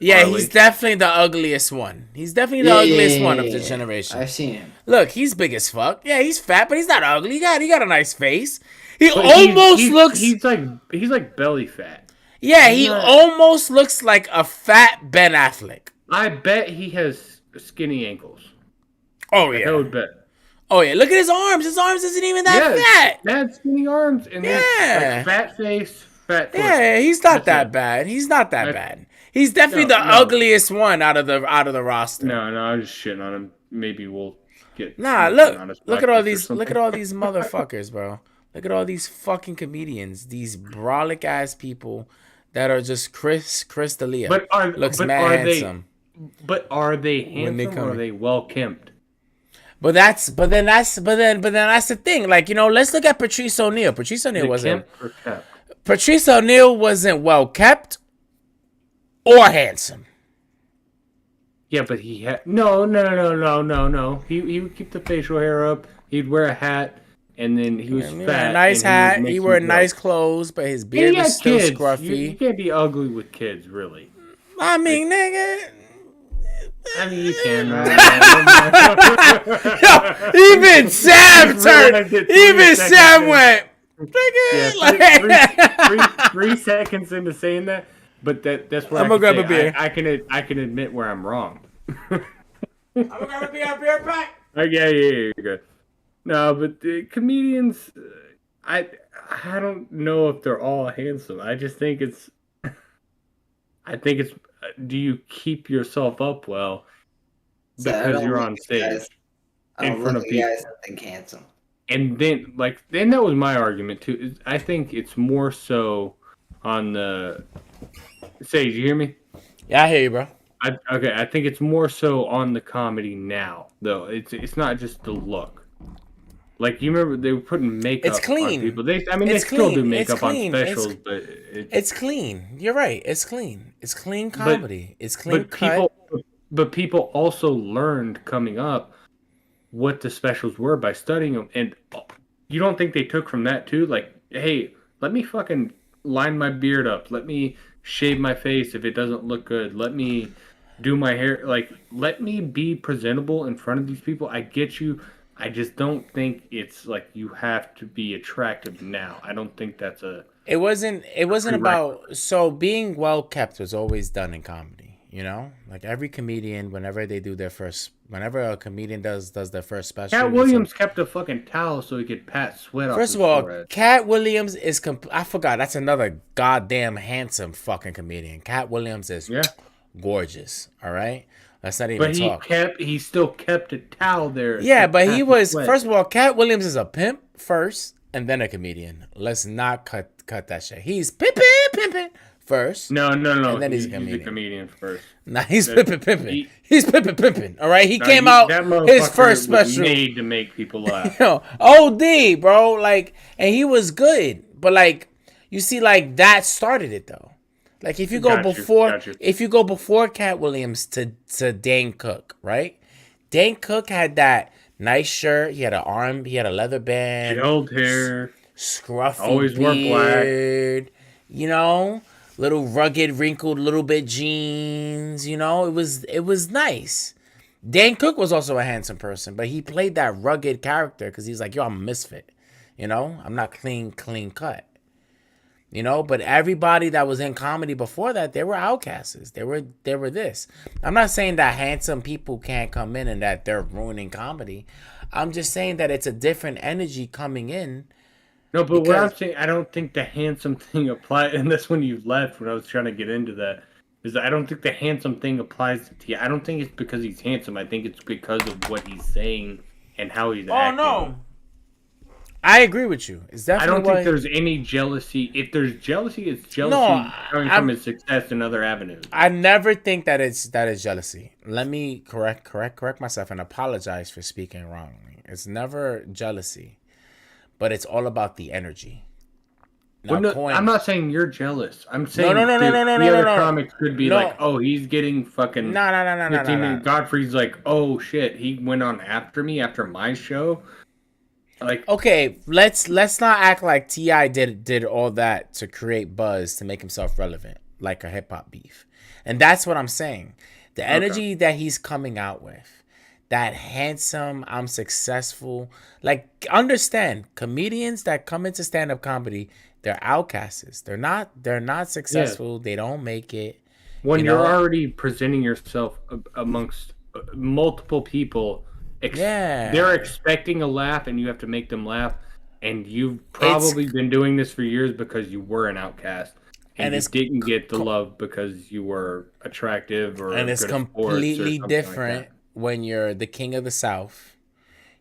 he's definitely the ugliest one. He's definitely the ugliest one of the generation. I've seen him. Look, he's big as fuck. Yeah, he's fat, but he's not ugly. He got a nice face. He looks. He's like belly fat. Yeah, he almost looks like a fat Ben Affleck. I bet he has skinny ankles. Oh yeah, I would bet. Oh yeah, look at his arms. His arms isn't even that fat. That skinny arms and that fat face, fat foot. Yeah, he's not that bad. He's not that bad. He's definitely the ugliest one out of the roster. No, I'm just shitting on him. Maybe we'll get. Look at all these motherfuckers, bro. Look at all these fucking comedians. These brolic ass people that are just Chris D'Elia. But are handsome. Are they handsome or are they well kempt? But that's the thing. Like, let's look at Patrice O'Neal. Patrice O'Neal wasn't well kept or handsome. Yeah, but he had no. He would keep the facial hair up. He'd wear a hat, and then he was fat. A nice hat. He wore nice clothes, but his beard was still scruffy. You can't be ugly with kids, really. I mean, nigga. I mean, you can. Even Sam turned. Even Sam went. Yeah, 3 seconds into saying that, but that's where I'm gonna grab a beer. I can admit where I'm wrong. I'm gonna grab a beer. I'll be right back. Yeah, you're good. No, but the comedians, I don't know if they're all handsome. I just think it's. Do you keep yourself up well because you're on stage in front of people? Guys that think handsome. And then that was my argument too. I think it's more so on the. Say, you hear me? Yeah, I hear you, bro. I think it's more so on the comedy now, though. It's not just the look. Like, you remember they were putting makeup it's clean. on people. They still do makeup on specials, but it's clean. You're right. It's clean. It's clean comedy. It's clean cut. People also learned coming up what the specials were by studying them. And you don't think they took from that too? Like, hey, let me fucking line my beard up. Let me shave my face if it doesn't look good. Let me do my hair. Like, let me be presentable in front of these people. I get you. I just don't think it's like you have to be attractive now. I don't think that's a. It wasn't about. So being well kept was always done in comedy. Like every comedian, whenever a comedian does their first special. Cat Williams kept a fucking towel so he could pat sweat off. First of all, Cat Williams is. I forgot. That's another goddamn handsome fucking comedian. Cat Williams is gorgeous. All right. Let's not even But talk. he still kept a towel there. Yeah, to but tap he his was sweat. first of all, Cat Williams is a pimp first and then a comedian. Let's not cut that shit. He's pimping first. No. And then He's he's a a comedian. comedian first. Nah, he's That- pimping. He's pimping. All right, he No, came out that his motherfucker first was special. made to make people laugh. Yo, OD, bro. Like, and he was good, but like, you see, like that started it though. Like, if you go if you go before Cat Williams to Dane Cook, right? Dane Cook had that nice shirt. He had he had a leather band, Gelled hair, scruffy always wore beard, you know, little rugged, wrinkled, little bit jeans. You know, it was nice. Dane Cook was also a handsome person, but he played that rugged character because he's like, yo, I'm a misfit. You know, I'm not clean cut. You know, but everybody that was in comedy before that, they were outcasts. They were this. I'm not saying that handsome people can't come in and that they're ruining comedy. I'm just saying that it's a different energy coming in. No, but what I'm saying, I don't think the handsome thing applies, and that's when you left when I was trying to get into that, is that I don't think the handsome thing applies to T.I. I don't think it's because he's handsome. I think it's because of what he's saying and how he's acting. No. I agree with you. It's definitely. I don't think there's any jealousy. If there's jealousy, it's jealousy coming from his success in other avenues. I never think that is jealousy. Let me correct myself and apologize for speaking wrongly. It's never jealousy, but it's all about the energy. Now, I'm not saying you're jealous. I'm saying the other comics could be like, oh, he's getting fucking. No. Godfrey's like, oh shit, he went on after me after my show. Like, okay, let's not act like T.I. did all that to create buzz to make himself relevant, like a hip hop beef, and that's what I'm saying. The energy that he's coming out with, that handsome, I'm successful. Like, understand, comedians that come into stand up comedy, they're outcasts. They're not successful. Yeah. They don't make it. When you're already presenting yourself amongst multiple people. They're expecting a laugh and you have to make them laugh, and you've probably been doing this for years because you were an outcast and you didn't get the love because you were attractive or and it's completely different when you're the king of the South.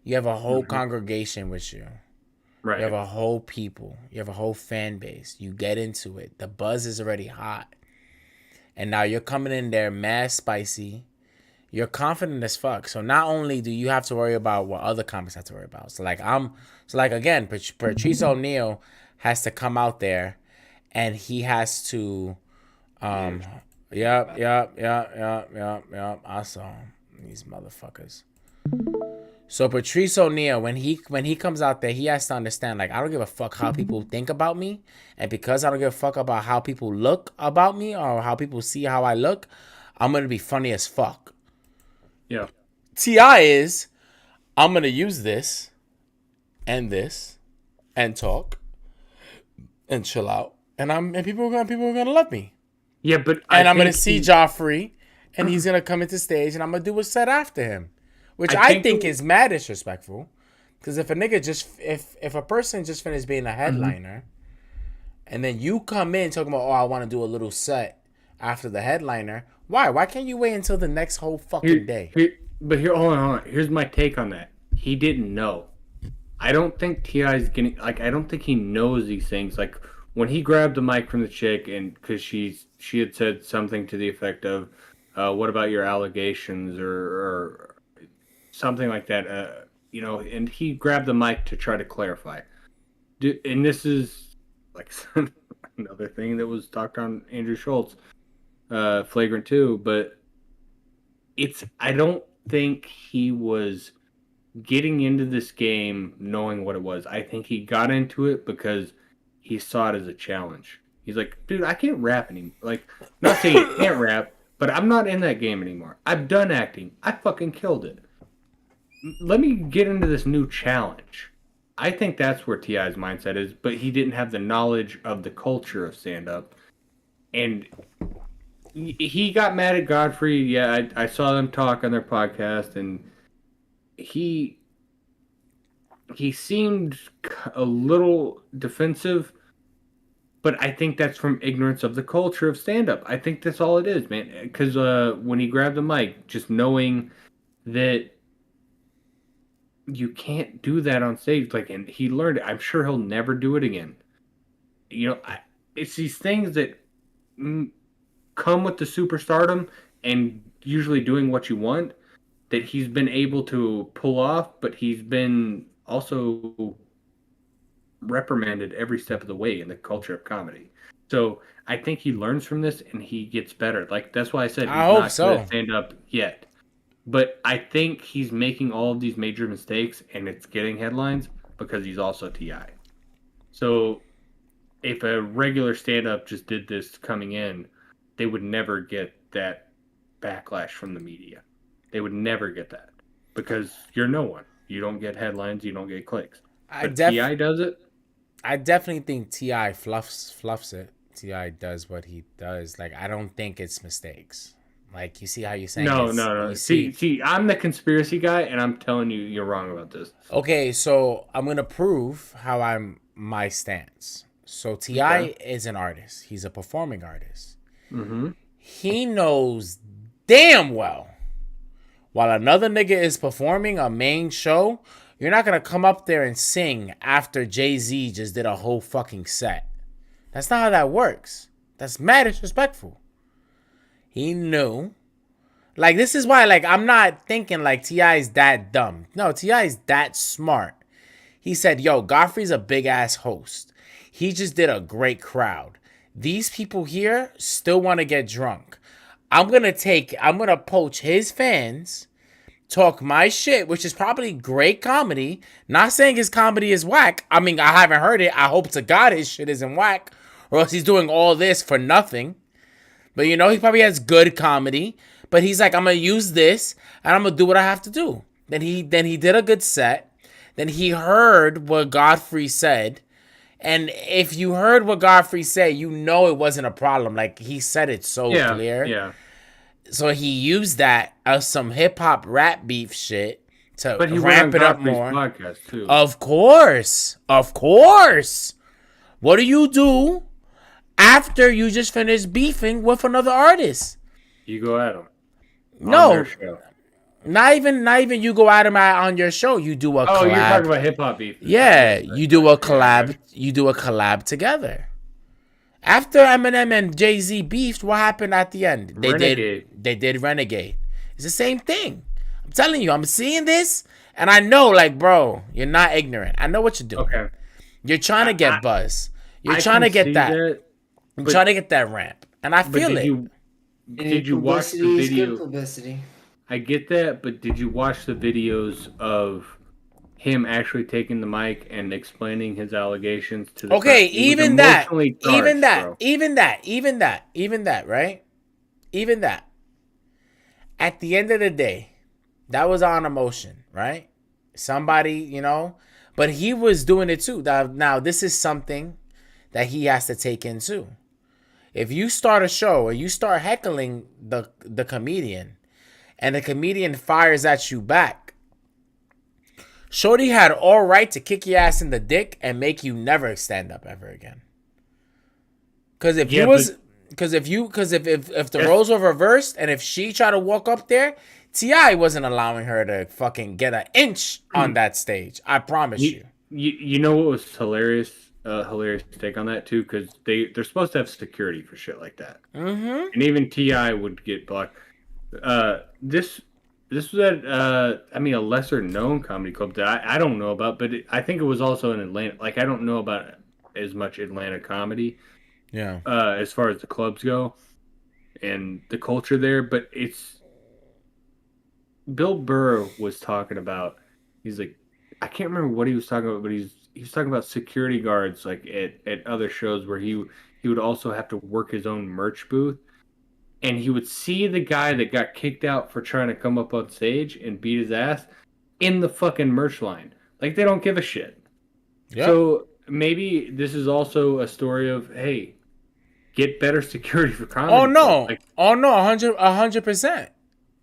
You have a whole congregation with you. Right. You have a whole people. You have a whole fan base. You get into it. The buzz is already hot. And now you're coming in there mad spicy. You're confident as fuck. So not only do you have to worry about what other comics have to worry about. So again, Patrice O'Neal has to come out there and he has to Yep. I saw him. These motherfuckers. So Patrice O'Neal, when he comes out there, he has to understand, like, I don't give a fuck how people think about me. And because I don't give a fuck about how people look about me or how people see how I look, I'm gonna be funny as fuck. Yeah. T.I. is, I'm going to use this and talk and chill out. And people are going to love me. Yeah, but I'm going to see Joffrey and he's going to come into stage and I'm going to do what's said after him, which I think is mad disrespectful. Because if a nigga if a person just finished being a headliner and then you come in talking about, I want to do a little set after the headliner, why can't you wait until the next whole fucking day? Hold on. Here's my take on that. He didn't know. I don't think T.I.'s getting, like, I don't think he knows these things. Like, when he grabbed the mic from the chick, and because she had said something to the effect of, what about your allegations or something like that, and he grabbed the mic to try to clarify. And this is, like, another thing that was talked on Andrew Schultz. Flagrant 2, but I don't think he was getting into this game knowing what it was. I think he got into it because he saw it as a challenge. He's like, dude, I can't rap anymore. Like, not saying you can't rap, but I'm not in that game anymore. I've done acting. I fucking killed it. Let me get into this new challenge. I think that's where T.I.'s mindset is, but he didn't have the knowledge of the culture of stand-up. And he got mad at Godfrey. Yeah, I saw them talk on their podcast, and he seemed a little defensive, But I think that's from ignorance of the culture of stand-up. I think that's all it is, man. Because when he grabbed the mic, just knowing that you can't do that on stage, like, and he learned it. I'm sure he'll never do it again. You know, it's these things that come with the superstardom and usually doing what you want that he's been able to pull off, but he's been also reprimanded every step of the way in the culture of comedy. So I think he learns from this and he gets better. Like, that's why I said he's I hope not so. going to stand up yet. But I think he's making all of these major mistakes and it's getting headlines because he's also T.I. So if a regular stand-up just did this coming in, they would never get that backlash from the media. They would never get that because you're no one. You don't get headlines. You don't get clicks. But T.I. does it. I definitely think T.I. fluffs it. T.I. does what he does. Like, I don't think it's mistakes. Like, you see how you're saying No. See, I'm the conspiracy guy, and I'm telling you, you're wrong about this. Okay, so I'm gonna prove how I'm my stance. So T.I. is an artist. He's a performing artist. Mm-hmm. He knows damn well while another nigga is performing a main show, you're not gonna come up there and sing after Jay-Z just did a whole fucking set. That's not how that works. That's mad disrespectful. He knew. Like, this is why, like, I'm not thinking like T.I. is that dumb. No, T.I. is that smart. He said, yo, Godfrey's a big ass host. He just did a great crowd. These people here still want to get drunk. I'm going to poach his fans, talk my shit, which is probably great comedy. Not saying his comedy is whack. I mean, I haven't heard it. I hope to God his shit isn't whack, or else he's doing all this for nothing. But, you know, he probably has good comedy. But he's like, I'm going to use this, and I'm going to do what I have to do. Then he did a good set. Then he heard what Godfrey said. And if you heard what Godfrey said, you know it wasn't a problem. Like, he said it so clear. Yeah. So he used that as some hip-hop rap beef shit to but he ramp it up Godfrey's more. Podcast too. Of course. What do you do after you just finished beefing with another artist? You go at him. No, not even you go at him on your show. You do a collab. Oh, you're talking about hip hop beef. Yeah, you do a collab. You do a collab together. After Eminem and Jay-Z beefed, what happened at the end? They did Renegade. It's the same thing. I'm telling you, I'm seeing this, and I know, like, bro, you're not ignorant. I know what you're doing. Okay. You're trying to get buzz. You're trying to get that. You're trying to get that ramp, and I feel it. Did you watch the video? Publicity. I get that, but did you watch the videos of him actually taking the mic and explaining his allegations to the Okay, press? even that, right? Even that. At the end of the day, that was on emotion, right? Somebody, you know, but he was doing it too. Now, this is something that he has to take in too. If you start a show or you start heckling the comedian and the comedian fires at you back, Shorty had all right to kick your ass in the dick and make you never stand up ever again. Because if the roles were reversed and if she tried to walk up there, T.I. wasn't allowing her to fucking get an inch on that stage. I promise you. You know what was hilarious? Hilarious take on that too, because they're supposed to have security for shit like that, and even T.I. would get blocked. This was at a lesser known comedy club that I don't know about, but I think it was also in Atlanta. Like, I don't know about as much Atlanta comedy, as far as the clubs go and the culture there, but it's Bill Burr was talking about. He's like, I can't remember what he was talking about, but he was talking about security guards, like at other shows where he would also have to work his own merch booth, and he would see the guy that got kicked out for trying to come up on stage and beat his ass in the fucking merch line. Like, they don't give a shit. Yep. So maybe this is also a story of, hey, get better security for comedy. Oh no, 100%.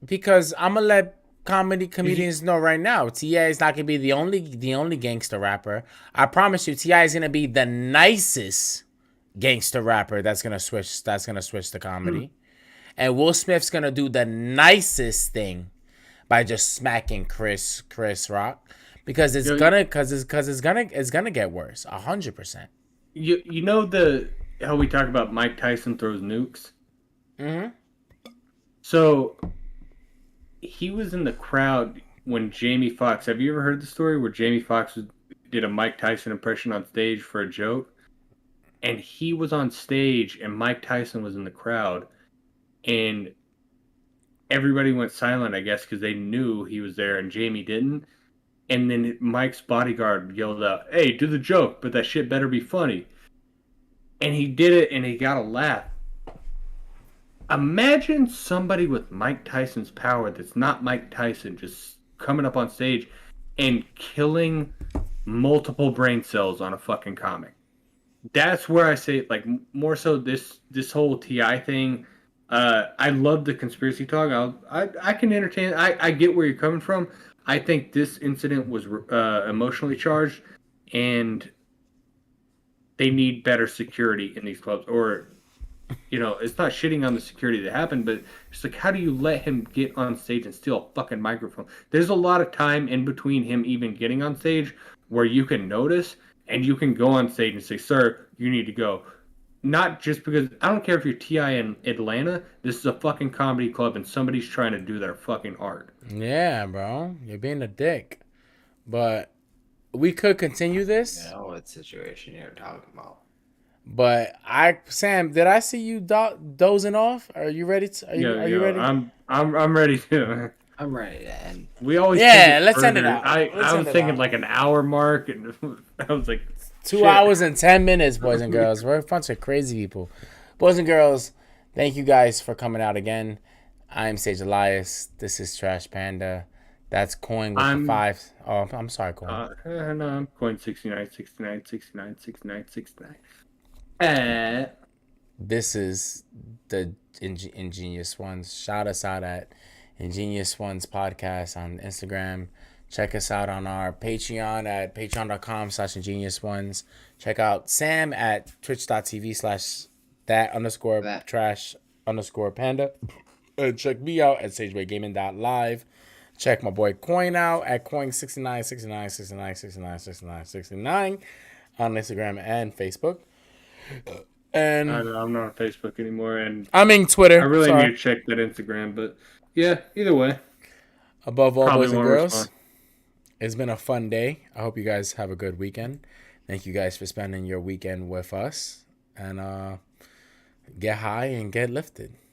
Because I'm gonna let comedians know right now, T.I. is not gonna be the only gangster rapper. I promise you, T.I. is gonna be the nicest gangster rapper that's gonna switch to comedy. And Will Smith's gonna do the nicest thing by just smacking Chris Rock because it's gonna get worse 100%. You know how we talk about Mike Tyson throws nukes? Mm-hmm. So he was in the crowd when Jamie Foxx. Have you ever heard the story where Jamie Foxx did a Mike Tyson impression on stage for a joke? And he was on stage and Mike Tyson was in the crowd. And everybody went silent, I guess, because they knew he was there and Jamie didn't. And then Mike's bodyguard yelled out, "Hey, do the joke, but that shit better be funny." And he did it and he got a laugh. Imagine somebody with Mike Tyson's power that's not Mike Tyson just coming up on stage and killing multiple brain cells on a fucking comic. That's where I say, like, more so this whole TI thing. I love the conspiracy talk. I can entertain. I get where you're coming from. I think this incident was emotionally charged, and they need better security in these clubs. Or, it's not shitting on the security that happened, but it's like, how do you let him get on stage and steal a fucking microphone? There's a lot of time in between him even getting on stage where you can notice. And you can go on stage and say, "Sir, you need to go." Not just because I don't care if you're Ti in Atlanta. This is a fucking comedy club, and somebody's trying to do their fucking art. Yeah, bro, you're being a dick. But we could continue this. I know what situation you're talking about. But Sam, did I see you dozing off? Are you ready? Are you ready? I'm ready to. I'm ready to end. We always let's end it out. I was thinking like an hour mark, and I was like 2 hours and 10 minutes, boys and girls. We're a bunch of crazy people, boys and girls. Thank you guys for coming out again. I'm Sage Elias. This is Trash Panda. That's Coin with the 5. Oh, I'm sorry, Coin. No, I'm Coin 69. This is the Ingenious Ones. Shout us out at Ingenious Ones Podcast on Instagram. Check us out on our Patreon at patreon.com/Ingenious Ones. Check out Sam at twitch.tv/that_trash_panda. And check me out at sagebaygaming.live. Check my boy Coin out at Coin696969696969 on Instagram and Facebook. And I'm not on Facebook anymore, and I'm in Twitter. I really need to check that Instagram, but yeah, either way. Above all, boys and girls, it's been a fun day. I hope you guys have a good weekend. Thank you guys for spending your weekend with us, and get high and get lifted.